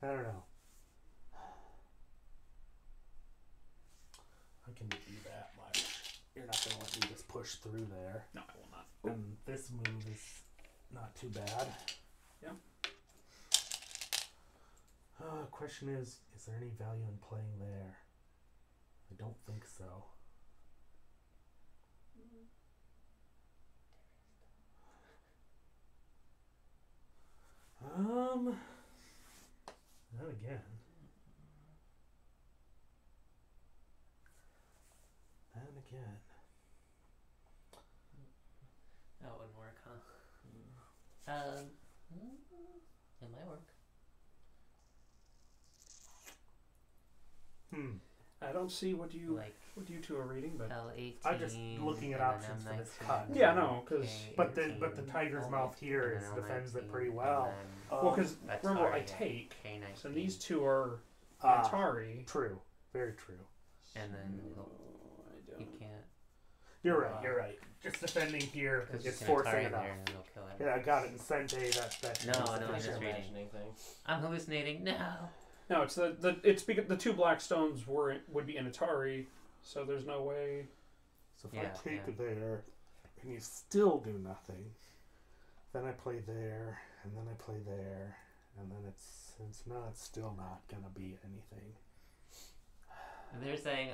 I don't know. I can do that much. You're not going to let me just push through there. No, I will not. And this move is not too bad. Yeah. Question is there any value in playing there? I don't think so. Not again. And again. That wouldn't work, huh? It might work. I don't see what you Like two are reading, but L18. I'm just looking at and then options for this M19, cut. Yeah, no, 'cause- But the K18, tiger's mouth here and then defends it L19, pretty and well. then well, because That's remember I hard, yeah. take, K19. so these two are Ah, Atari. true. Very true. And then So, you can't. You're right. You're right. Just defending here Because is you can forcing Atari it there off. and then they'll kill it. Yeah, I got it in Sente. That No, should be no, I'm I'm just just sufficient. reading. imagining things. I'm hallucinating. No. No, it's it's because the two black stones would be in Atari, so there's no way. So if Yeah, I take yeah. there and you still do nothing, then I play there and then I play there and then it's still not gonna be anything. And they're saying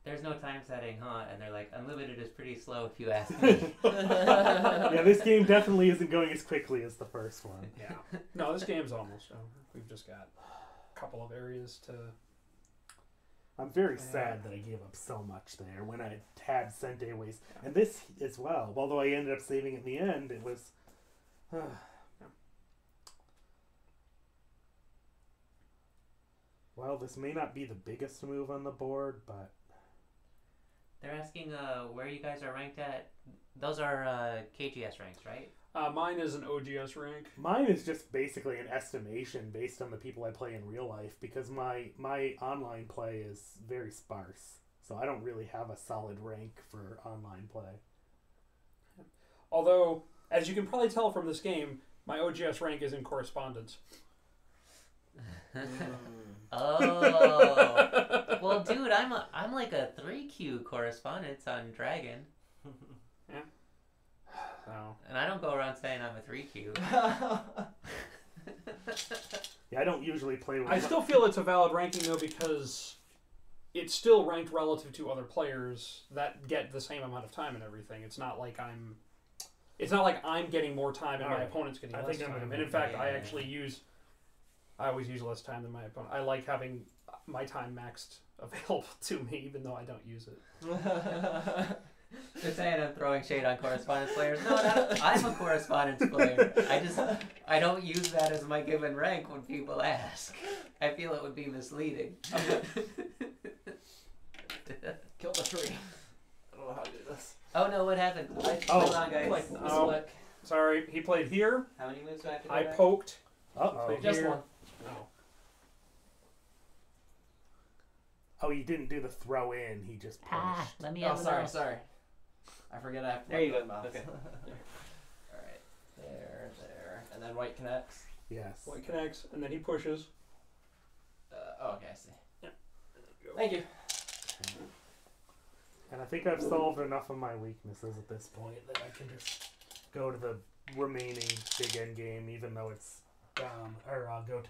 there's no time setting, huh? And they're like, unlimited is pretty slow if you ask me. Yeah, this game definitely isn't going as quickly as the first one. Yeah. No, this game's almost over. We've just got a couple of areas to. I'm very sad that I gave up so much there when I had Sente waste. And this as well. Although I ended up saving it in the end, it was... Well, this may not be the biggest move on the board, but... They're asking where you guys are ranked at. Those are KGS ranks, right? Mine is an OGS rank. Mine is just basically an estimation based on the people I play in real life, because my online play is very sparse. So I don't really have a solid rank for online play. Although, as you can probably tell from this game, my OGS rank is in correspondence. Oh. Well, dude, I'm like a 3Q correspondence on Dragon. So And I don't go around saying I'm a 3Q. Yeah, I don't usually play with. I still feel it's a valid ranking though because it's still ranked relative to other players that get the same amount of time and everything. It's not like I'm getting more time and my Alright. opponent's getting I less think I'm time. gonna And in make fact, that, I yeah. actually I always use less time than my opponent. I like having my time maxed available to me, even though I don't use it. They're saying I'm throwing shade on correspondence players. No, I'm a correspondence player. I don't use that as my given rank when people ask. I feel it would be misleading. Kill the tree. I don't know how to do this. Oh no, what happened? Oh. Hold on, guys. Like, Oh. slick. Sorry, he played here. How many moves do I have to go I back? poked. Uh-oh. Played Just here. one. Oh. Oh, you didn't do the throw in. He just pushed. Let me Oh, have sorry. I forget I have to There you let go. my mouse. Okay. Alright. There. And then white connects. Yes. White connects, and then he pushes. Okay, I see. Go. Thank you. And I think I've solved enough of my weaknesses at this point that I can just go to the remaining big end game, even though it's Gote.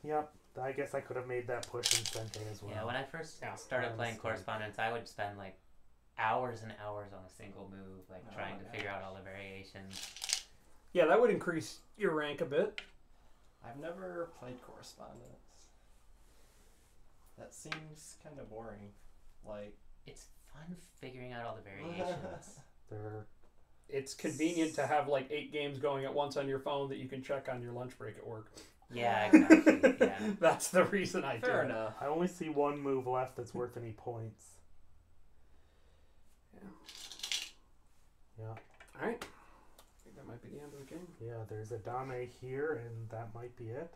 Yep. I guess I could have made that push in Sente as well. Yeah, when I first Yeah, started my playing mistake. correspondence, I would spend like hours and hours on a single move, like Oh trying my to figure out gosh. all the variations. Yeah, that would increase your rank a bit. I've never played correspondence. That seems kind of boring. Like, It's fun figuring out all the variations. They're It's convenient to have like 8 games going at once on your phone that you can check on your lunch break at work. Yeah, exactly. Yeah. That's the reason I fair do it. enough. I only see one move left that's worth any points. Yeah. Alright. I think that might be the end of the game. Yeah, there's a Dame here, and that might be it.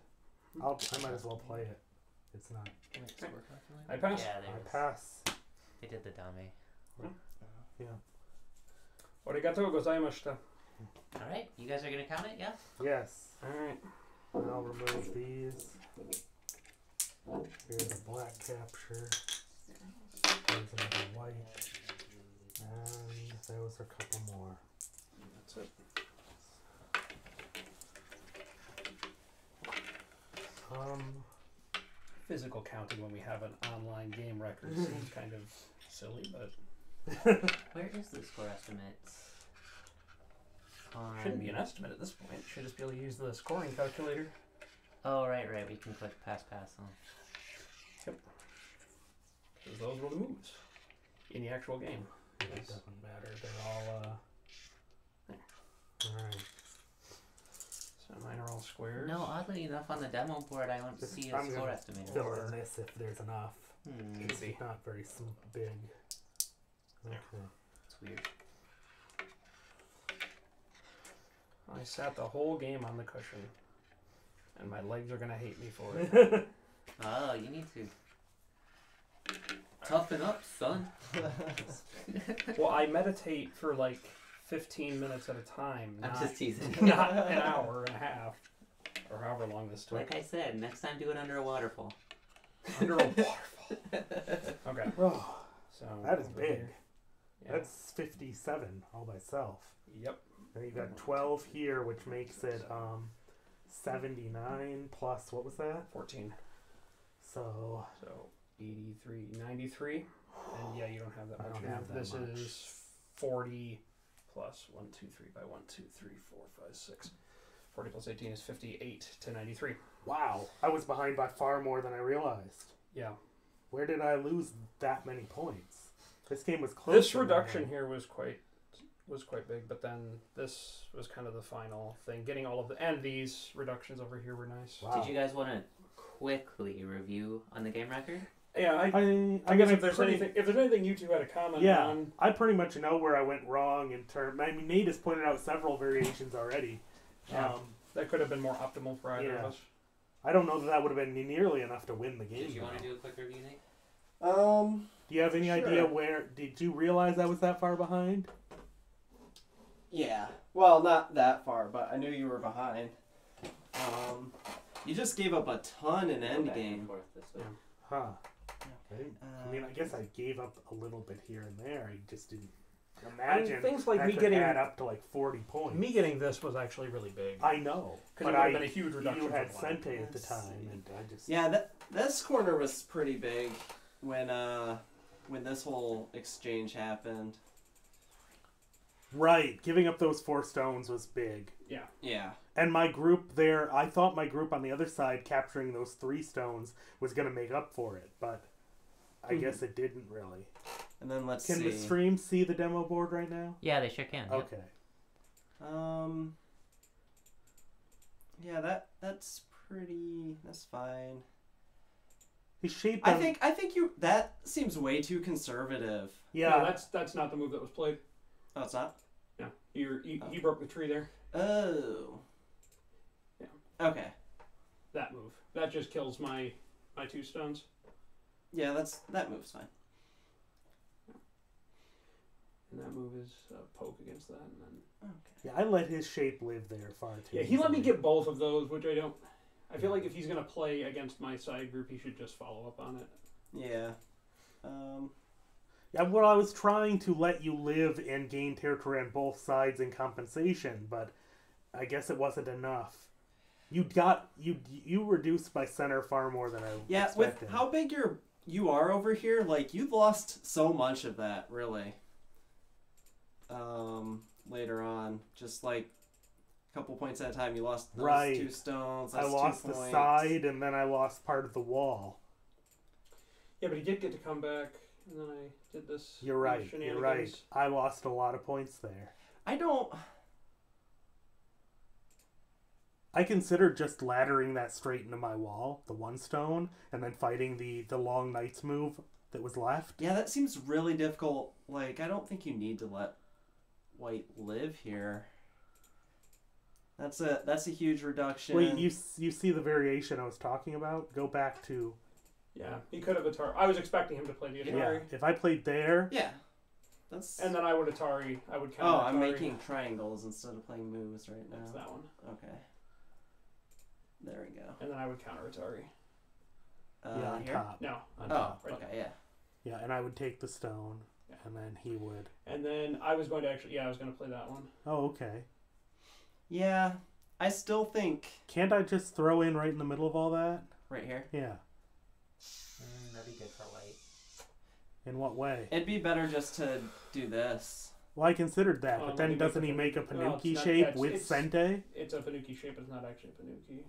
I might as well play it. It's not. Can I score calculator? I pass. Yeah, I they, pass. they did the dummy. Yeah. Arigatou gozaimashita. Alright, you guys are gonna count it, yeah? Yes. Alright. And I'll remove these. Here's a black capture. There's another white. And there was a couple more. That's it. Physical counting when we have an online game record seems kind of silly, but Where is the score estimate? shouldn't be an estimate at this point. Should just be able to use the scoring calculator. Oh, right. We can click pass on. Because those were the moves in the actual game. It doesn't matter. They're all, Alright. So mine are all squares. No, oddly enough, on the demo board, I don't Just- see a I'm score gonna estimator. Fill in this if there's enough. It's It's be. not very big. Okay. weird. I sat the whole game on the cushion. And my legs are going to hate me for it. Oh, you need to toughen up, son. Well, I meditate for like 15 minutes at a time. I'm Not, just teasing. not an hour and a half. Or however long this took. Like I said, next time do it under a waterfall. Under a waterfall. Okay. Oh, So that is over big. here. Yeah. That's 57 all by itself. Yep. Then you got 12 here, which makes it 79 plus, what was that? 14. So, So 83, 93. And yeah, you don't have that I much. don't here. have that this much. is 40 plus 1, 2, 3 by 1, 2, 3, 4, 5, 6. 40 plus 18 is 58 to 93. wow, I was behind by far more than I realized. Yeah. Where did I lose that many points? This game was close. This reduction here was quite big, but then this was kind of the final thing. Getting all of the and these reductions over here were nice. Wow. Did you guys want to quickly review on the game record? Yeah, I I guess mean, if there's anything you two had a comment Yeah, on. I pretty much know where I went wrong in terms. I mean, Nate has pointed out several variations already. Yeah. That could have been more optimal for either Yeah. of us. I don't know that that would have been nearly enough to win the game. Did you want though. to do a quick review, Nate? Do you have any Sure. idea where? Did you realize I was that far behind? Yeah. Well, not that far, but I knew you were behind. You just gave up a ton in Go back and endgame. forth this way. Huh. I mean, I guess I gave up a little bit here and there. I just didn't imagine things like that me could getting add up to like 40 points. me getting this was actually really big. I know, Because but it would have been a huge reduction. you had from black. Sente at the Let's time, see. and I just Yeah, this corner was pretty big when this whole exchange happened. right. Giving up those 4 stones was big. Yeah. And my group there, I thought my group on the other side capturing those 3 stones was going to make up for it, but I guess it didn't really. And then let's Can see. the stream see the demo board right now? Yeah, they sure can. Yep. Okay. Yeah, that's fine. He's shaped I on... think that seems way too conservative. Yeah. No, that's not the move that was played. Oh, it's not? No, he broke the tree there. Oh. Yeah. Okay. That move. That just kills my 2 stones. Yeah, that move's fine. And that move is poke against that. And then Okay. Yeah, I let his shape live there far too. yeah, he let me easily. get both of those, which I don't. I feel like if he's gonna play against my side group, he should just follow up on it. Yeah. Yeah, well, I was trying to let you live and gain territory on both sides in compensation, but I guess it wasn't enough. You reduced my center far more than I Yeah, expected. with how big you are over here, like you've lost so much of that, really. Later on, just like a couple points at a time, you lost those Right. 2 stones. I That's lost 2 the points. side, and then I lost part of the wall. Yeah, but he did get to come back, and then I did this. You're right. You're right. shenanigans. I lost a lot of points there. I considered just laddering that straight into my wall, the 1 stone, and then fighting the long knight's move that was left. Yeah, that seems really difficult. Like, I don't think you need to let white live here. That's a huge reduction. Wait, you see the variation I was talking about? Go back to... Yeah, he could have Atari. I was expecting him to play the Atari. Yeah, if I played there... Yeah. That's. And then I would Atari. I would Oh, counter I'm Atari. making triangles instead of playing moves right now. That's that one. Okay. There we go. And then I would counter Atari. Yeah, on Here? top. No, on Oh, top, right. okay, yeah. Yeah, and I would take the stone, Yeah. and then he would... And then I was going to actually, I was going to play that one. Oh, okay. Yeah, I still think Can't I just throw in right in the middle of all that? right here. Yeah. That'd be good for white. In what way? It'd be better just to do this. Well, I considered that, Oh, but let me then make doesn't the he make a Well, it's Panuki not- shape that's- with it's- Sente? It's a Panuki shape, it's not actually a Panuki.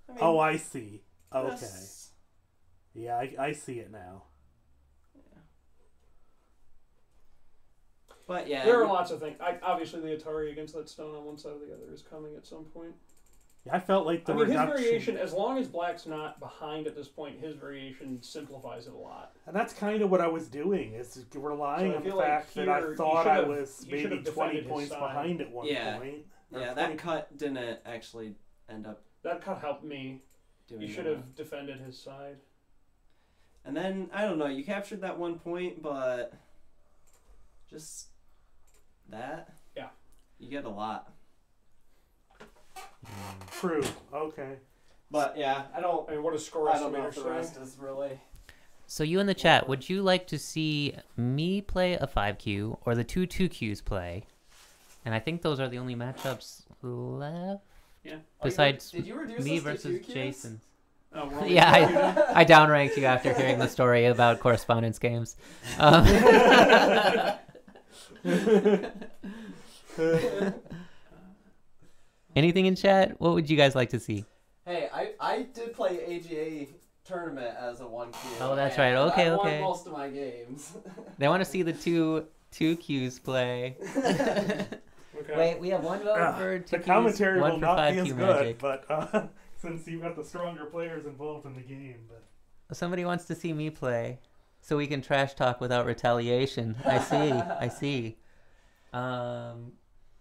I mean, Oh, I see. Okay. this- Yeah, I see it now. But yeah, There are lots of things. Obviously, the Atari against that stone on one side or the other is coming at some point. Yeah, I felt like the I mean, his reduction... variation, as long as black's not behind at this point, his variation simplifies it a lot. And that's kind of what I was doing, is relying So I on the feel like fact that I here, thought he I should've- was he maybe should've 20 defended his points side. behind at one Yeah. point. Or yeah, 20 that cut didn't actually end up That cut helped me. doing He should that. have defended his side. And then I don't know, you captured that 1 point, but just that. Yeah. You get a lot. True. Okay. But yeah, I don't I mean, what does score know estimator if the say? rest is really. So you in the chat, would you like to see me play a 5Q or the 2-2Qs play? And I think those are the only matchups left. Yeah. Besides Did you reduce me us to versus 2Qs? Jason. Oh, we're only Yeah, I downranked you after hearing the story about correspondence games. Anything in chat? What would you guys like to see? Hey, I did play AGA tournament as a 1Q. Oh, that's and right. Okay, I won okay. most of my games. They want to see the two Qs play. Okay. Wait, we have one vote for 2 The Qs, commentary one will for not 5Q be as magic. good, but since you've got the stronger players involved in the game. But Somebody wants to see me play, so we can trash talk without retaliation. I see. I see.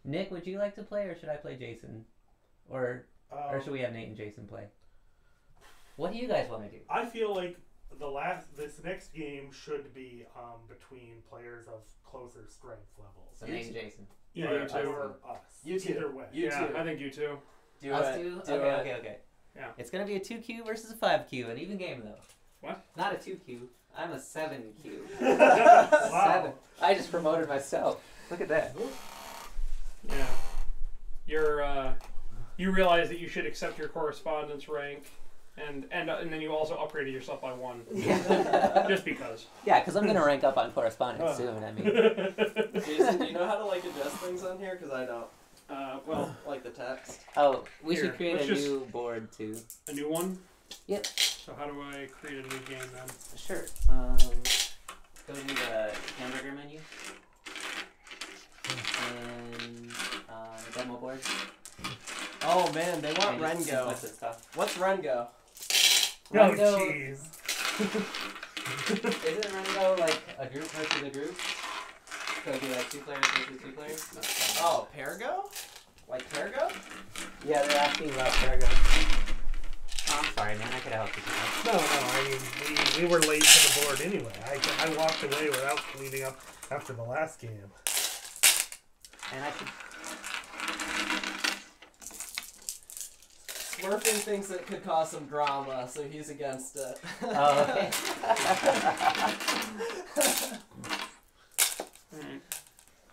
Nick, would you like to play, or should I play Jason, or should we have Nate and Jason play? What do you guys want to do? I feel like this next game should be between players of closer strength levels. So Nate and Jason. Either you us two. or us. You two. Either way. You Yeah, too. I think you too. Do Us it. two? Do Okay, it. okay. Yeah. It's gonna be a 2Q versus a 5Q, an even game though. What? Not a 2Q. I'm a 7 cube. Wow. 7. I just promoted myself. Look at that. Yeah. You realize that you should accept your correspondence rank, and then you also upgraded yourself by 1. Yeah. Just because. Yeah, because I'm gonna rank up on correspondence soon. I mean, Jason, do you know how to like adjust things on here? Because I don't. Well, Like the text. oh, we Here, should create let's a just- new board too. a new one? Yep. So how do I create a new game then? Sure. Go to the hamburger menu. And demo board. Oh man, they want And just Rengo. simplistic stuff. What's Rengo? Oh, Rengo- jeez. Isn't Rengo like a group versus a group? So it'd be like 2 players versus 2 players? Oh, Pergo? Like Pergo? Yeah, they're asking about Paragon. Oh, I'm sorry, man. I could have helped you. No, I mean, we were late to the board anyway. I walked away without cleaning up after the last game. And I could. Smurfing thinks it could cause some drama, so he's against it. Oh, okay. Alright.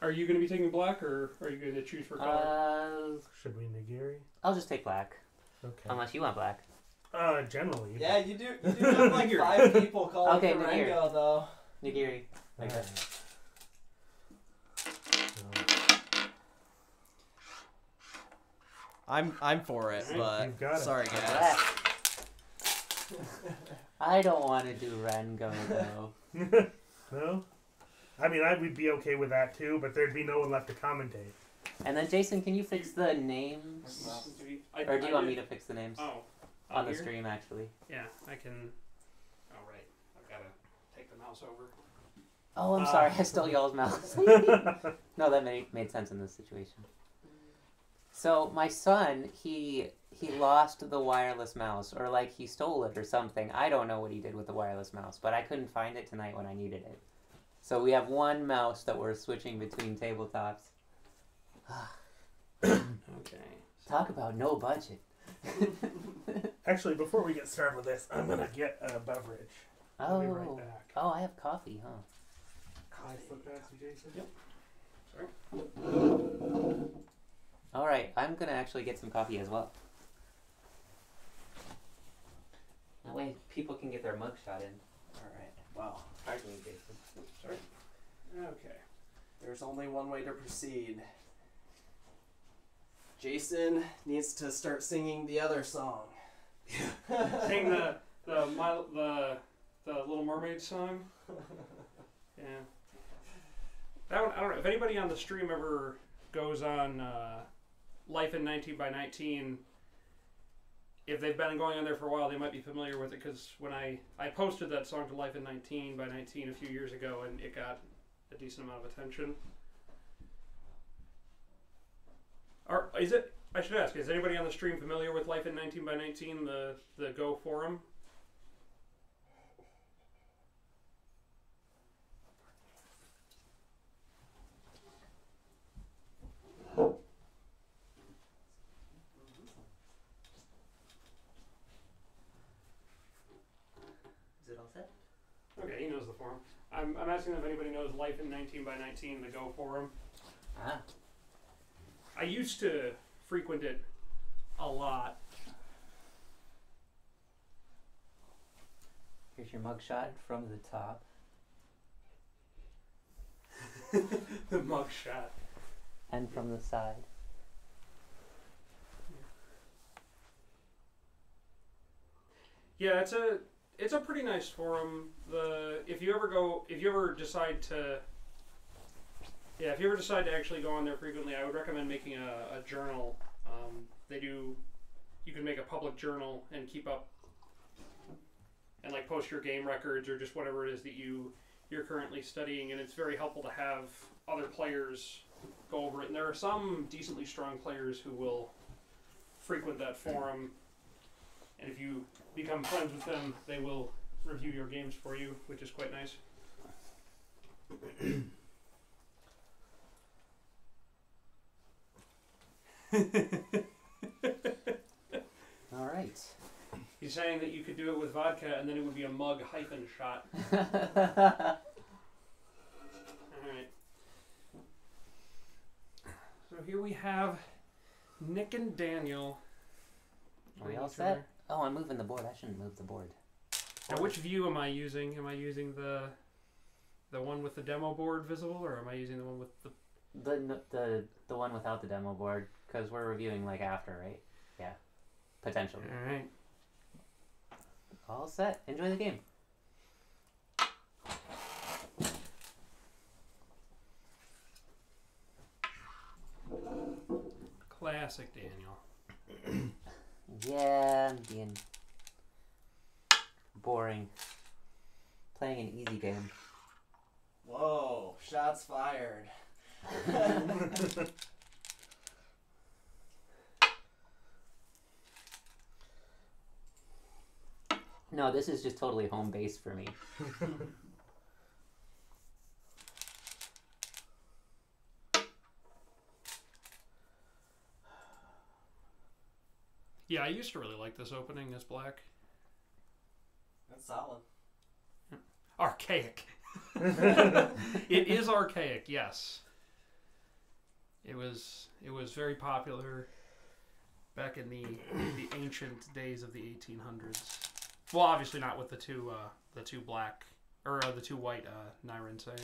Are you going to be taking black, or are you going to choose for color? Should we nigiri? I'll just take black. Okay. Unless you want black. Generally. Yeah, you do have like 5 people calling Okay, for Nagiri. Rengo though. Nigiri. Like that. I'm for it, Alright, you've got but it. sorry guys. Black. I don't want to do Rengo though. No? I mean, I would be okay with that too, but there'd be no one left to commentate. And then Jason, can you fix the names? Or do you want me to fix the names? Oh. On the here? stream, actually. Yeah, I can. Oh, right. I've got to take the mouse over. Oh, I'm sorry. I stole y'all's mouse. No, that made sense in this situation. So my son, he lost the wireless mouse, or like he stole it or something. I don't know what he did with the wireless mouse, but I couldn't find it tonight when I needed it. So we have one mouse that we're switching between tabletops. Okay. Talk about no budget. Actually, before we get started with this, I'm gonna get a beverage. I'll be right back. Oh, I have coffee, huh? Can I flip past you, Jason? Yep. Sorry. All right, I'm gonna actually get some coffee as well. That way, people can get their mugshot in. Alright. Wow. Pardon me, Jason. Sorry. Okay. There's only one way to proceed. Jason needs to start singing the other song. Sing the Little Mermaid song. Yeah. That one, I don't know if anybody on the stream ever goes on Life in 19 by 19. If they've been going on there for a while, they might be familiar with it, because when I posted that song to Life in 19 by 19 a few years ago, and it got a decent amount of attention. Or is it? I should ask. Is anybody on the stream familiar with Life in 19 by 19, the Go forum? Is it all set? Okay, he knows the forum. I'm asking if anybody knows Life in 19 by 19, the Go forum. Ah. I used to frequent it a lot. Here's your mugshot from the top. The mugshot. And from the side. Yeah, it's a pretty nice forum. If you ever decide to actually go on there frequently, I would recommend making a journal. You can make a public journal and keep up and like post your game records or just whatever it is that you're currently studying, and it's very helpful to have other players go over it. And there are some decently strong players who will frequent that forum, and if you become friends with them, they will review your games for you, which is quite nice. All right. He's saying that you could do it with vodka and then it would be a mug hyphen shot. Alright. So here we have Nick and Daniel. Are we all set? Oh, I'm moving the board. I shouldn't move the board. Now, which view am I using? Am I using the one with the demo board visible, or am I using the one with the... The one without the demo board, because we're reviewing like after, right? Yeah. Potentially. Alright. All set. Enjoy the game. Classic Daniel. Yeah, I'm being boring. Playing an easy game. Whoa, shots fired. No, this is just totally home base for me. Yeah, I used to really like this opening as black. That's solid. Archaic. It is archaic, yes. It was very popular back in the ancient days of the 1800s. Well, obviously not with the two black or the two white Nyrensei.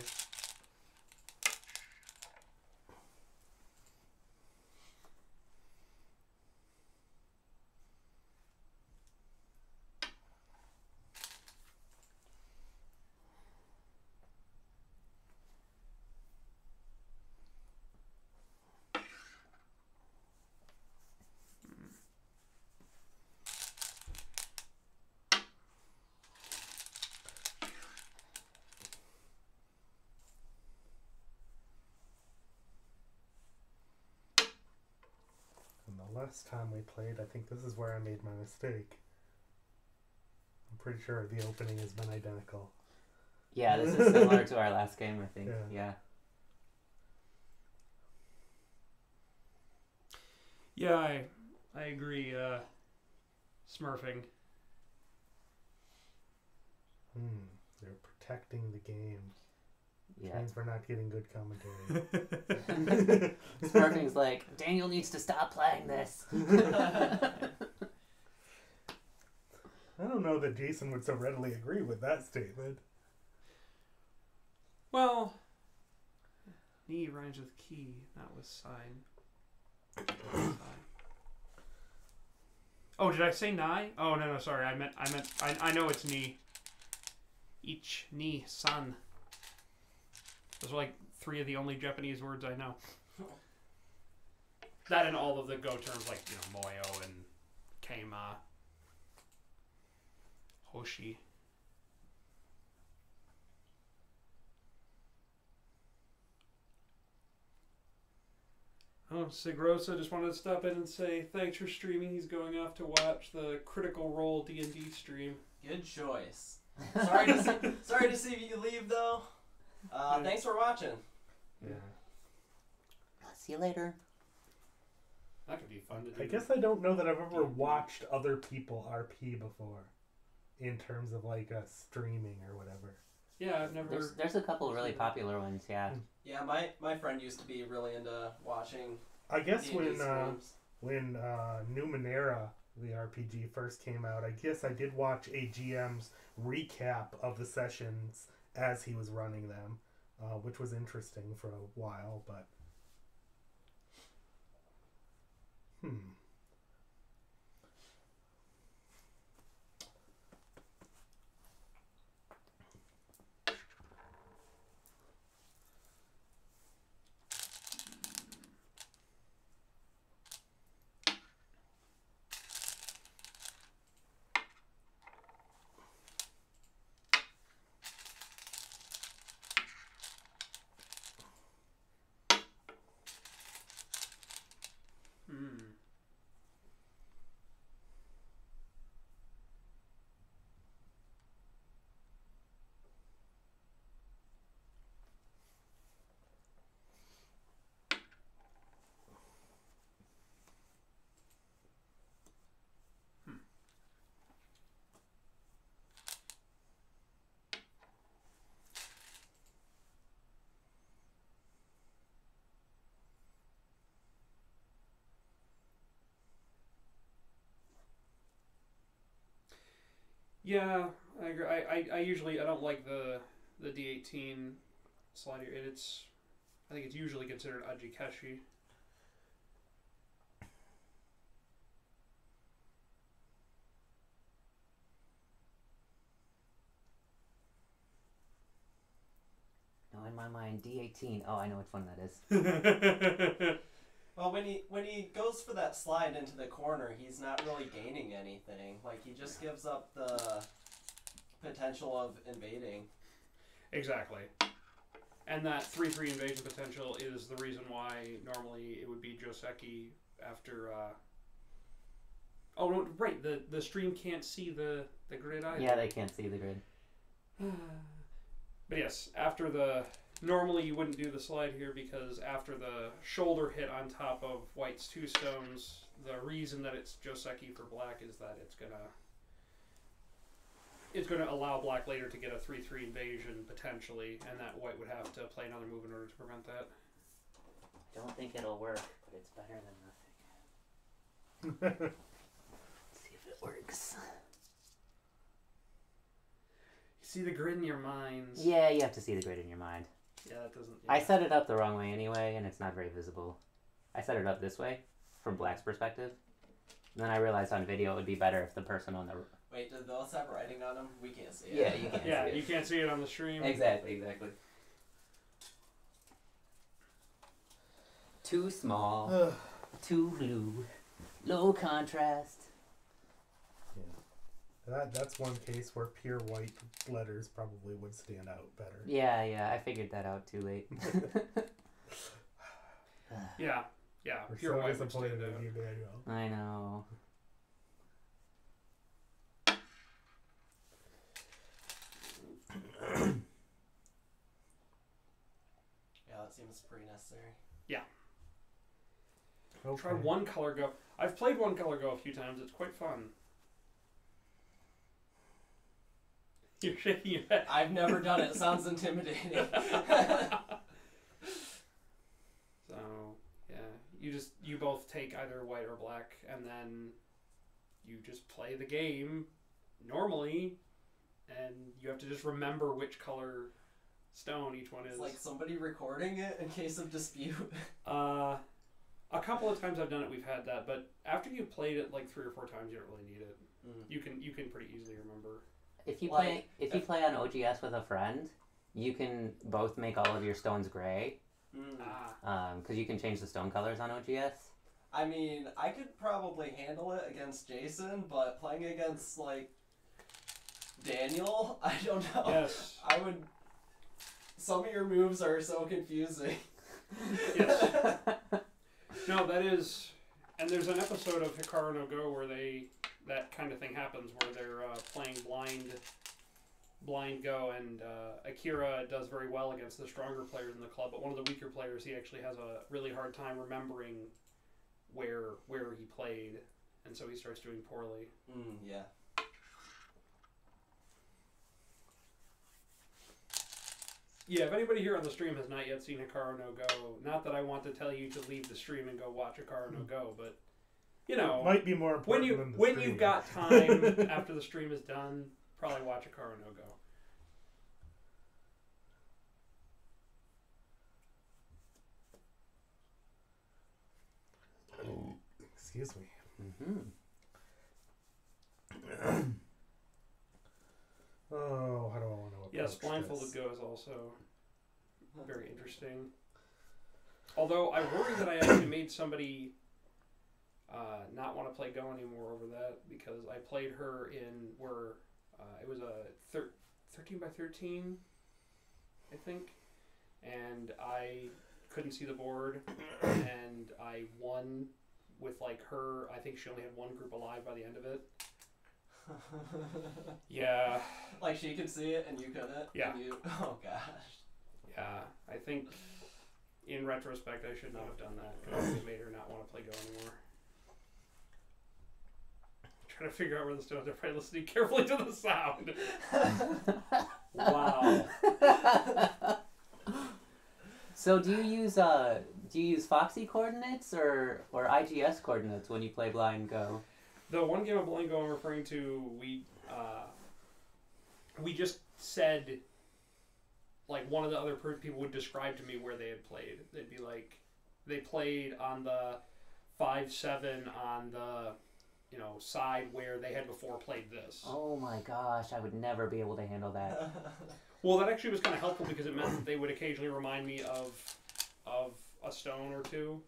And the last time we played, I think this is where I made my mistake. I'm pretty sure the opening has been identical. Yeah, this is similar to our last game, I think. Yeah. Yeah, I agree. Smurfing. They're protecting the game. Which Yeah. means we're not getting good commentary. Smurfing's like, Daniel needs to stop playing this. I don't know that Jason would so readily agree with that statement. Well, knee rhymes with key, not with sign. Oh, did I say nigh? Oh no, sorry. I know it's knee. Ich, ni, san. Those are like 3 of the only Japanese words I know. That and all of the go terms like, moyo and keima. Hoshi. Oh, Sigrosa just wanted to stop in and say thanks for streaming. He's going off to watch the Critical Role D&D stream. Good choice. Sorry to see you leave though. Thanks for watching. Yeah. See you later. That could be fun to do. I guess I don't know that I've ever watched other people RP before. In terms of like streaming or whatever. Yeah, I've never... There's a couple really popular ones, yeah. Yeah, my friend used to be really into watching I guess D&D streams. when Numenera, the RPG, first came out, I guess I did watch a GM's recap of the sessions as he was running them, which was interesting for a while, but... Yeah, I agree. I usually I don't like the D18 slider. I think it's usually considered Ajikeshi. No, in my mind, D18. Oh, I know which one that is. Well, when he goes for that slide into the corner, he's not really gaining anything. Like, he just gives up the potential of invading. Exactly. And that 3/3 invasion potential is the reason why normally it would be Joseki after. Oh no! Right, the stream can't see the grid either. Yeah, they can't see the grid. But yes, after the normally you wouldn't do the slide here because after the shoulder hit on top of White's 2 stones, the reason that it's Joseki for Black is that it's gonna allow Black later to get a 3/3 invasion potentially, and that White would have to play another move in order to prevent that. I don't think it'll work, but it's better than nothing. Let's see if it works. You see the grid in your minds. Yeah, you have to see the grid in your mind. Yeah, that doesn't. I set it up the wrong way anyway, and it's not very visible. I set it up this way, from Black's perspective. And then I realized on video it would be better if the person on the... Wait, do those have writing on them? We can't see it. Yeah, you can't Yeah, see it. you can't see it on the stream. Exactly. Too small, too blue, low contrast. That's one case where pure white letters probably would stand out better. Yeah, I figured that out too late. Yeah. We're Pure so white would disappointed stand out. in you, Daniel. I know. Yeah, that seems pretty necessary. Okay. Try One Color Go. I've played One Color Go a few times. It's quite fun. You're shaking your head. I've never done it. Sounds intimidating. So yeah, you both take either white or black, and then you just play the game normally, and you have to just remember which color stone each one is. It's like somebody recording it in case of dispute. A couple of times I've done it, we've had that, but after you've played it like 3 or 4 times, you don't really need it. You can pretty easily remember. If you Like, play on OGS with a friend, you can both make all of your stones gray. Because you can change the stone colors on OGS. I mean, I could probably handle it against Jason, but playing against, like, Daniel, I don't know. Yes. I would... Some of your moves are so confusing. Yes. No, that is, and there's an episode of Hikaru no Go where that kind of thing happens, where they're playing blind Go, and Akira does very well against the stronger players in the club, but one of the weaker players, he actually has a really hard time remembering where he played, and so he starts doing poorly. Yeah. Yeah, if anybody here on the stream has not yet seen Hikaru no Go, not that I want to tell you to leave the stream and go watch Hikaru no Go, but you know, It might be more when important than the when stream. you've got time after the stream is done, probably watch Hikaru no Go. Excuse me. Oh, how do I want to approach Yes, blindfolded this? Go is also very interesting. Although I worry that I actually made somebody not want to play Go anymore over that, because I played her in where it was a 13 by 13, I think, and I couldn't see the board, and I won with like her. I think she only had one group alive by the end of it. Yeah. Like, she could see it and you couldn't? Yeah. And you, oh, gosh. Yeah, I think in retrospect I should not have done that, because it made her not want to play Go anymore. Trying to figure out where the stones are, probably listening carefully to the sound. Wow. So do you use Foxy coordinates or IGS coordinates when you play blind Go? The one game of blind Go I'm referring to, we we just said, like, one of the other people would describe to me where they had played. They'd be like, they played on the 5-7 on the, side where they had before played this. Oh my gosh, I would never be able to handle that. Well, that actually was kind of helpful because it meant that they would occasionally remind me of a stone or two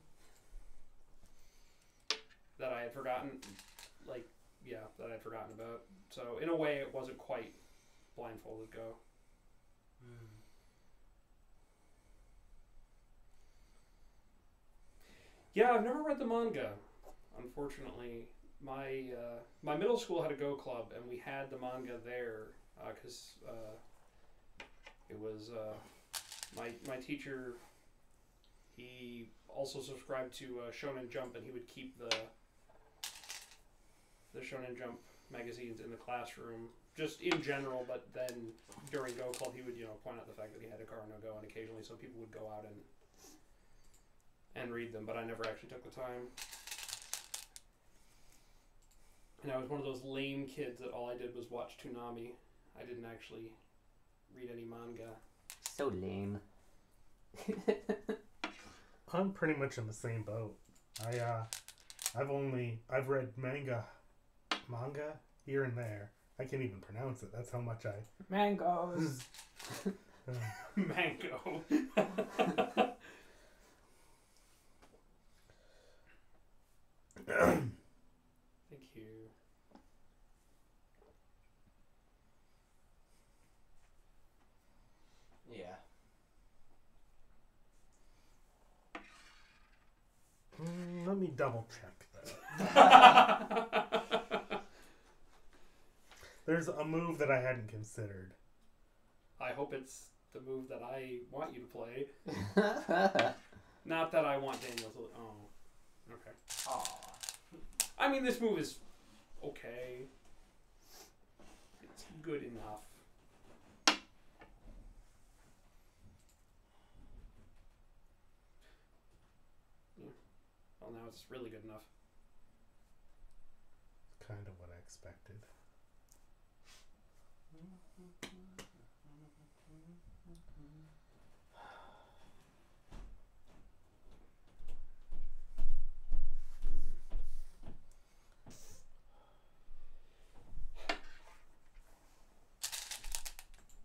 that I had forgotten. That I'd forgotten about. So in a way, it wasn't quite blindfolded go. Yeah, I've never read the manga. Unfortunately, my middle school had a Go club, and we had the manga there because it was my teacher. He also subscribed to Shonen Jump, and he would keep the Shonen Jump magazines in the classroom, just in general. But then during Go Club, he would point out the fact that he had a Car no Go, and occasionally some people would go out and read them. But I never actually took the time. And I was one of those lame kids that all I did was watch Toonami. I didn't actually read any manga. So lame. I'm pretty much in the same boat. I've read manga here and there. I can't even pronounce it. That's how much I Mangoes. Mango. Thank you. Yeah. Let me double check that. There's a move that I hadn't considered. I hope it's the move that I want you to play. Not that I want Daniel to... Oh. Okay. Aw. I mean, this move is okay. It's good enough. Yeah. Well, now it's really good enough. Kind of what I expected.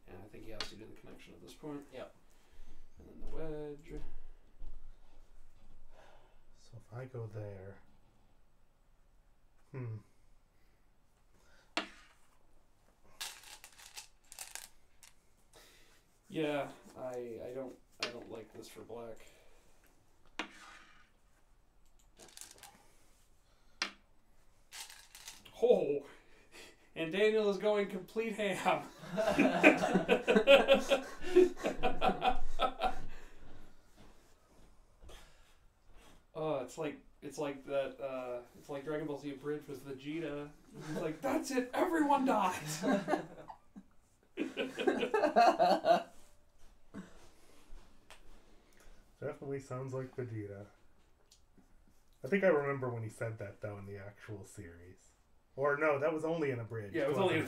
Yeah, I think he has to do the connection at this point. Yep. And then the wedge. So if I go there... Yeah, I don't like this for black. Oh, and Daniel is going complete ham. Oh, it's like that. It's like Dragon Ball Z Abridged with Vegeta. He's like, that's it. Everyone dies. Definitely sounds like Vegeta. I think I remember when he said that, though, in the actual series. Or no, that was only in a bridge. Yeah, it was only in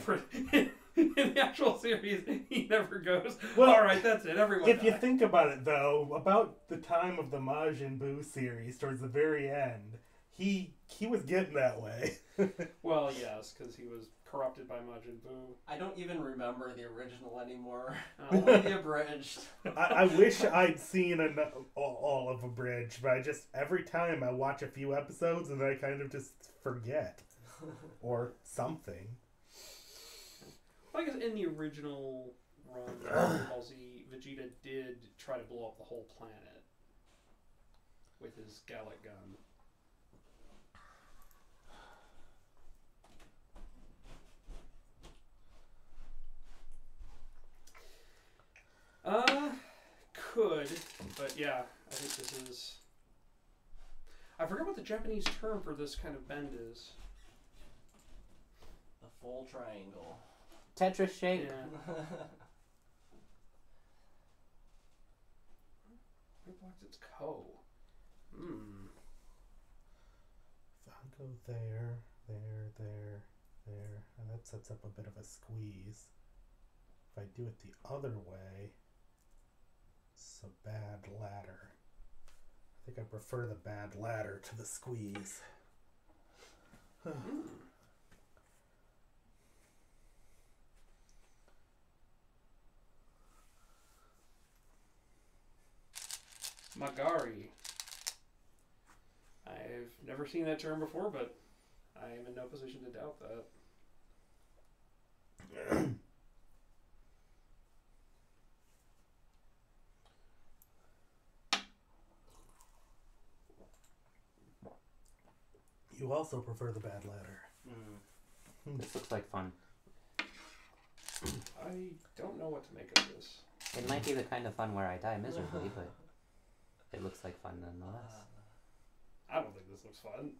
the actual series. He never goes, Well, all right, that's it. Everyone If you died." think about it, though, about the time of the Majin Buu series, towards the very end, he was getting that way. Well, yes, because he was corrupted by Majin Buu. I don't even remember the original anymore. Oh. Only the abridged. I wish I'd seen all of Abridged, but every time I watch a few episodes and then I kind of just forget. Or something. Well, I guess in the original run of Dragon Ball Z, Vegeta did try to blow up the whole planet with his Gallic gun. Could, but yeah, I think this is... I forget what the Japanese term for this kind of bend is. The full triangle. Tetris shape. Yeah. Who blocks its Ko? If I go there, and that sets up a bit of a squeeze. If I do it the other way, it's a bad ladder. I think I prefer the bad ladder to the squeeze. Magari. I've never seen that term before, but I am in no position to doubt that. You also prefer the bad ladder. This looks like fun. I don't know what to make of this. It might be the kind of fun where I die miserably, but it looks like fun nonetheless. I don't think this looks fun.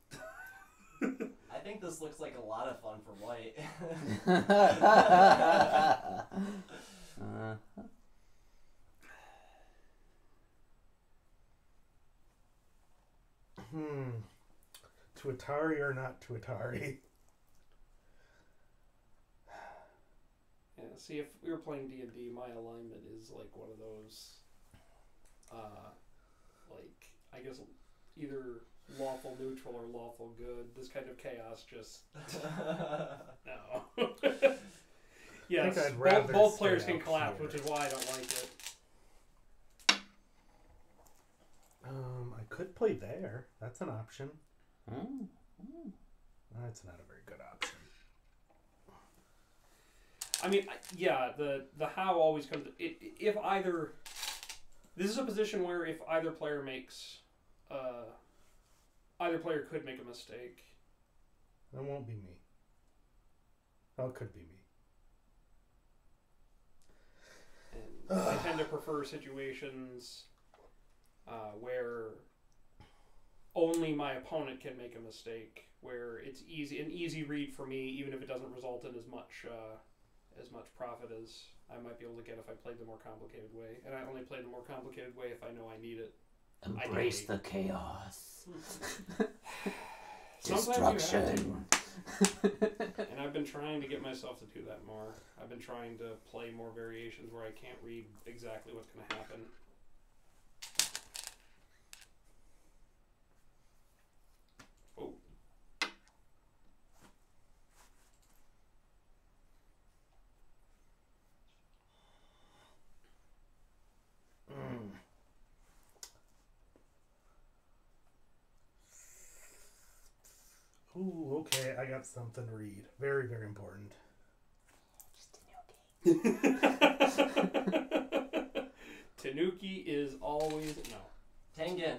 I think this looks like a lot of fun for White. Tuatari or not Tuatari? Yeah, see, if we were playing D&D, my alignment is like one of those, like, I guess either lawful neutral or lawful good. This kind of chaos just, no. Yes, I'd rather both players stay can out collapse, here. which is why I don't like it. I could play there. That's an option. Mm. That's not a very good option. I mean, yeah, the how always comes. If either, this is a position where if either player makes, either player could make a mistake. That won't be me. Oh, it could be me. And I tend to prefer situations where only my opponent can make a mistake, where it's an easy read for me, even if it doesn't result in as much profit as I might be able to get if I played the more complicated way. And I only play the more complicated way if I know I need it. Embrace the chaos. Sometimes you have Destruction. And I've been trying to get myself to do that more. I've been trying to play more variations where I can't read exactly what's going to happen. Oh. Ooh, okay, I got something to read. Very, very important. Tanuki is always no. Tengen.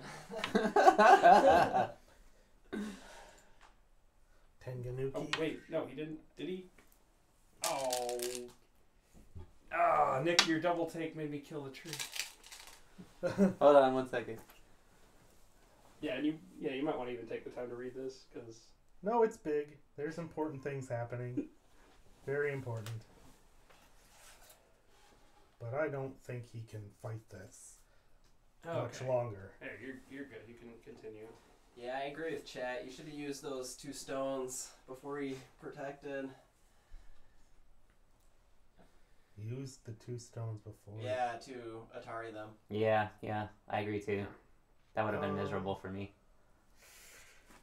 Tenganuki. Oh wait, no, he didn't. Did he? Oh. Ah, Nick, your double take made me kill the tree. Hold on 1 second. Yeah, and you might want to even take the time to read this because. No, it's big. There's important things happening. Very important. But I don't think he can fight this much longer. Hey, you're good. You can continue. Yeah, I agree with Chat. You should have used those 2 stones before he protected. Used the 2 stones before. Yeah, to Atari them. Yeah, I agree too. That would have been miserable for me.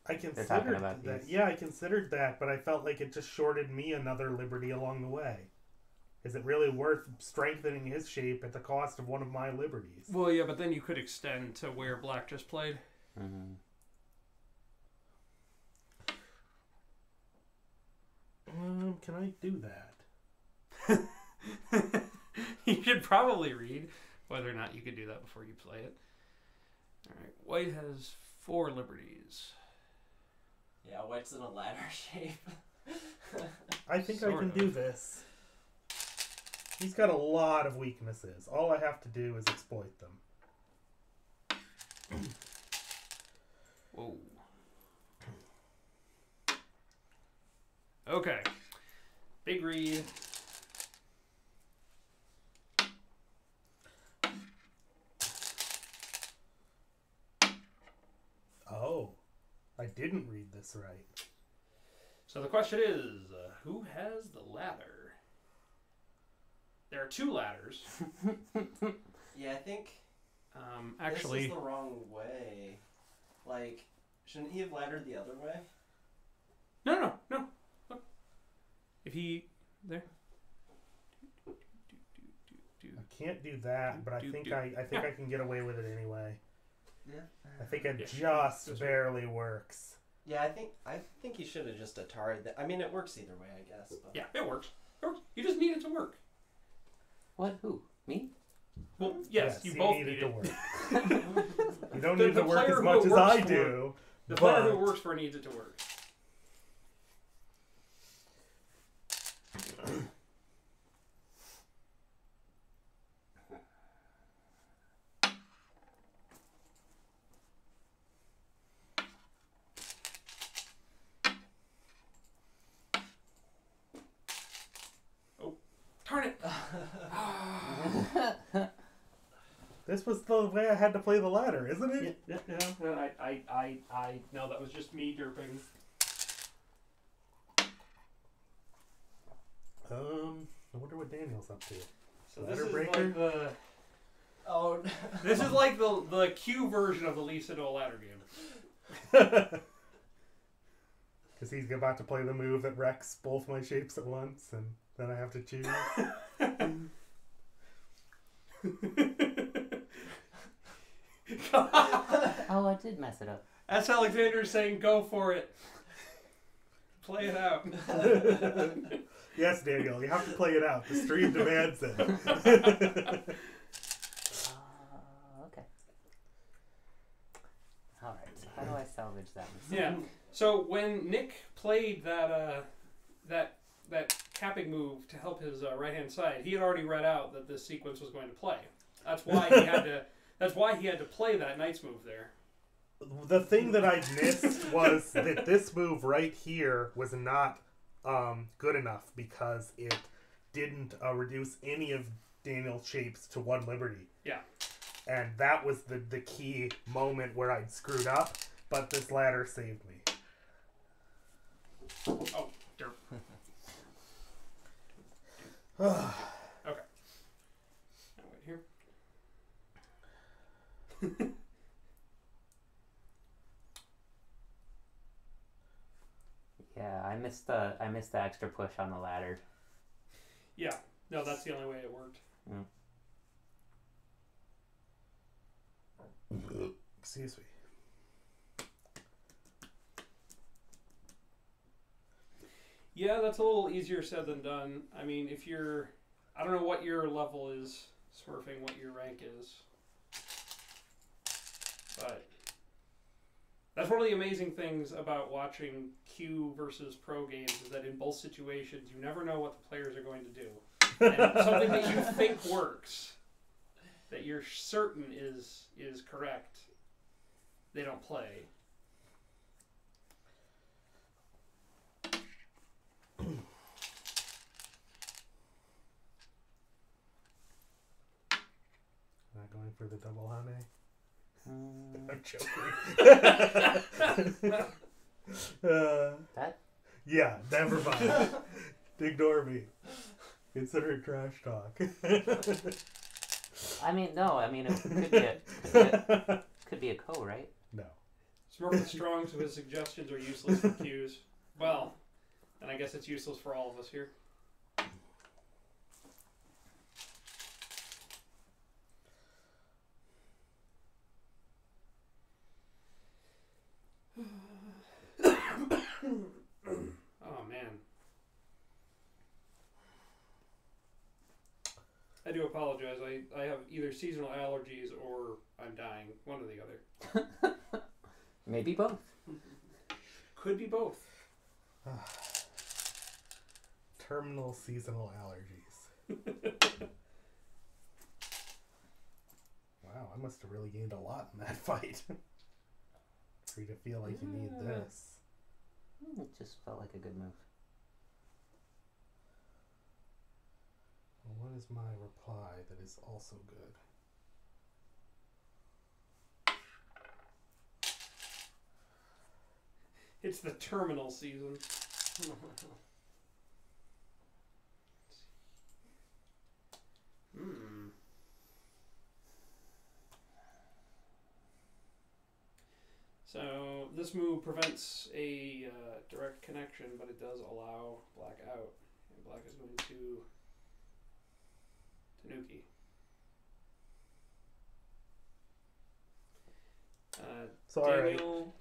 I talking considered about that. these. Yeah, I considered that, but I felt like it just shorted me another liberty along the way. Is it really worth strengthening his shape at the cost of one of my liberties? Well, yeah, but then you could extend to where Black just played. Mm-hmm. Can I do that? You should probably read whether or not you could do that before you play it. Alright, White has 4 liberties. Yeah, White's in a ladder shape. I think I Sort can of. do this. He's got a lot of weaknesses. All I have to do is exploit them. Whoa. Okay. Big read. Oh, I didn't read this right. So the question is, who has the ladder? There are 2 ladders. Yeah, I think Actually, this is the wrong way. Like, shouldn't he have laddered the other way? no. Look. If he there. I can't do that, but I think I can get away with it anyway. Yeah. I think it Yeah. just That's right. barely works. Yeah, I think he should have just Atari'd that. I mean, it works either way, I guess. But. Yeah, it works. You just need it to work. What? Who? Me? Well, yes, you both need it to to work. You don't The need to work player as who much it as works I for- do. The player who but- it works for needs it to work. Oh, darn it! This was the way I had to play the ladder, isn't it? No, I no, that was just me derping. I wonder what Daniel's up to. So Ladder this is breaker? like the Oh. this is like the Q version of the Lisa to a ladder game. Because he's about to play the move that wrecks both my shapes at once, and then I have to choose. Oh, I did mess it up. That's Alexander saying, "Go for it, play it out." Yes, Daniel, you have to play it out. The stream demands it. Okay. All right. So how do I salvage that mistake? Yeah. So when Nick played that capping move to help his right hand side, he had already read out that this sequence was going to play. That's why he had to. That's why he had to play that knight's move there. The thing that I missed was that this move right here was not good enough because it didn't reduce any of Daniel's shapes to 1 liberty. Yeah. And that was the key moment where I'd screwed up, but this ladder saved me. Oh, derp. Okay. Now wait here. Yeah, I missed the extra push on the ladder. Yeah. No, that's the only way it worked. Excuse me. Yeah, that's a little easier said than done. I mean, if you're... I don't know what your level is, Smurfing, what your rank is. But that's one of the amazing things about watching Q versus pro games is that in both situations, you never know what the players are going to do. And something that you think works, that you're certain is correct, they don't play. Not going for the double honey. I'm joking. That? Yeah, never mind. Ignore me. Consider it trash talk. I mean, no. I mean, it could be a co, right? No. Smurf is strong, so his suggestions are useless for Qs. Well, and I guess it's useless for all of us here. Oh, man. I do apologize. I have either seasonal allergies or I'm dying. One or the other. Maybe both. Could be both. Terminal seasonal allergies. Wow, I must have really gained a lot in that fight. For you to feel like you need this. It just felt like a good move. Well, what is my reply that is also good? It's the terminal season. So this move prevents a direct connection, but it does allow black out. And black is going to Tanuki. Daniel,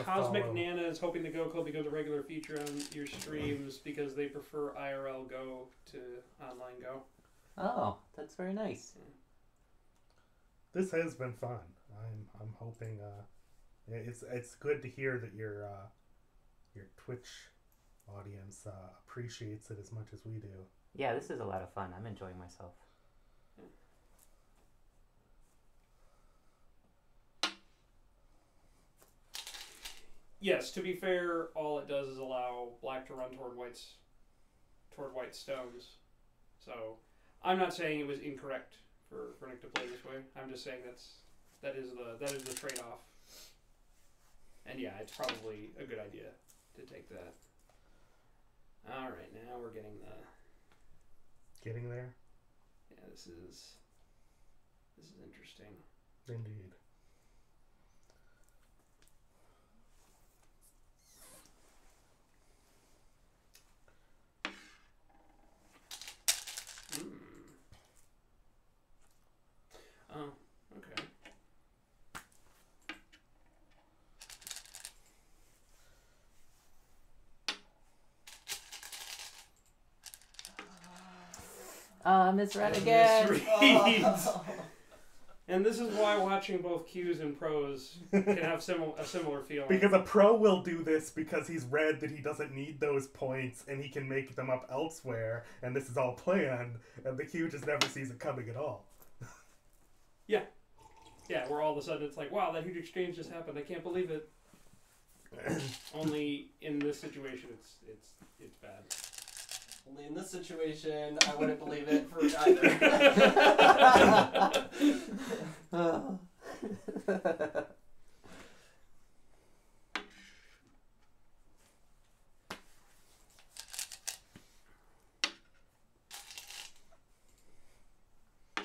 Cosmic Nana is hoping the Go Club becomes a regular feature on your streams because they prefer IRL Go to online Go. Oh, that's very nice. This has been fun. I'm hoping it's good to hear that your Twitch audience appreciates it as much as we do. Yeah, this is a lot of fun. I'm enjoying myself. Yes, to be fair, all it does is allow black to run toward white stones. So I'm not saying it was incorrect for Nick to play this way. I'm just saying that is the trade-off. And yeah, it's probably a good idea to take that. All right, now we're getting there. Yeah, this is interesting. Indeed. Oh, okay. Misread again. Misreads. And this is why watching both Qs and pros can have a similar feeling. Because a pro will do this because he's read that he doesn't need those points and he can make them up elsewhere, and this is all planned, and the Q just never sees it coming at all. Yeah. Yeah, where all of a sudden it's like, wow, that huge exchange just happened. I can't believe it. Only in this situation, it's bad. Only in this situation, I wouldn't believe it for either.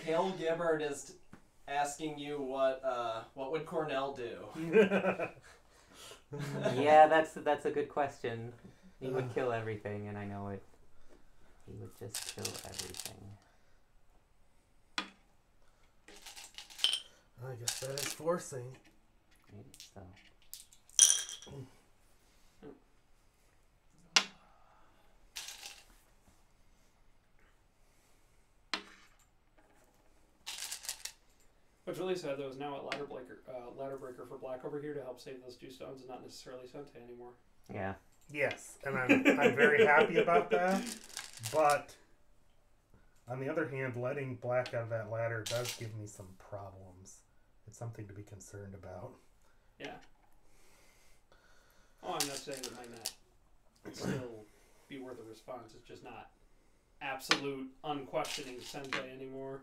Cale Gibbard is asking you what would Cornell do? Yeah, that's a good question. He would kill everything, and I know it. He would just kill everything. I guess that is forcing. Maybe so. What's really sad though is now a ladder breaker for black over here to help save those 2 stones and not necessarily Sente anymore. Yeah. Yes, and I'm very happy about that. But on the other hand, letting black out of that ladder does give me some problems. It's something to be concerned about. Yeah. Oh, I'm not saying it might not still be worth a response. It's just not absolute, unquestioning Sente anymore.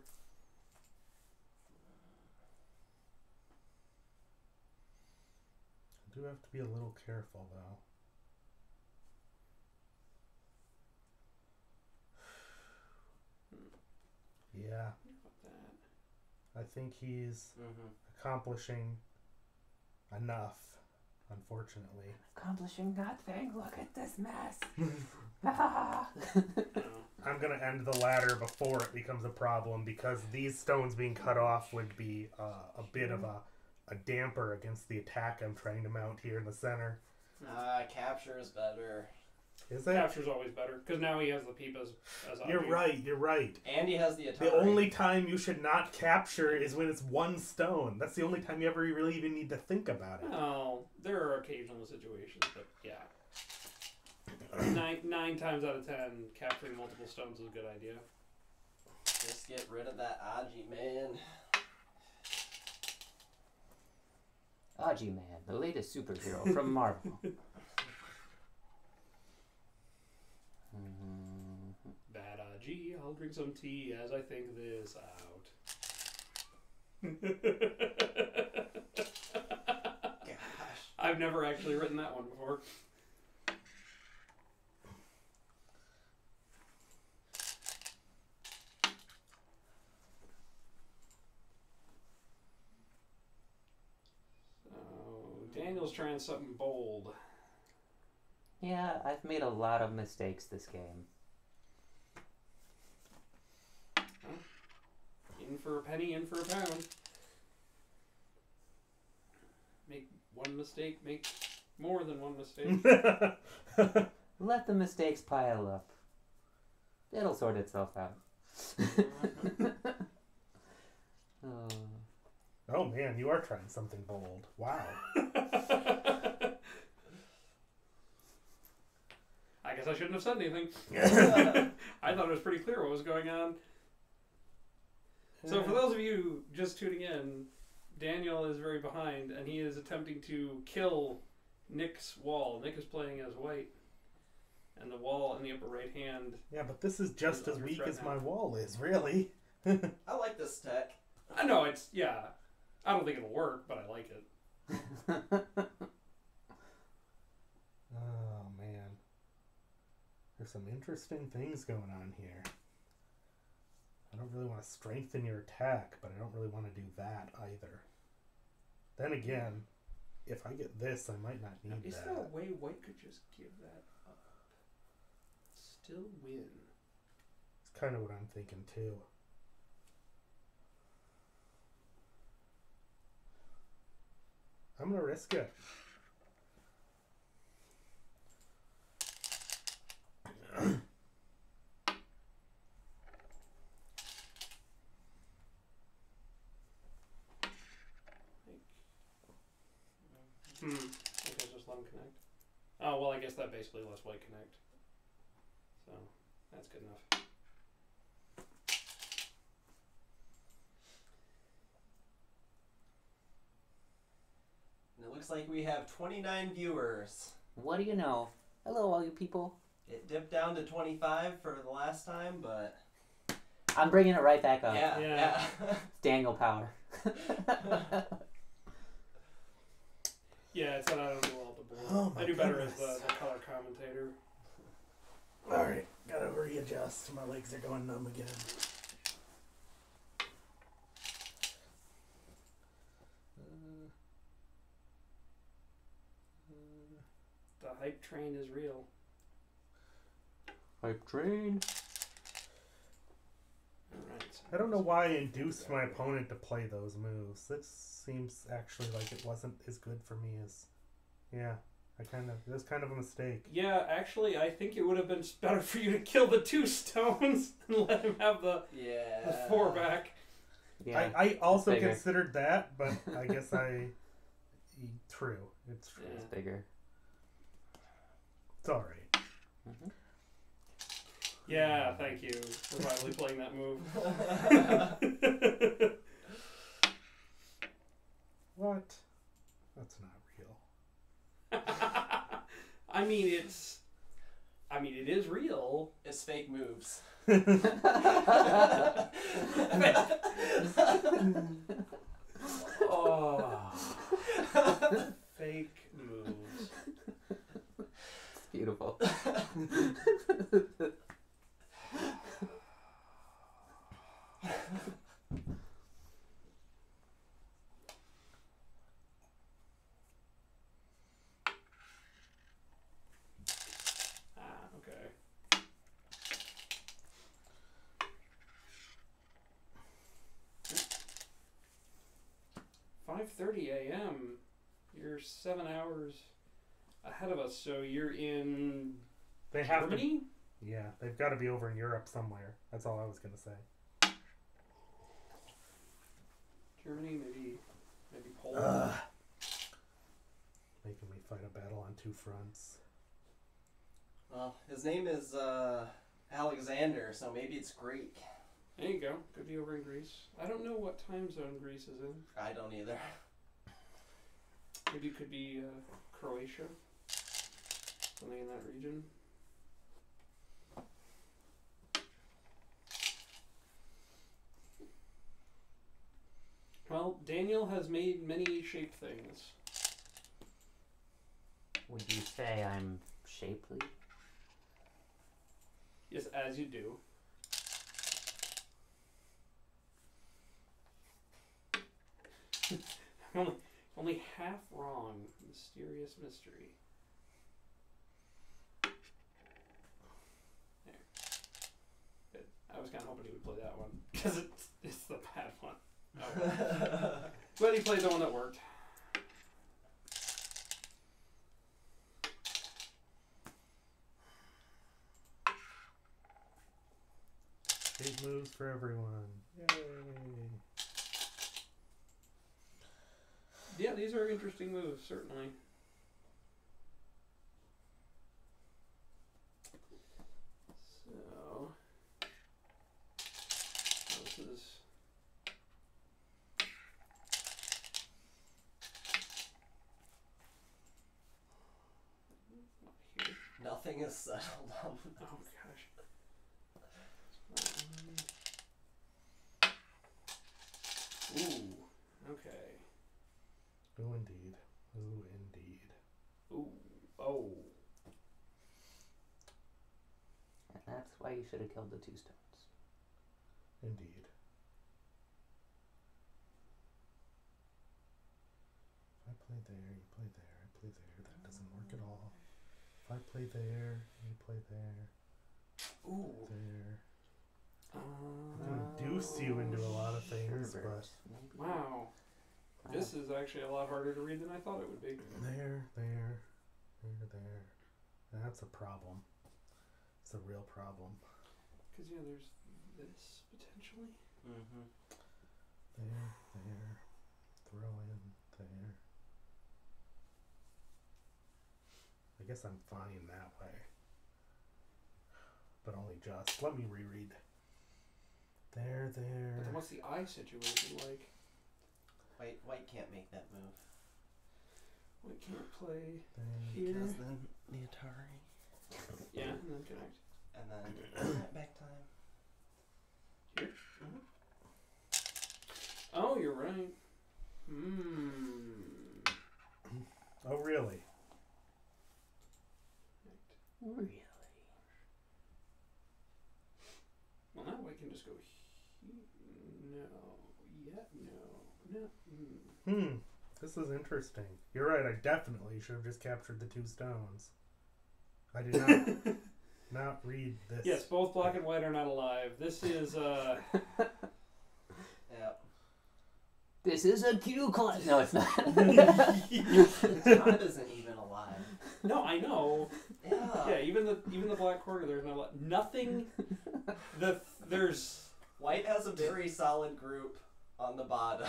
I do have to be a little careful, though. Yeah. I think he's accomplishing enough, unfortunately. Accomplishing nothing. Look at this mess. I'm going to end the ladder before it becomes a problem because these stones being cut off would be a bit of a damper against the attack I'm trying to mount here in the center. Capture is better. Is it? Capture's always better because now he has the peep as You're right. And he has the Atari. The only time you should not capture is when it's 1 stone. That's the only time you ever really even need to think about it. Oh, there are occasional situations, but yeah. 9 times out of 10, capturing multiple stones is a good idea. Just get rid of that Aji, man. Aji Man, the latest superhero from Marvel. Bad Aji, I'll drink some tea as I think this out. Gosh. I've never actually written that one before. Daniel's trying something bold. Yeah, I've made a lot of mistakes this game. In for a penny, in for a pound. Make one mistake, make more than one mistake. Let the mistakes pile up. It'll sort itself out. Oh. Oh man, you are trying something bold. Wow. I guess I shouldn't have said anything. I thought it was pretty clear what was going on. So for those of you just tuning in, Daniel is very behind, and he is attempting to kill Nick's wall. Nick is playing as white, and the wall in the upper right hand. Yeah, but this is just Is as under weak threat as now. my wall is, really. I like this tech. I know it's I don't think it'll work, but I like it. Oh man. There's some interesting things going on here. I don't really want to strengthen your attack, but I don't really want to do that either. Then again, if I get this, I might not need Is that. there a way white could just give that up? Still win. It's kind of what I'm thinking too. I'm gonna risk it. I guess just let him connect. Oh, well, I guess that basically lets white connect. So, that's good enough. And it looks like we have 29 viewers. What do you know? Hello, all you people. It dipped down to 25 for the last time, but I'm bringing it right back up. yeah. Yeah. Daniel power. Yeah, it's that I don't do well at the board. Oh my I do better as goodness. the color commentator. Alright, gotta readjust. My legs are going numb again. The hype train is real. Hype train. Alright. I don't know why I induced my opponent to play those moves. This seems actually like it wasn't as good for me as... Yeah, it was kind of a mistake. Yeah, actually, I think it would have been better for you to kill the 2 stones and let him have the Yeah. 4 back. Yeah. I also bigger. considered that, but I guess true. It's true. Yeah. It's bigger. It's alright. Mhm. Yeah, thank you for finally playing that move. What? That's not real. I mean, it is real. It's fake moves. Oh. Fake moves. It's beautiful. Okay. 5:30 a.m. You're 7 hours ahead of us, so you're in They have to. Germany? Yeah, they've got to be over in Europe somewhere. That's all I was gonna say. Germany, maybe Poland. Making me fight a battle on 2 fronts. Well, his name is Alexander, so maybe it's Greek. There you go. Could be over in Greece. I don't know what time zone Greece is in. I don't either. Maybe it could be Croatia. Something in that region. Well, Daniel has made many shape things. Would you say I'm shapely? Yes, as you do. Only half wrong. Mysterious mystery. There. Good. I was kind of hoping he would play that one because it's the bad one. Oh, well. But he played the one that worked. Big moves for everyone. Yay! Yeah, these are interesting moves, certainly. So, this is. Not here. Nothing is settled on. Oh gosh. Ooh. Okay. Oh, indeed. Oh, indeed. Ooh. Oh. And that's why you should have killed the 2 stones. Indeed. If I play there, you play there, I play there. That doesn't work at all. If I play there, you play there, Ooh. there. I can deuce you into a lot of things, but Reverse, maybe. Wow. This is actually a lot harder to read than I thought it would be. there, there, there, there. That's a problem. It's a real problem. Because, yeah, there's this, potentially. Mm-hmm. There, there, throw in, there. I guess I'm fine that way. But only just. Let me reread. There, But there. then what's the eye situation like? White can't make that move. We can't play There. here. Because then the Atari. Yeah, and then connect. And then back time. Here? Mhm. Oh, you're right. Hmm. Oh, really? Really? Well, now we can just go here. No. Yet no. No. Mm. This is interesting. You're right, I definitely should have just captured the 2 stones. I did not not read this. Yes, both black and white are not alive. This is, Yep. This is a Q class. No, it's not. Todd isn't even alive. No, I know. Yeah. Yeah, even the black corner, there's no nothing. There's White has a very solid group on the bottom.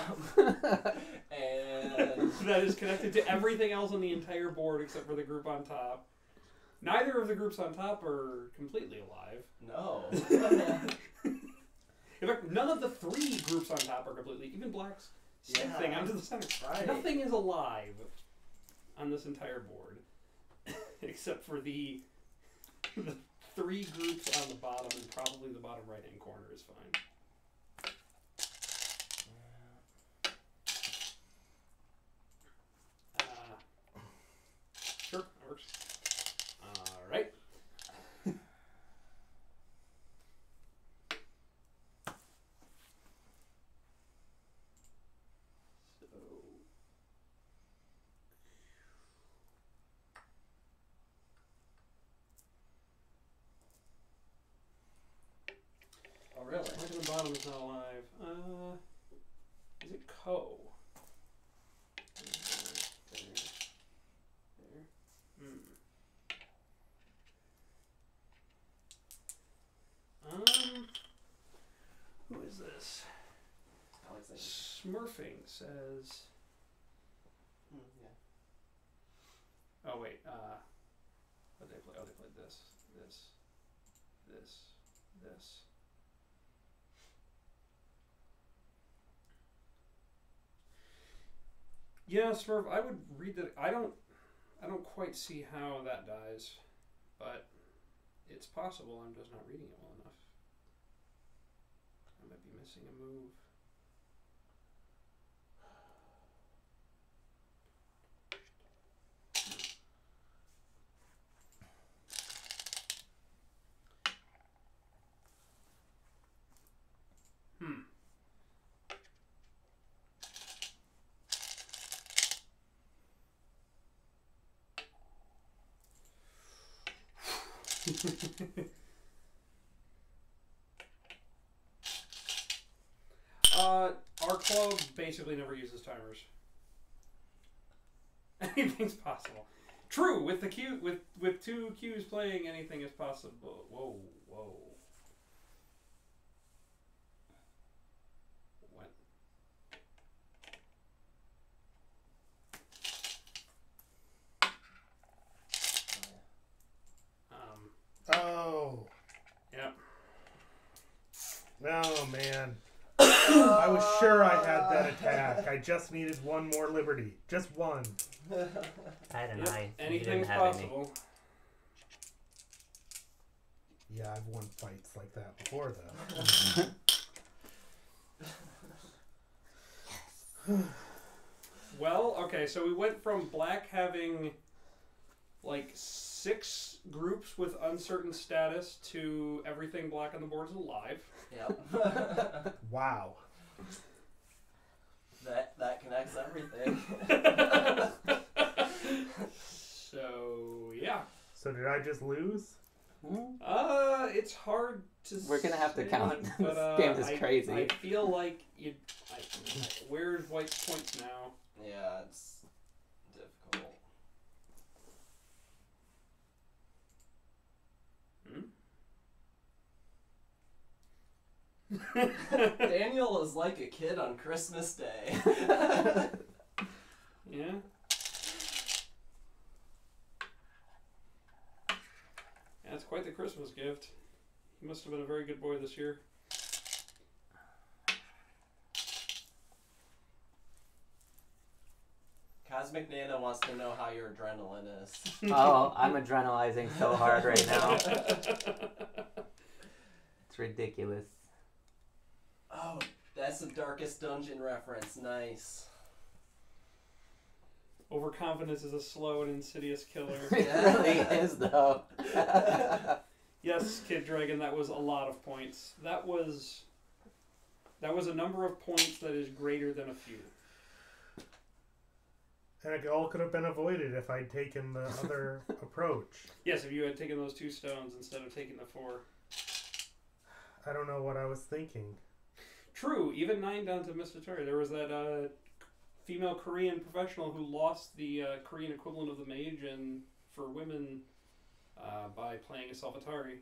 And that is connected to everything else on the entire board except for the group on top. Neither of the groups on top are completely alive. no. In fact, none of the 3 groups on top are completely. Even black's same Yeah. thing onto the center. Right. Nothing is alive on this entire board except for the 3 groups on the bottom, and probably the bottom right-hand corner is fine. Sure, that works. All right. So, Oh, really? right at the bottom is not alive. Is it Ko? There. Who is this? Alexander. Smurfing says. Yeah. Oh wait. What did they play? Oh, they played this. Yeah, Smurf. I would read that. I don't quite see how that dies, but it's possible. I'm just not reading it well enough. I might be missing a move. Our club basically never uses timers. Anything's possible. True, with the queue, with 2 queues playing, anything is possible. Whoa. What? Oh. Yeah. Oh, man. I was sure I had that attack. I just needed one more liberty. Just one. I don't know. Yep, You didn't anything's have any. possible. Yeah, I've won fights like that before, though. Well, okay, so we went from black having like 6 groups with uncertain status to everything black on the board is alive. Yep. Wow. That connects everything. So yeah. So did I just lose? It's hard to. We're gonna have to say, count. But, This game is crazy. I feel like you. Where's White's points now? Yeah, it's difficult. Daniel is like a kid on Christmas Day. Yeah. Yeah, it's quite the Christmas gift. He must have been a very good boy this year. Cosmic Nana wants to know how your adrenaline is. Oh, I'm adrenalizing so hard right now. It's ridiculous. Oh, that's the Darkest Dungeon reference. Nice. Overconfidence is a slow and insidious killer. It really is, though. Yes, Kid Dragon, that was a lot of points. That was a number of points that is greater than a few. And it all could have been avoided if I'd taken the other approach. Yes, if you had taken those 2 stones instead of taking the 4. I don't know what I was thinking. True, even 9 down to Miss Victoria. There was that female Korean professional who lost the Korean equivalent of the mage and for women by playing a Salvatari.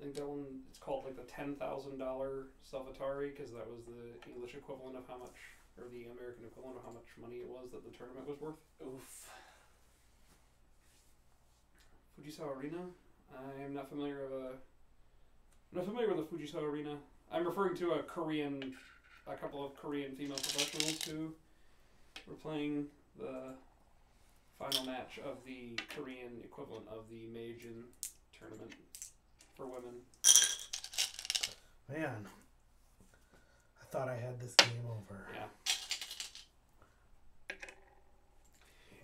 I think that one, it's called like the $10,000 Salvatari because that was the English equivalent of how much, or the American equivalent of how much money it was that the tournament was worth. Oof. Fujisawa Arena? I am not familiar with the Fujisawa Arena. I'm referring to a couple of Korean female professionals who were playing the final match of the Korean equivalent of the Meijin tournament for women. Man, I thought I had this game over. Yeah.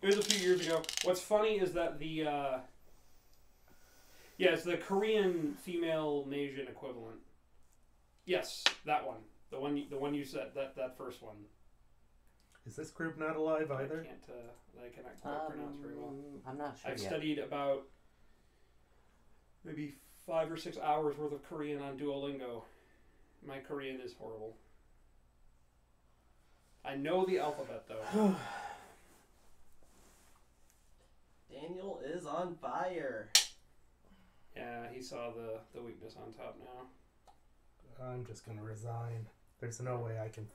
It was a few years ago. What's funny is that it's the Korean female Meijin equivalent. Yes, that one. The one you said, that first one. Is this group not alive either? I cannot quite pronounce very well. I'm not sure I've yet. studied about maybe 5 or 6 hours worth of Korean on Duolingo. My Korean is horrible. I know the alphabet though. Daniel is on fire. Yeah, he saw the weakness on top now. I'm just going to resign. There's no way I can...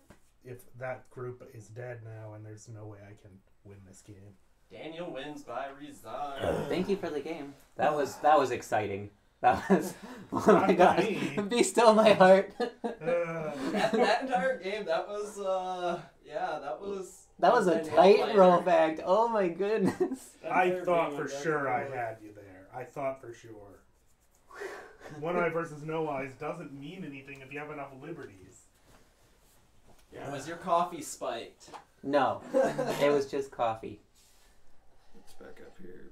If that group is dead now, and there's no way I can win this game. Daniel wins by resign. Thank you for the game. That was exciting. That was... Oh my Not god. me. Be still my heart. that entire game, that was That was a Daniel tightrope Fighter. act. Oh my goodness. That I entire thought game for on Dragon sure I Ball. had you there. I thought for sure. One eye versus no eyes doesn't mean anything if you have enough liberties. Yeah. Was your coffee spiked? No. It was just coffee. It's back up here.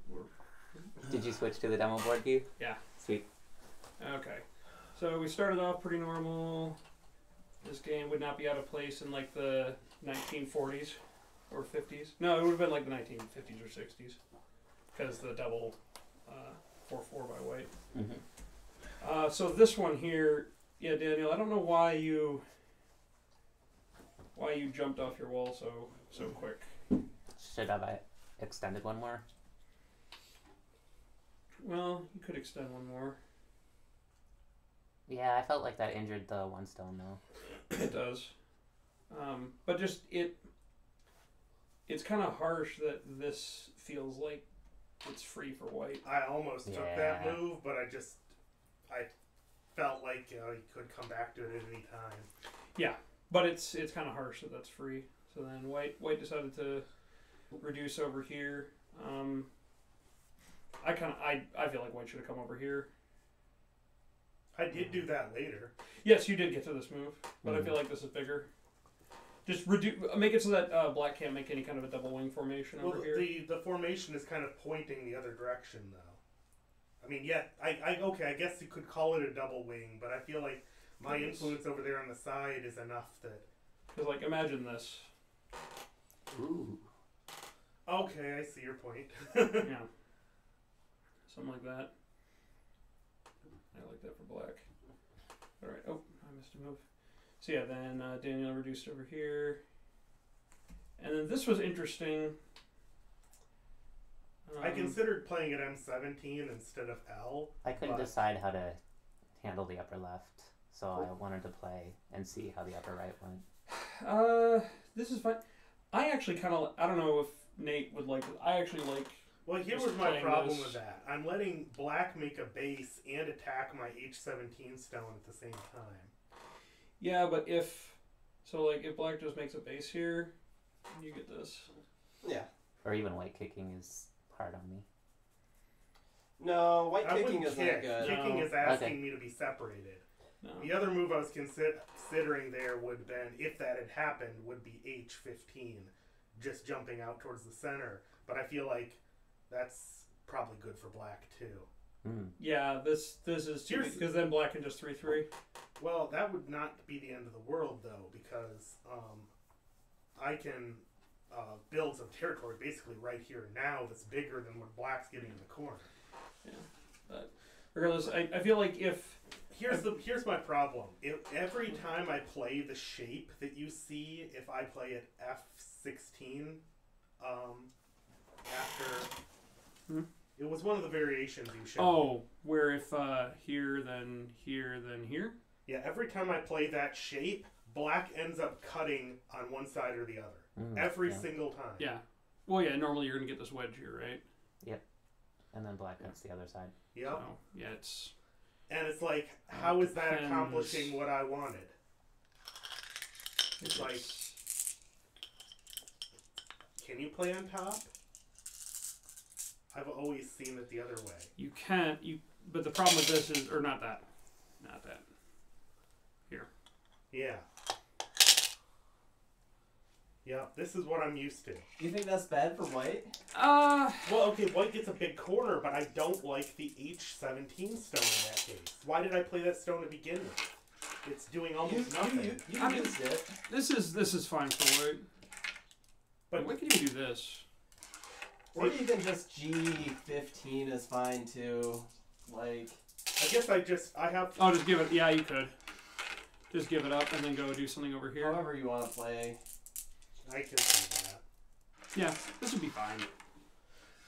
Did you switch to the demo board view? Yeah. Sweet. Okay. So we started off pretty normal. This game would not be out of place in like the 1940s or 50s. No, it would have been like the 1950s or 60s because the double 4-4 by white. Mm-hmm. So this one here, yeah, Daniel, I don't know why you jumped off your wall so quick. Should have I extended one more? Well, you could extend one more. Yeah, I felt like that injured the one stone though. It does. But just it's kind of harsh that this feels like it's free for white. I almost took that Yeah. move, but I felt like you could come back to it at any time. Yeah, but it's kind of harsh that that's free. So then white decided to reduce over here. I feel like white should have come over here. I did do that later. Yes, you did get to this move, but I feel like this is bigger. Just make it so that black can't make any kind of a double wing formation Well, over here. the formation is kind of pointing the other direction, though. I mean, yeah, I guess you could call it a double wing, but I feel like my It is. influence over there on the side is enough that. Because like imagine this. Ooh. Okay, I see your point. Yeah. Something like that. I like that for black. Alright, oh, I missed a move. So yeah, then Daniel reduced over here. And then this was interesting. I considered playing at M17 instead of L. I couldn't but- decide how to handle the upper left, so I wanted to play and see how the upper right went. This is fine. I actually kind of, I don't know if Nate would like it. I actually like, Well, here Just was my playing problem this. with that. I'm letting black make a base and attack my H17 stone at the same time. yeah, but if black just makes a base here, you get this. Yeah. Or even white kicking is hard on me. No, white I kicking wouldn't isn't kick. good. Kicking No. is asking Okay. me to be separated. No. The other move I was considering there would have been, if that had happened, would be H15, just jumping out towards the center. But I feel like that's probably good for black too. Mm. Yeah, this is too, Here's- because then black can just 3-3. Well, that would not be the end of the world though, because I can build some territory basically right here and now that's bigger than what black's getting in the corner. Regardless, I feel like if Here's my problem. If every time I play the shape that you see, if I play at F16, after it was one of the variations you showed. where if here then here then here. Yeah, every time I play that shape, black ends up cutting on one side or the other. Mm, Every yeah. single time. Yeah. Well, yeah. Normally you're gonna get this wedge here, right? And then black cuts the other side. Yep. So, yeah, it's And it's like, how is that Depends. accomplishing what I wanted? It's like, can you play on top? I've always seen it the other way. you can't but the problem with this is not that. Yeah. Yeah, this is what I'm used to. You think that's bad for white? Well, okay, white gets a big corner, but I don't like the H17 stone in that case. Why did I play that stone to begin with? It's doing almost nothing. You I mean- used it. This is fine for white. But But we can even do this. Or even just G15 is fine too. Like, I guess I have... Oh, just give it. Yeah, you could. Just give it up and then go do something over here. however you want to play. I can see that. Yeah, this would be fine.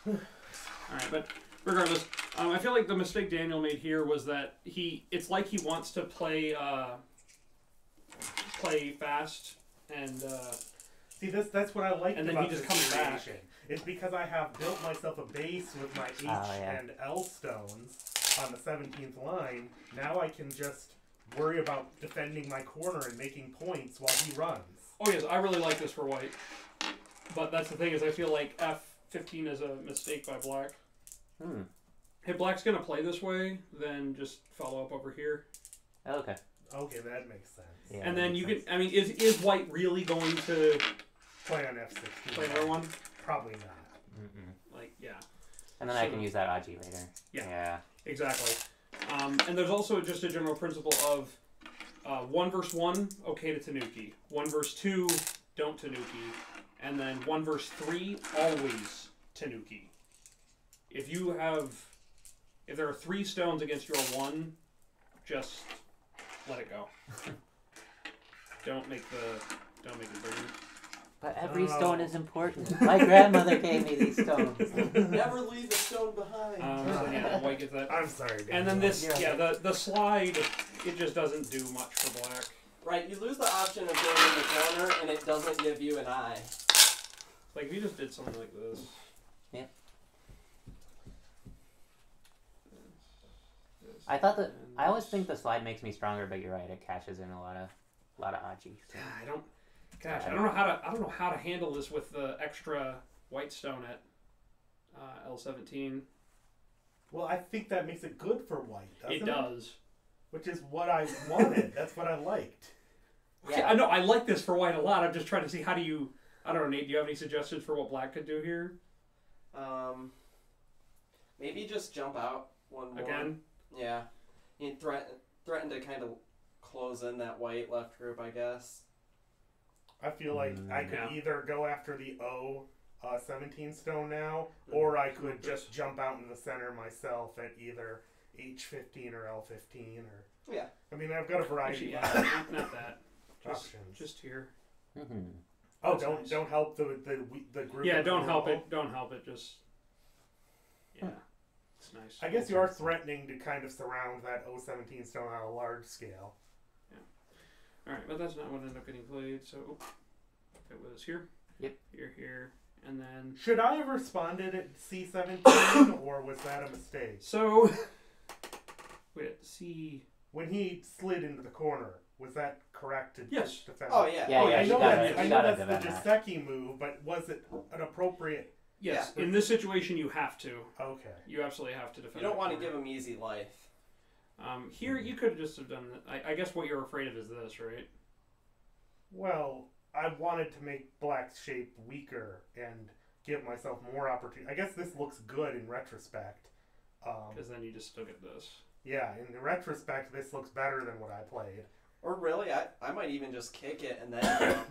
Alright, but regardless, I feel like the mistake Daniel made here was that it's like he wants to play fast and See, that's what I like And then about he just this comes back. variation. It's because I have built myself a base with my H yeah. and L stones on the 17th line. Now I can just worry about defending my corner and making points while he runs. oh yes, I really like this for white. But that's the thing is I feel like F15 is a mistake by black. Hmm. If black's gonna play this way, then just follow up over here. Okay. Okay, that makes sense. Yeah. And that then makes you sense. can is white really going to Play on F16. play another one? Probably not. Mm-mm. Like, yeah. And then I So- can use that Aji later. Yeah. Yeah. Exactly. And there's also just a general principle of 1 versus 1, okay to Tanuki. 1 versus 2, don't Tanuki. And then 1 versus 3, always Tanuki. If there are 3 stones against your 1, just let it go. Don't make it bigger. But every stone is important. My grandmother gave me these stones. Never leave a stone behind. So yeah, white gets that. I'm sorry, Dan. And then this, the slide, it just doesn't do much for black. Right, you lose the option of going in the corner, and it doesn't give you an eye. Like if you just did something like this. Yeah. This, I thought that and I always this. think the slide makes me stronger, but you're right. It cashes in a lot of Aji. So. I don't know how to handle this with the extra white stone at L17. Well, I think that makes it good for white, doesn't it? It does. Which is what I wanted. That's what I liked. Okay, I know I like this for white a lot. I'm just trying to see how do you. I don't know, Nate. Do you have any suggestions for what black could do here? Maybe just jump out one more. Again? Yeah. You threaten to kind of close in that white left group, I guess. I feel like I could Yeah. either go after the 17 stone now, or I could just jump out in the center myself at either H15 or L15, or Yeah. I mean, I've got a variety Actually, of yeah, not that. Just, options. just here. Mm-hmm. Oh, That's nice. don't help the group. Yeah, of don't people. help it. Don't help it. Just yeah, it's nice. I guess you are threatening to kind of surround that 17 stone on a large scale. All right, but that's not what ended up getting played. So it was here. Yep. Here, and then Should I have responded at C17, or was that a mistake? so wait, C. When he slid into the corner, was that correct to Yes. defend? Oh, yeah. Yeah, Oh, yeah, I you know gotta- that. I you know gotta that's the defend that. Joseki move, but was it an appropriate? Yes, Yeah. in this situation you have to. Okay. You absolutely have to defend. You don't that want to corner. give him easy life. Here, you could just have done that. I guess what you're afraid of is this, right? Well, I wanted to make Black's shape weaker and give myself more opportunity. I guess this looks good in retrospect. Because then you just still get this. Yeah, in retrospect, this looks better than what I played. Or really, I might even just kick it and then jump.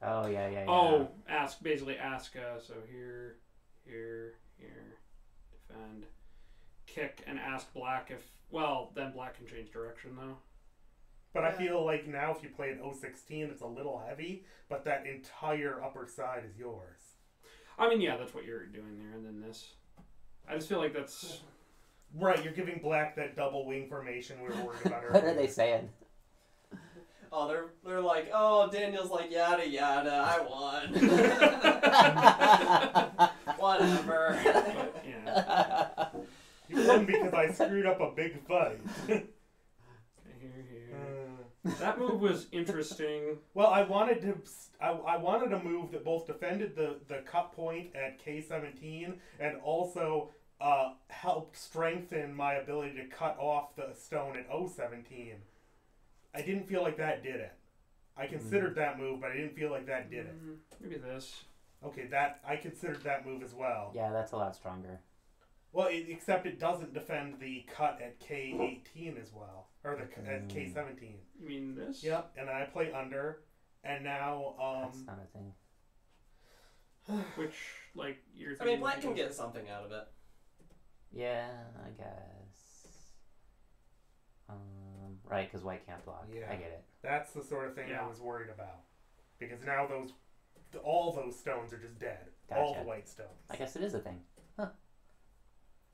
Oh yeah. Oh, basically ask. So here, defend, kick, and ask black if. Well, then black can change direction though. But I Yeah. feel like now if you play an 016, it's a little heavy, but that entire upper side is yours. I mean, yeah, that's what you're doing there, and then this. I just feel like that's. Right, you're giving Black that double wing formation we were worried about earlier. What are they saying? Oh, they're like, oh, Daniel's like, yada yada, I won. Whatever. But, yeah. You won because I screwed up a big fight. Here. That move was interesting. Well, I wanted a move that both defended the cut point at K17 and also helped strengthen my ability to cut off the stone at 017. I didn't feel like that did it. I considered that move, but I didn't feel like that did it. Maybe this. Okay, I considered that move as well. Yeah, that's a lot stronger. Well, except it doesn't defend the cut at K18 as well, or at K17. You mean this? Yep, and I play under, and now That's not a thing. Which, like, you're. I mean, Black can get something out of it. Yeah, I guess. Right, because white can't block. Yeah. I get it. that's the sort of thing Yeah. I was worried about, because now all those stones are just dead, all the Gotcha. white stones. I guess it is a thing.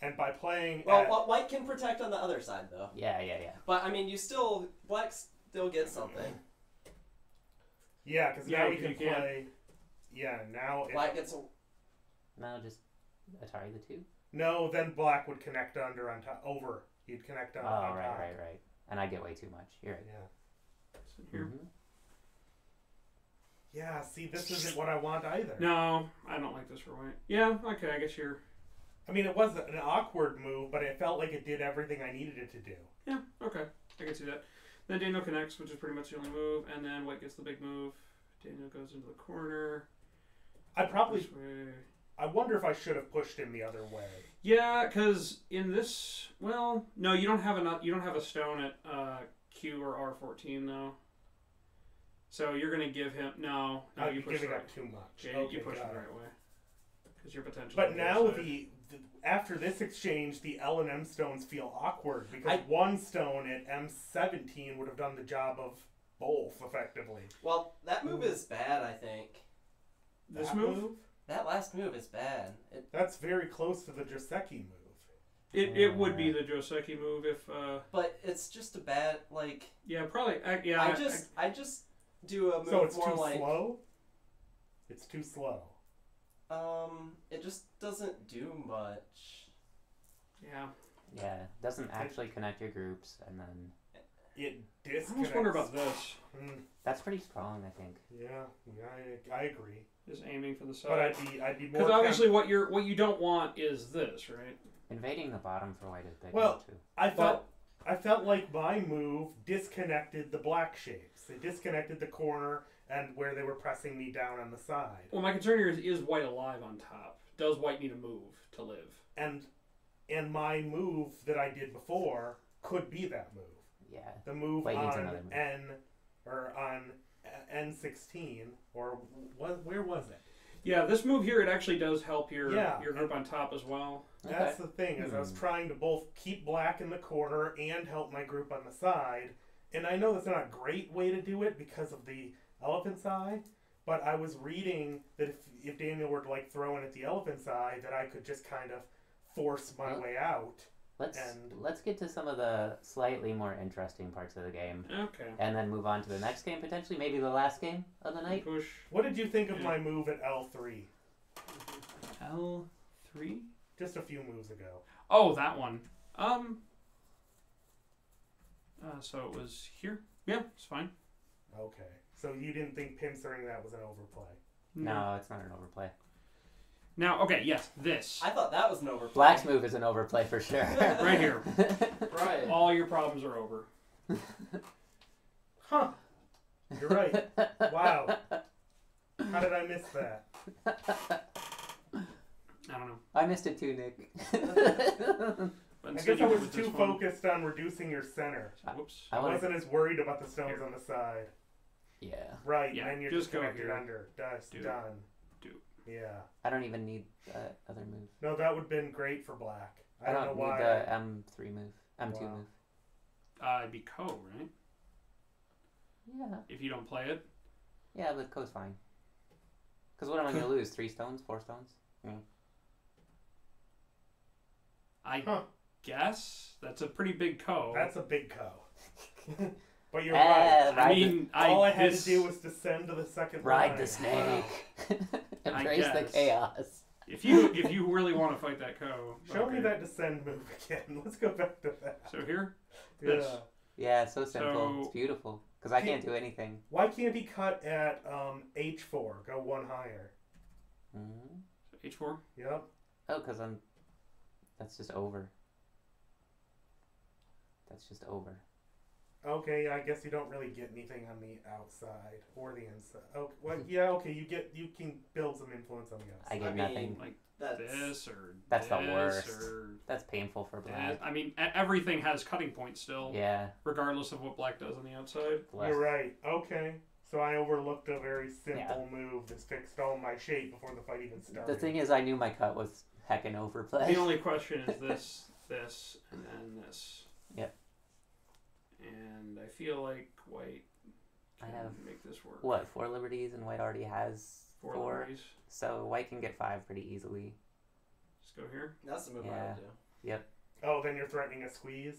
And by playing, Well, White can protect on the other side though. Yeah. But I mean, Black still gets something. yeah, because Yeah, now we you can can. play. Yeah, now Black gets a No, just Atari the 2. no, then Black would connect under on top over. He'd connect on Oh, top. right. And I get way too much. You're right. Yeah. Here. Mhm. Yeah, see, this isn't what I want either. No, I don't like this for white. Yeah, okay, I guess you're. I mean, it was an awkward move, but it felt like it did everything I needed it to do. Yeah, okay, I can see that. Then Daniel connects, which is pretty much the only move, and then white gets the big move. Daniel goes into the corner. I probably. This way. I wonder if I should have pushed him the other way. Yeah, because in this, well, no, you don't have a stone at Q or R14 though. So you're gonna give him no. I'd You be push giving the up right. too much. Yeah, Okay, you push got the it. right way. Because you're potentially. But on now other side. the after this exchange, the L and M stones feel awkward because I- one stone at M17 would have done the job of both effectively. Well, that move is bad, I think. This That move? That last move is bad. That's very close to the Joseki move. It would be the Joseki move if But it's just a bad, like... yeah, probably yeah. I just do a move So it's more too like... slow? It's too slow. It just doesn't do much. yeah. Yeah, doesn't actually connect your groups, and then It I disconnects. almost wonder about this. that's pretty strong, I think. I agree. Is aiming for the But side. I'd be more. Because obviously, what you don't want is this, right? Invading the bottom for white is big Well, too. I felt like my move disconnected the black shapes. It disconnected the corner and where they were pressing me down on the side. Well, my concern here is white alive on top? Does white need a move to live? And my move that I did before could be that move. Yeah. The move White needs on another move. N or on N16 or where was it? Yeah, this move here it actually does help your Yeah, group on top as well. That's the thing, is I was trying to both keep black in the corner and help my group on the side. And I know that's not a great way to do it because of the elephant's eye, but I was reading that if Daniel were to like throw in at the elephant's eye, that I could just kind of force my way out. Let's get to some of the slightly more interesting parts of the game, Okay. and then move on to the next game, potentially maybe the last game of the night. Push What did you think of my move at L3? L3. Just a few moves ago. Oh, that one. So it was here. Yeah, it's fine. Okay. So you didn't think pincering that was an overplay? No, it's not an overplay. Now, okay, yes, this I thought that was an overplay. Black's move is an overplay for sure. right here. Right. All your problems are over. Huh. You're right. Wow. How did I miss that? I don't know. I missed it too, Nick. But I instead guess I you was did this too one. focused on reducing your center. Whoops. I I wanna- wasn't as worried about the stones Here. on the side. Yeah. Right, Yeah, and then you're just go connected here. under. That's Do. done. Do. Yeah. I don't even need that other move. No, that would have been great for black. I don't don't know need why. the M3 move. M2 Wow. move. It'd be Ko, right? Yeah. If you don't play it. Yeah, but Ko's fine. Because what am I going to lose? 3 stones? 4 stones? I Huh. guess that's a pretty big Ko. That's a big co. But you're right. I mean, All I had this- to do was descend to the second Ride line. the snake. I Embrace the guess. chaos. If you really want to fight that Ko. Show me okay. that descend move again. Let's go back to that. So here, Yeah. this. Yeah, it's so simple. So- It's beautiful. Because I can't do anything. Why can't he cut at H4? Go one higher. Mm-hmm. H4. Yep. Oh, because I'm... That's just over. That's just over. Okay, I guess you don't really get anything on the outside or the inside. Oh, well, yeah, okay, you can build some influence on the I outside. get I nothing. mean, Like That's this or That's the this worst. or That's painful for this. black. I mean, everything has cutting points still, Yeah. regardless of what black does on the outside. Less. You're right. Okay, so I overlooked a very simple move that fixed all my shape before the fight even started. The thing is, I knew my cut was heckin' overplay. The only question is this, this, and then this. Yep. And I feel like white I can have, make this work. what, 4 liberties, and white already has 4. liberties. So white can get 5 pretty easily. Just go here. That's the move I Yeah. would do. Oh, then you're threatening a squeeze?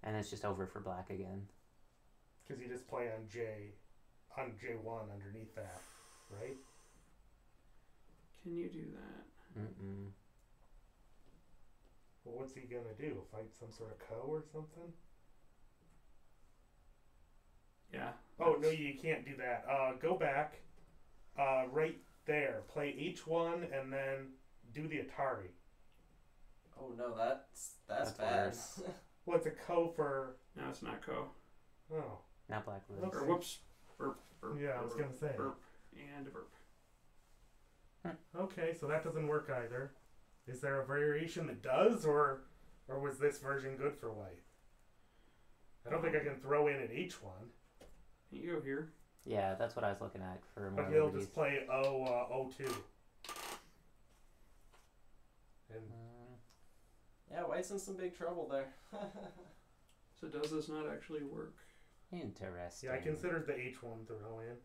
And it's just over for black again. Because you just play on J1 underneath that, right? Can you do that? Mm-mm. Well, what's he gonna do? Fight some sort of co or something? Yeah. Oh, no, you can't do that. Go back. Right there. Play H1 and then do the Atari. Oh no, that's That's bad. worse. Well, it's a co for... No, it's not Ko. Oh. Now black loses. Okay. Or whoops. Burp. Burp. Yeah, I was burp, gonna say. Burp. And a burp. Okay, so that doesn't work either. Is there a variation that does, or was this version good for white? I don't think I can throw in at H1. You go here. Yeah, that's what I was looking at for more But he'll liberties. just play O2. And Yeah, White's in some big trouble there. So does this not actually work? Interesting. yeah, I considered the H1 throw in.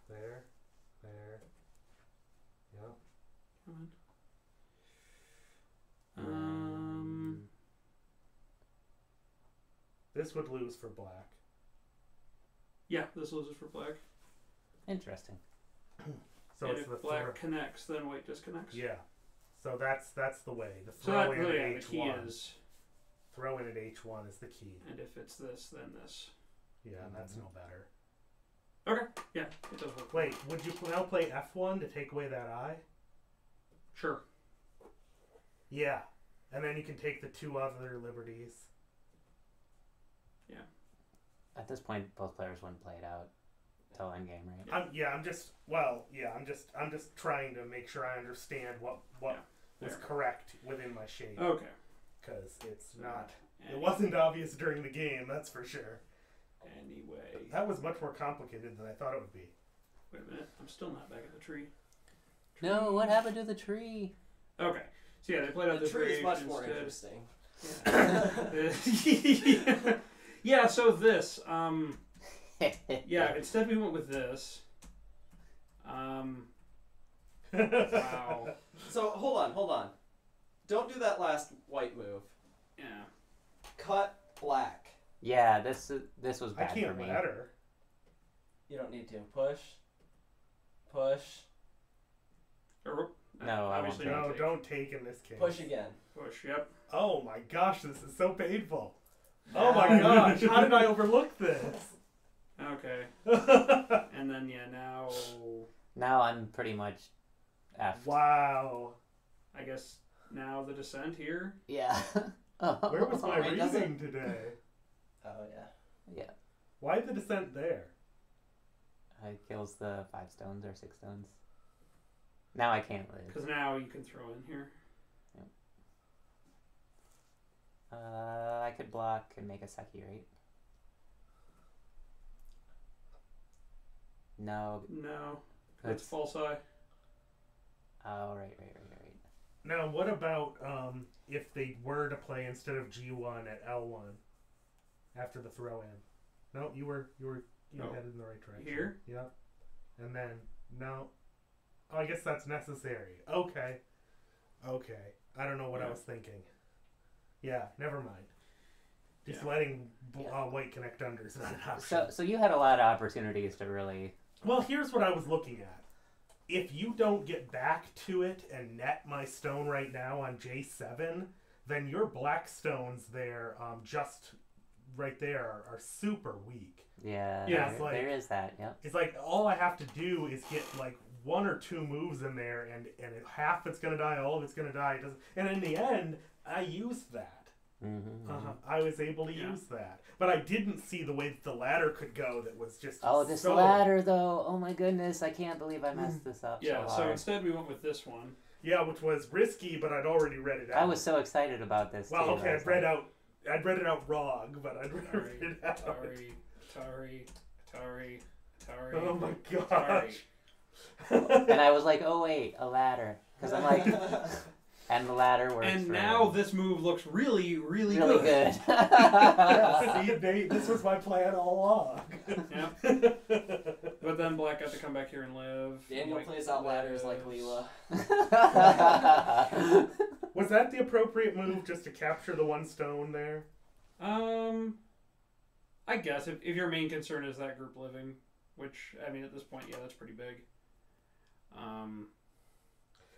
There. Yep. Come on. This would lose for black. Yeah, this loses for black. Interesting. So and it's if the black connects, then white disconnects. Yeah. So that's the way. The So throw that in really, at yeah, the key H1. is, Throw in at H1 is the key. and if it's this, then this. Yeah, that's no better. Okay. Yeah, it does work. Wait, would you now play F1 to take away that I? Sure. Yeah. And then you can take the two other liberties. At this point, both players wouldn't play it out till endgame, right? I'm just trying to make sure I understand what was Fair. correct within my shape, Okay. because it's not. It Any- wasn't obvious during the game, that's for sure. Anyway. That was much more complicated than I thought it would be. Wait a minute. I'm still not back at the tree. No, what happened to the tree? Okay. So yeah, they played out The this tree is much variation more instead. interesting. Yeah. Yeah, so this. Yeah, instead we went with this. Wow. So hold on. Don't do that last white move. Yeah. Cut black. Yeah, this was I bad for can't me. ladder. You don't need to push, Or, No, I obviously won't not No, take. don't take in this case. push again. Push. Yep. Oh my gosh, this is so painful. Oh my gosh, how did I overlook this? Okay. And then yeah, now Now I'm pretty much F. Wow. I guess now the descent here. Yeah. Where was my It doesn't- reasoning today? Oh yeah. Yeah. Why the descent there? It kills the 5 stones or 6 stones. Now I can't live. Because now you can throw in here. I could block and make a Seki, right? No. No. That's It's, false eye. oh, right. Now, what about if they were to play instead of G1 at L1 after the throw in? No, you were No. headed in the right direction. Here? Yep. And then no. Oh, I guess that's necessary. Okay. I don't know what I Yeah. was thinking. Yeah, never mind. Just Yeah. letting Yeah. white connect under is not an option. So you had a lot of opportunities to really. Well, here's what I was looking at. If you don't get back to it and net my stone right now on J7, then your black stones there, just right there, are super weak. Yeah. Yeah, it's like- there is that. Yep. It's like all I have to do is get like 1 or 2 moves in there, and half it's gonna die, all of it's gonna die. It doesn't, and in the end, I used that. Mm-hmm. I was able to Yeah. use that, but I didn't see the way that the ladder could go. That was just Oh, this so- ladder though. Oh my goodness, I can't believe I messed this up. Yeah. so So hard. instead we went with this one. Yeah, which was risky, but I'd already read it out. I was so excited about this. Well, too. okay, I was I'd read like, it out wrong, but I'd read it out. Atari. Oh my Atari. gosh. And I was like, oh wait, a ladder, because I'm like, and the ladder works. And for now him. this move looks really, really, really good. good. Yeah, see, this was my plan all along. Yeah. But then black got to come back here and live. Daniel White plays out ladders like lives. Leela. Was that the appropriate move, just to capture the 1 stone there? I guess if your main concern is that group living, which I mean at this point, yeah, that's pretty big.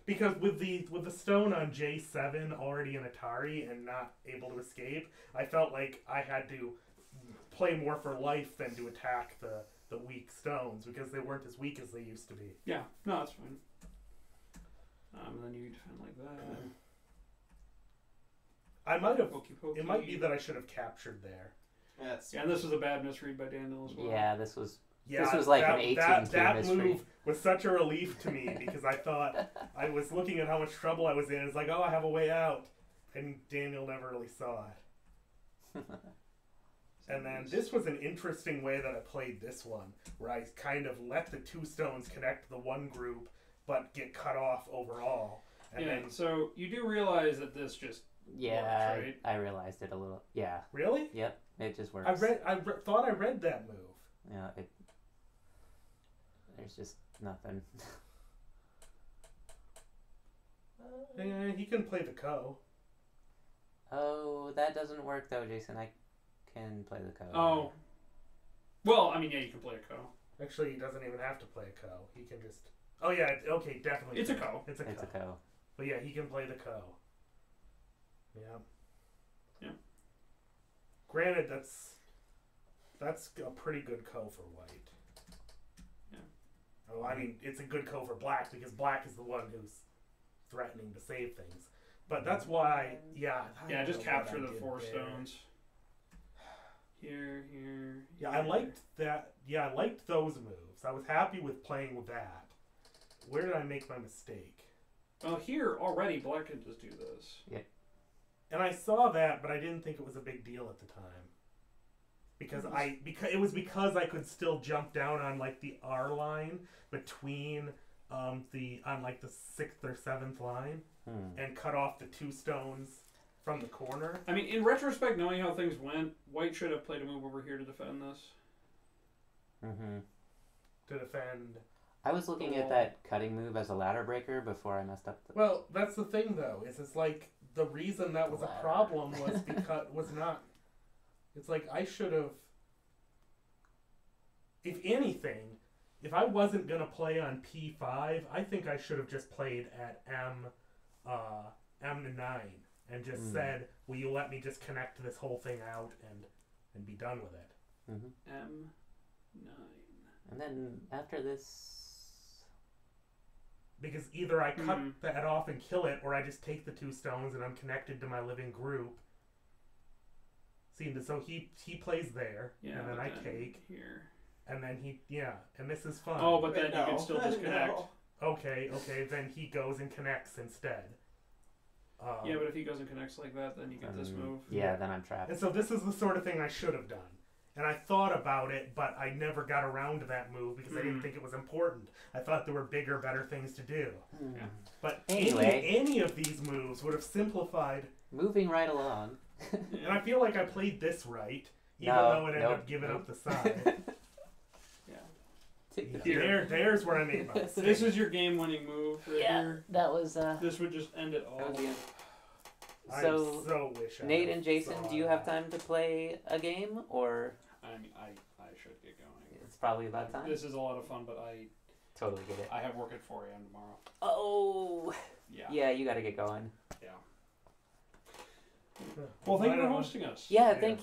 Because with the stone on J7 already in Atari and not able to escape, I felt like I had to play more for life than to attack the weak stones, because they weren't as weak as they used to be. Yeah, no, that's fine. And then you defend like that. I might have. Pokey pokey. It might be that I should have captured there. That's Yeah, and this was a bad misread by Daniel as well. Yeah, this was. Yeah, This was like that, an 18 that, that mystery. move was such a relief to me, because I thought I was looking at how much trouble I was in. It's like, oh, I have a way out, and Daniel never really saw it. And then this was an interesting way that I played this one, where I kind of let the 2 stones connect the one group, but get cut off overall. And yeah, then, so you do realize that this just Yeah, works, right? I realized it a little. Yeah, really? yep, it just works. Thought I read that move. Yeah, there's just nothing. He can play the co. Oh, that doesn't work though, Jason. I can play the code. Oh. Well, I mean, yeah, you can play a co. Actually, he doesn't even have to play a co. He can just. Oh yeah, okay, definitely. It's a co. It's a co. It's a co. But yeah, he can play the co. Yeah. Yeah. Granted, that's a pretty good co for white. Yeah. Oh, I mean, it's a good co for black because black is the one who's threatening to save things. But that's why, yeah. I Yeah, don't just know what capture I the did 4 there. stones. Here. Yeah, I liked that. Yeah, I liked those moves. I was happy with playing with that. Where did I make my mistake? Well, here already, black could just do this. And I saw that, but I didn't think it was a big deal at the time. Because because I could still jump down on like the R line between on like the 6th or 7th line and cut off the 2 stones from the corner. I mean, in retrospect, knowing how things went, white should have played a move over here to defend this. Mm-hmm. To defend. I was looking at that cutting move as a ladder breaker before I messed up. Well, that's the thing though. Is it's like the reason that was a problem was because was not. It's like I should have. If anything, if I wasn't gonna play on P5, I think I should have just played at M9 and just said, "Will you let me just connect this whole thing out and be done with it?" Mm-hmm. M9. And then after this, Because either I cut that off and kill it, or I just take the 2 stones and I'm connected to my living group. See, so he plays there, Yeah, and then but I take, here. and then and this is fun. Oh, but then you can still disconnect. No. Okay, then he goes and connects instead. Yeah, but if he goes and connects like that, then you get this move. yeah, then I'm trapped. And so this is the sort of thing I should have done. And I thought about it, but I never got around to that move because I didn't think it was important. I thought there were bigger, better things to do. Yeah. But Anyway. any of these moves would have simplified. Moving right along. And I feel like I played this right, even No, though it ended up giving up the side. Here. There's where I made my mistake. This is your game-winning move right Yeah, here. that was This would just end it all. that was the end. I So, so wish I Nate had and Jason, saw do you have that. time to play a game, or I mean, I should get going. it's probably about time? This is a lot of fun, but I Totally get it. have work at 4 a.m. tomorrow. Oh, Yeah. yeah, you got to get going. Well, thank you for Right on. hosting us. Yeah, Yeah.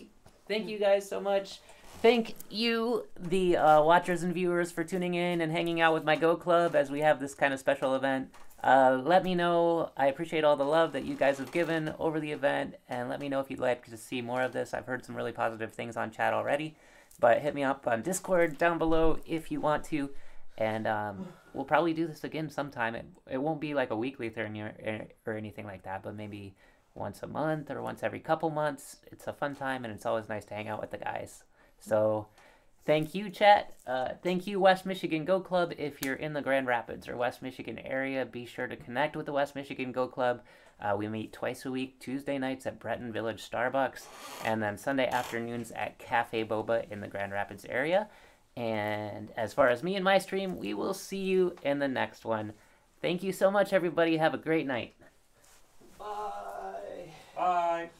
thank you guys so much. Thank you, the watchers and viewers, for tuning in and hanging out with my Go Club as we have this kind of special event. Let me know. I appreciate all the love that you guys have given over the event, and let me know if you'd like to see more of this. I've heard some really positive things on chat already, but hit me up on Discord down below if you want to, and we'll probably do this again sometime. It won't be like a weekly thing or anything like that, but maybe once a month or once every couple months. It's a fun time, and it's always nice to hang out with the guys. So thank you, chat. Thank you, West Michigan Go Club. If you're in the Grand Rapids or West Michigan area, be sure to connect with the West Michigan Go Club. We meet twice a week, Tuesday nights at Breton Village Starbucks, and then Sunday afternoons at Cafe Boba in the Grand Rapids area. And as far as me and my stream, we will see you in the next one. Thank you so much, everybody. Have a great night. Bye. Bye.